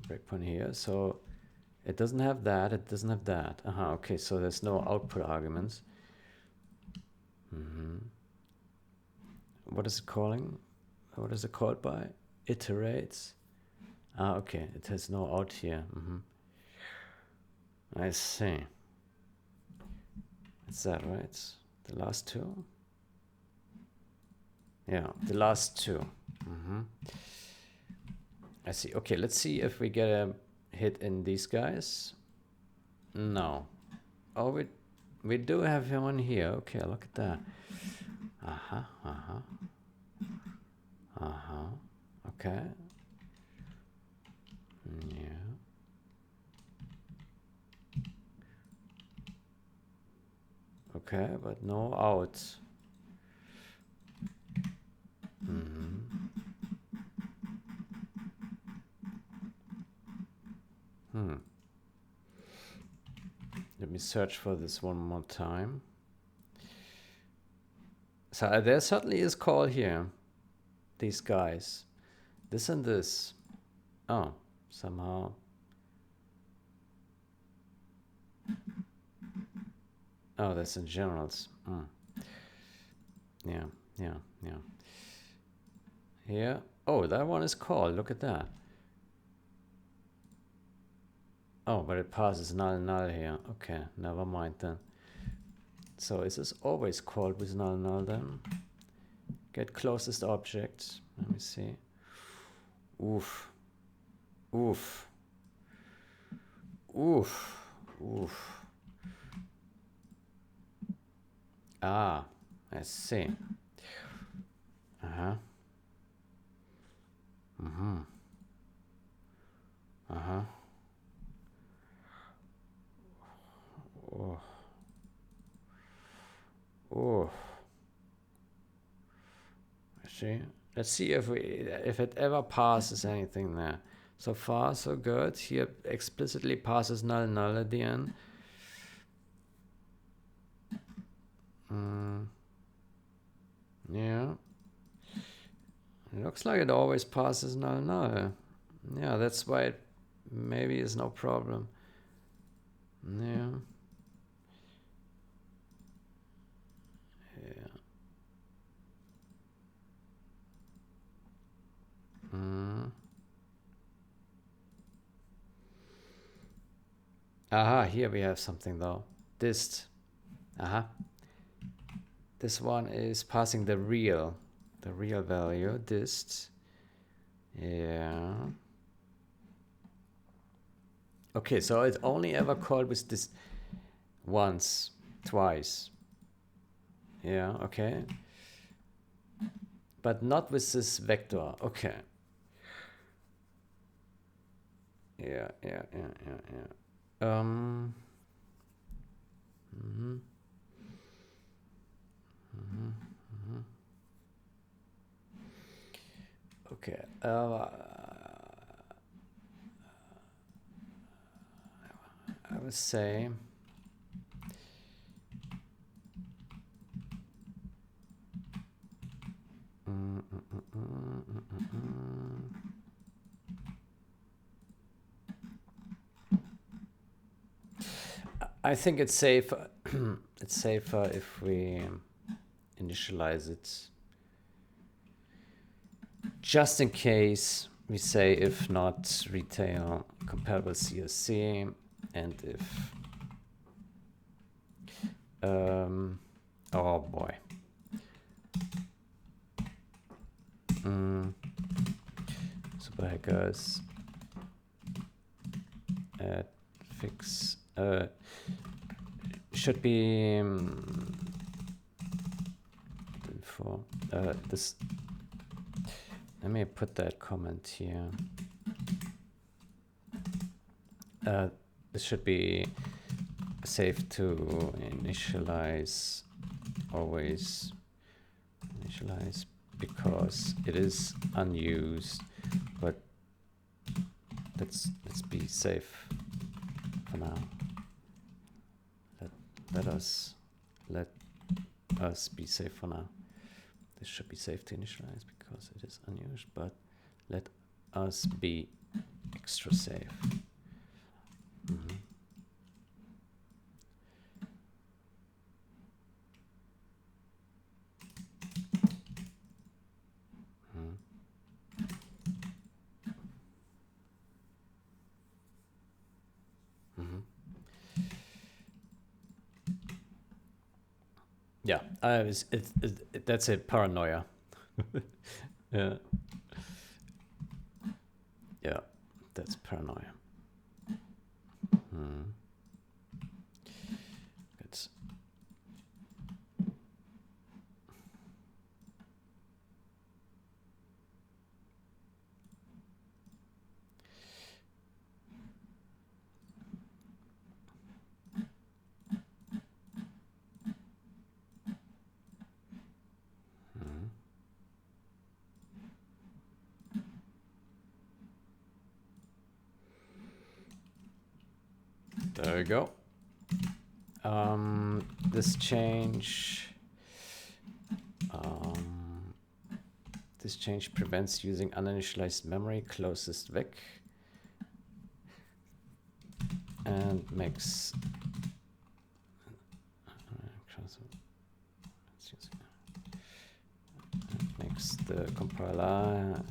A: breakpoint here. So it doesn't have that. It doesn't have that. Okay. So there's no output arguments. What is it calling? What is it called by? Iterates. Okay. It has no out here. I see. Is that right? The last two? Yeah, the last two. I see. Okay, let's see if we get a hit in these guys. No. Oh, we do have one here. Okay, look at that. Okay. Yeah. Okay, but no out. Let me search for this one more time. So there certainly is call here. These guys. This and this. Oh, somehow. Oh, that's in generals. Yeah. Here. Oh, that one is called. Look at that. Oh, but it passes null here. Okay, never mind then. So is this always called with null then? Get closest object. Let me see. Oof. Ah, I see. See, let's see if it ever passes anything there. So far, so good. Here explicitly passes null at the end. Yeah. It looks like it always passes null. Yeah, that's why it maybe is no problem. Yeah. Aha, here we have something though. Dist. This one is passing the real value. Dist. Yeah. Okay, so it only ever called with this once, twice. Yeah, okay. But not with this vector. Okay. Yeah. Okay. I would say I think it's safer. It's safer if we initialize it, just in case we say if not retail comparable CSC, and if oh boy. Super hackers at fix should be for this. Let me put that comment here. This should be safe to initialize, always initialize, because it is unused, but let's be safe for now. Let us be safe for now. This should be safe to initialize because it is unused, but Let us be extra safe. Yeah, that's a paranoia. Yeah. Yeah, that's paranoia. It's there we go. This change prevents using uninitialized memory closest vec and makes the compiler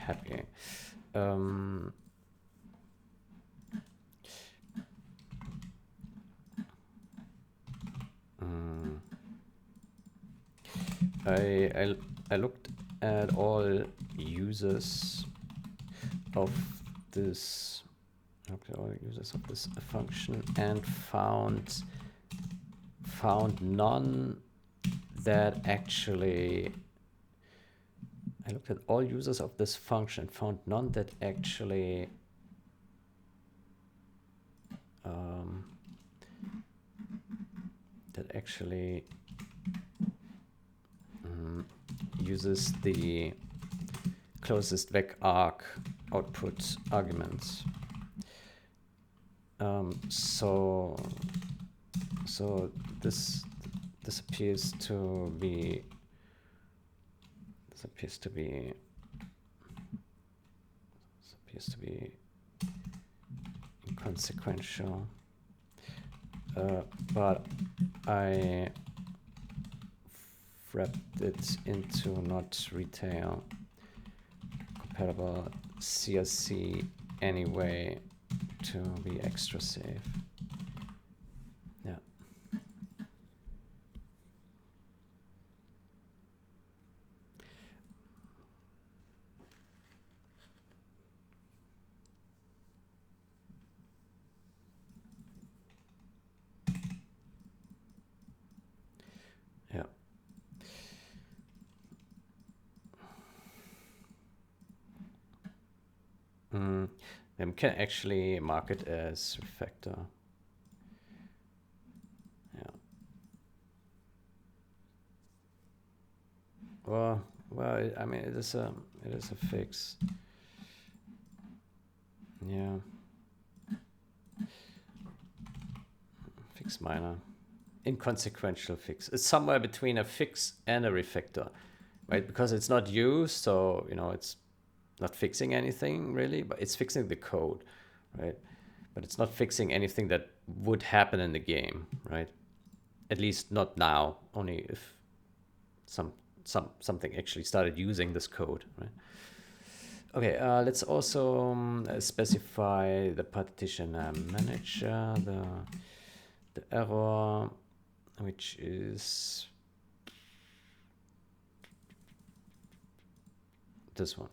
A: happy. I looked at all users of this function and found none that actually. I looked at all users of this function, found none that actually uses the closest vec arc output arguments. So this appears to be inconsequential, but I wrapped it into not retail compatible CSC anyway to be extra safe. Yeah. Yeah. We can actually mark it as refactor. Yeah. Well, I mean, it is a fix. Yeah. Fix minor. Inconsequential fix. It's somewhere between a fix and a refactor, right? Because it's not used, so it's not fixing anything really, but it's fixing the code, right? But it's not fixing anything that would happen in the game, right? At least not now. Only if something actually started using this code, right? Okay, let's also specify the partition manager, the error, which is this one.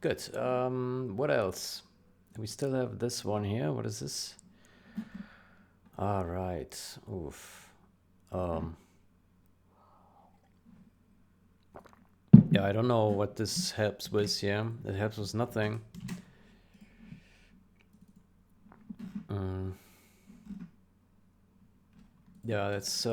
A: Good. What else? We still have this one here. What is this? All right. Oof. Yeah, I don't know what this helps with here. It helps with nothing. Yeah, that's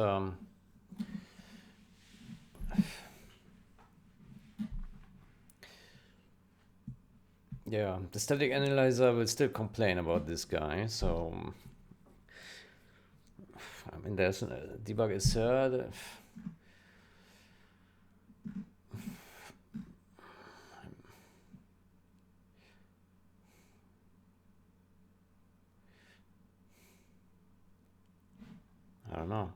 A: yeah, the static analyzer will still complain about this guy, so I mean there's a debug assert. I don't know.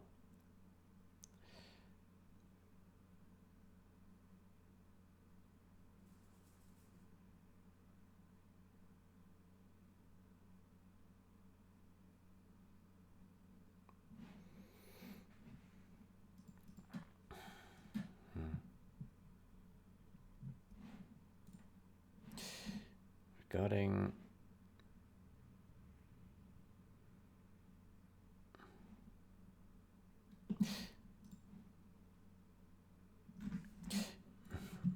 A: Regarding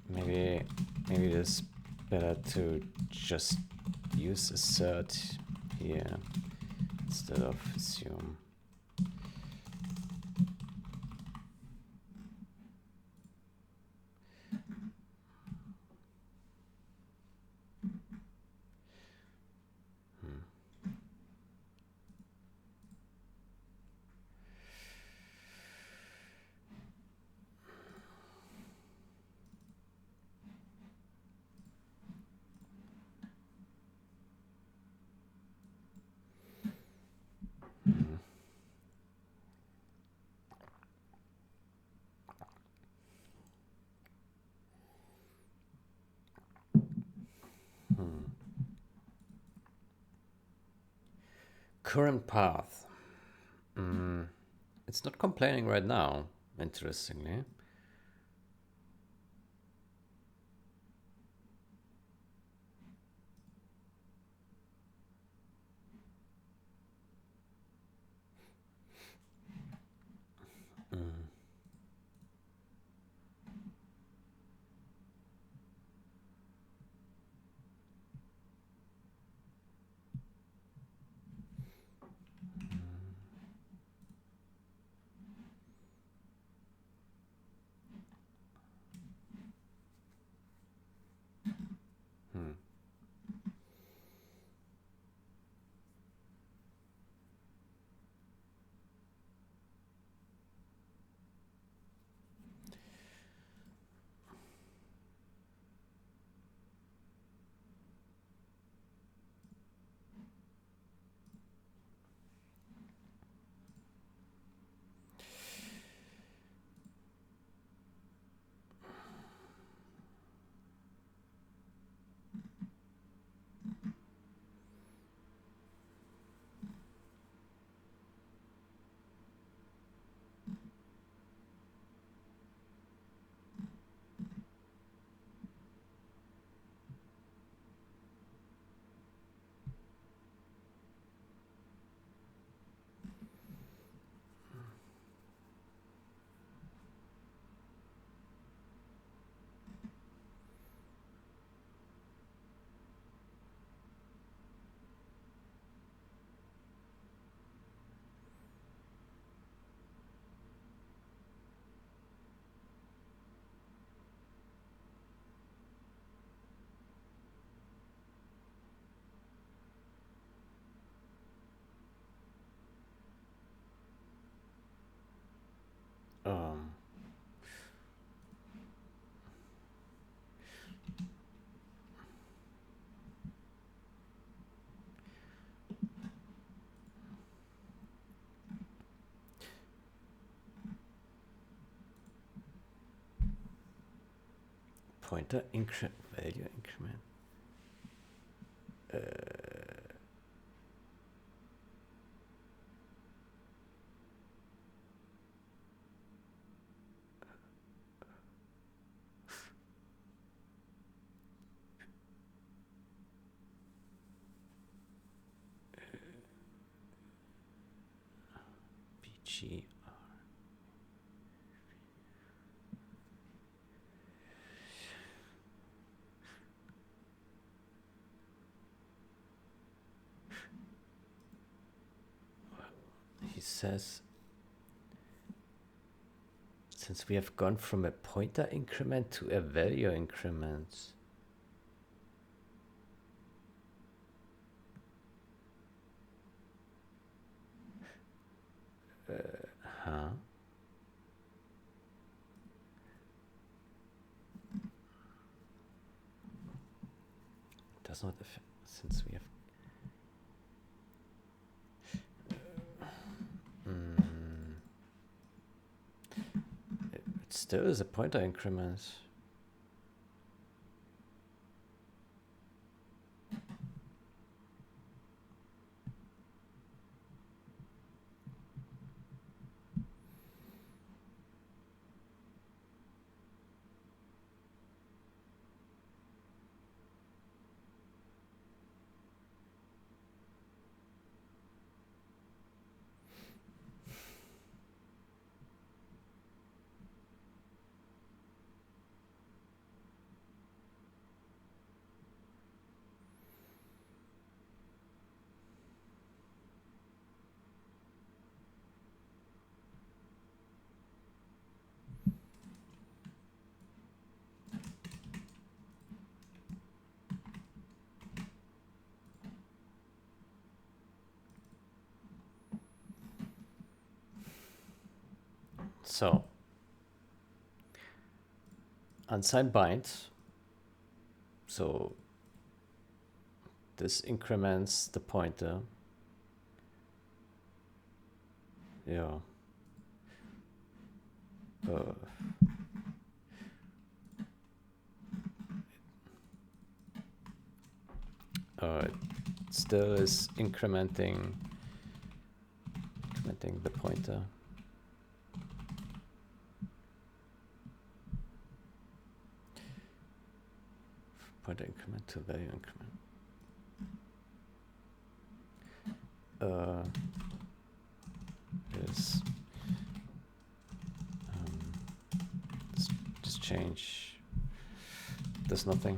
A: maybe it is better to just use assert here instead of assume. Current path. It's not complaining right now, interestingly. Um, pointer value increment. G. He says, since we have gone from a pointer increment to a value increment. Huh? Does not affect, since we have. It still is a pointer increment. So, unsigned bind. So, this increments the pointer. Yeah. It still is incrementing the pointer. Pointer increment to value increment. Is just change. Does nothing.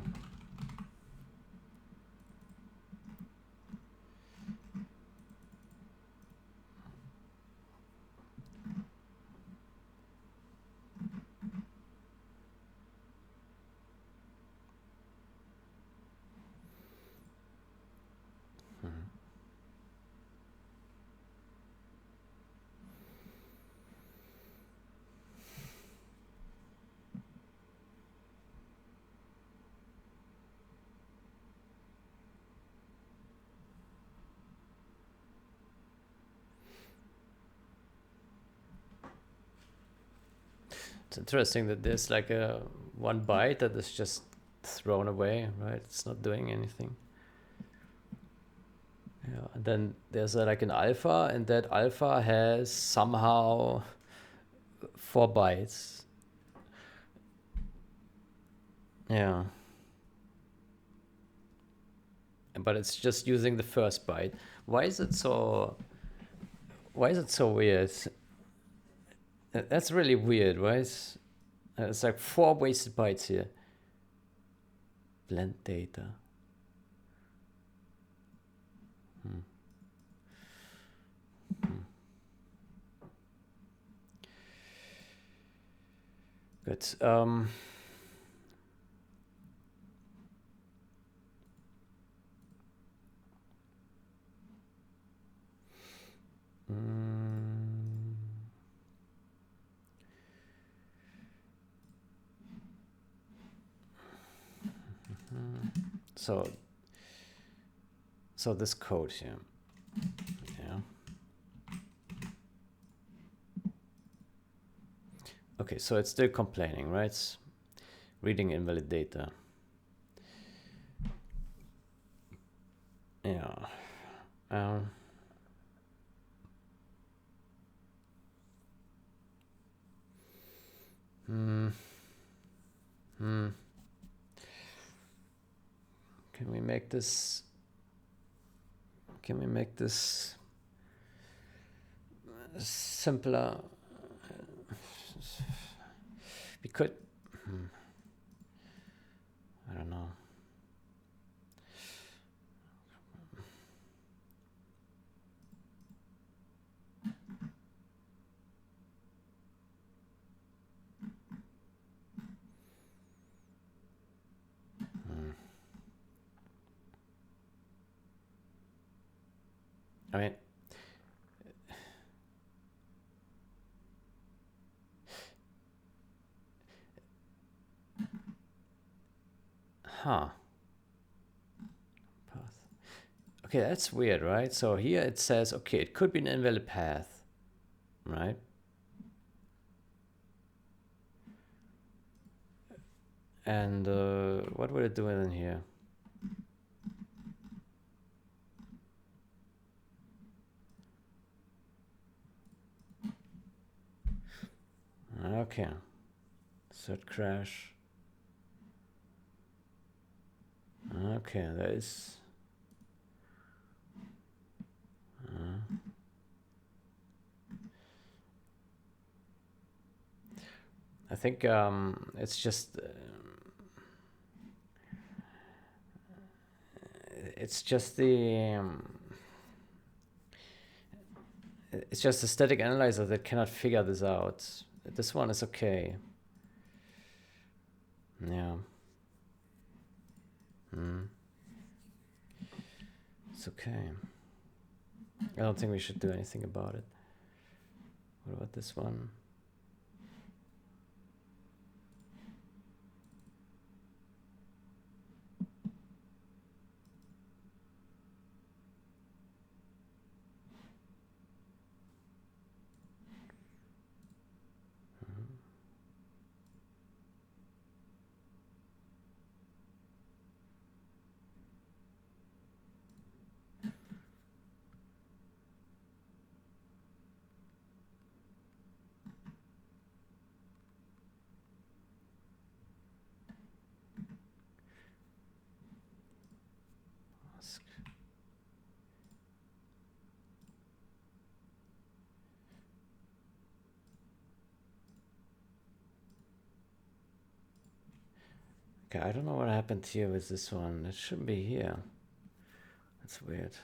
A: It's interesting that there's like a one byte that is just thrown away, right? It's not doing anything. Yeah, and then there's like an alpha, and that alpha has somehow 4 bytes. Yeah. But it's just using the first byte. Why is it so weird? That's really weird, right? It's like 4 wasted bytes here. Blend data. Good. So this code here, yeah. Okay, so it's still complaining, right? It's reading invalid data. Yeah. Can we make this? simpler. We could, I don't know. I mean, huh. Path. Okay, that's weird, right? So here it says, okay, it could be an invalid path, right? And what would it do in here? Okay. Third crash. Okay, that is. I think it's just. It's just the. It's just a static analyzer that cannot figure this out. This one is okay. Yeah. It's okay. I don't think we should do anything about it. What about this one? Okay, I don't know what happened here with this one. It shouldn't be here. That's weird.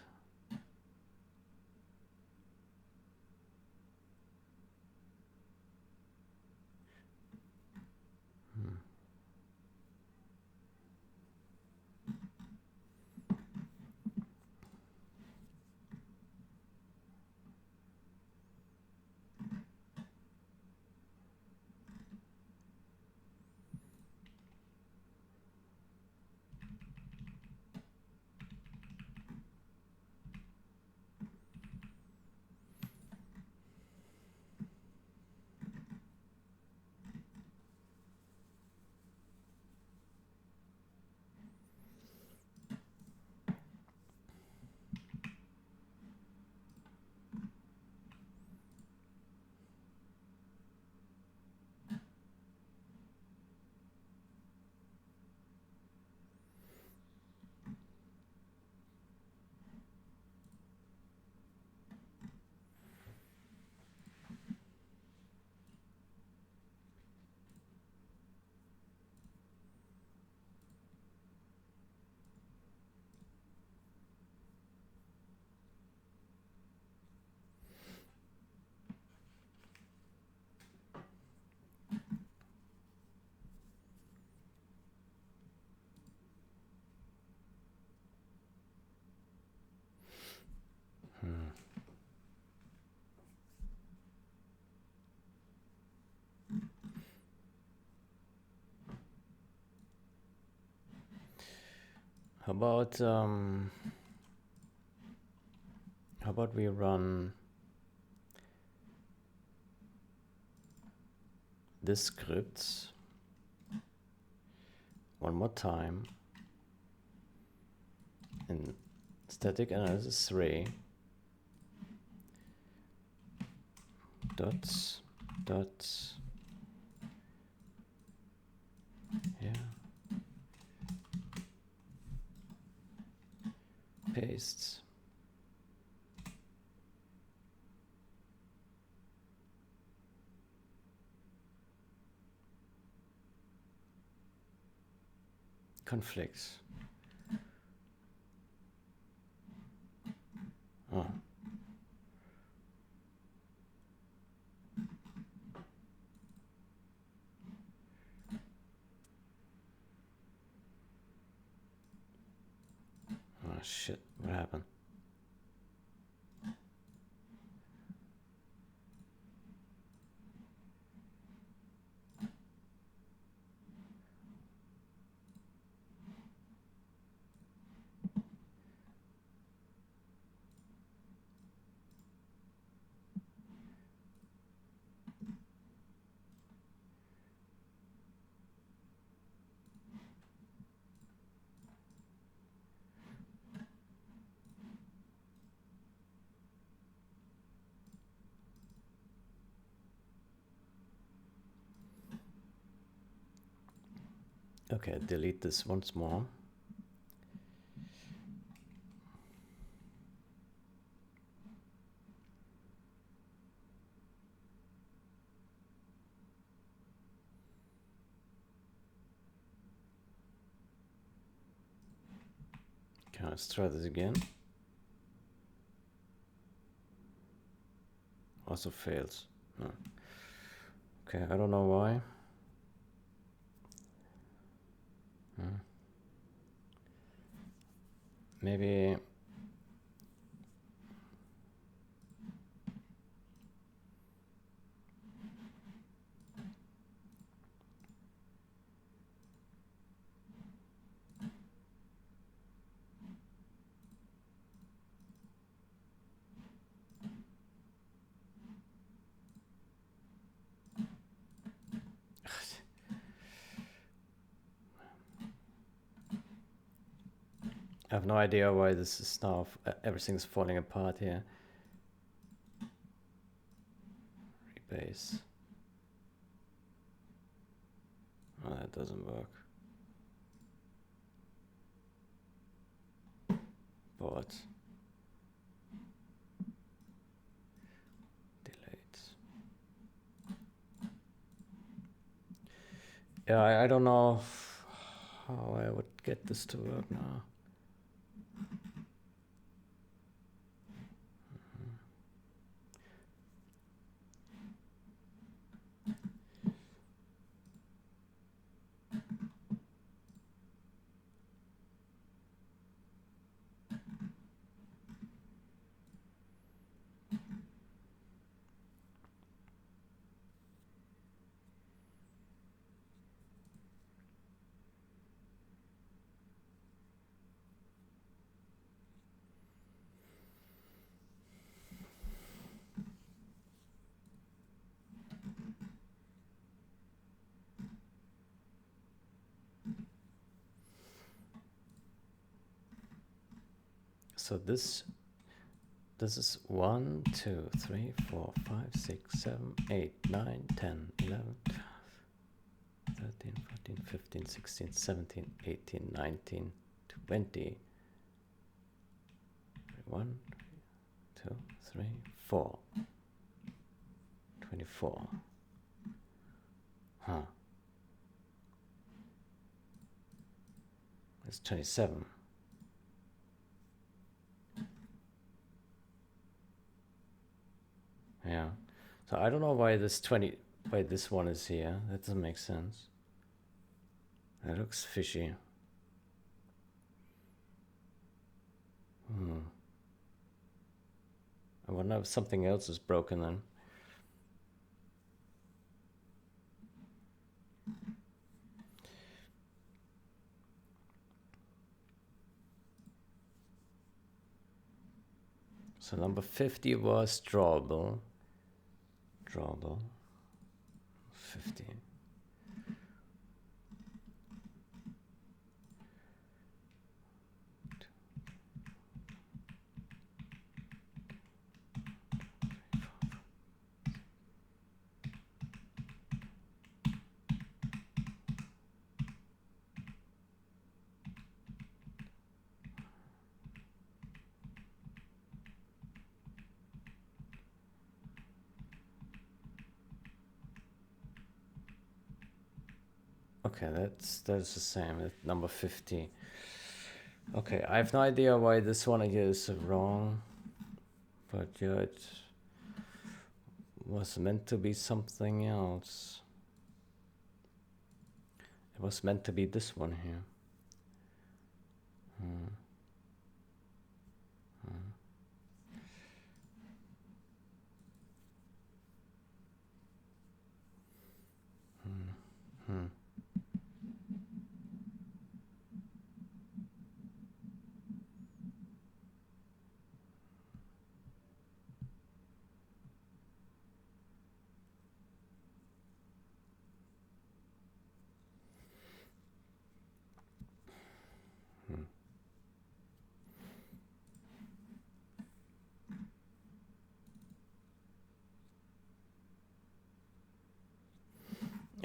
A: How about we run this script one more time in static analysis 3 dot yeah, paste conflicts. Oh. Oh shit, what happened? Okay, delete this once more. Okay, let's try this again. Also fails. No. Okay, I don't know why. Maybe I have no idea why this is now, everything's falling apart here. Rebase. Oh, that doesn't work. But delete. Yeah, I don't know how I would get this to work now. So this is 1, 2, 3, 4, 5, 6, 7, 8, 9, 10, 11, 12, 13, 14, 15, 16, 17, 18, 19, 20. 1, 2, 3, 4. 24. Huh. It's 27. Yeah. So I don't know why this one is here. That doesn't make sense. That looks fishy. I wonder if something else is broken then. So number 50 was drawable. 50. Okay, that's the same. That's number 50. Okay, I have no idea why this one here is wrong, but yeah, it was meant to be something else. It was meant to be this one here.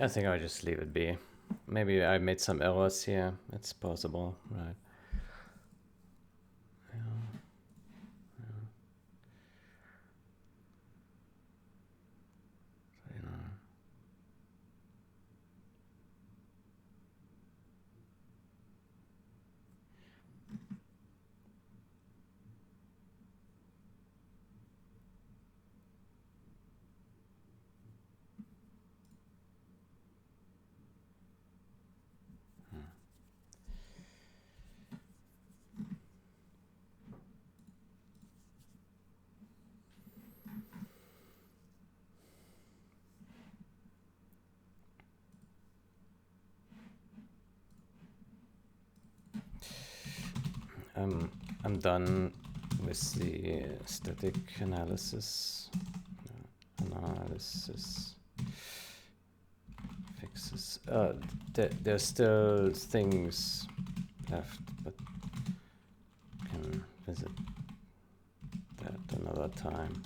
A: I think I'll just leave it be. Maybe I made some errors here. It's possible, right? I'm done with the static analysis. Fixes. There's still things left, but can visit that another time.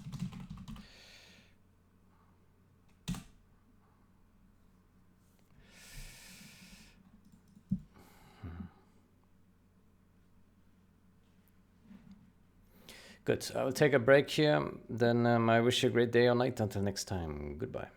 A: Good. I will take a break here. Then I wish you a great day or night. Until next time. Goodbye.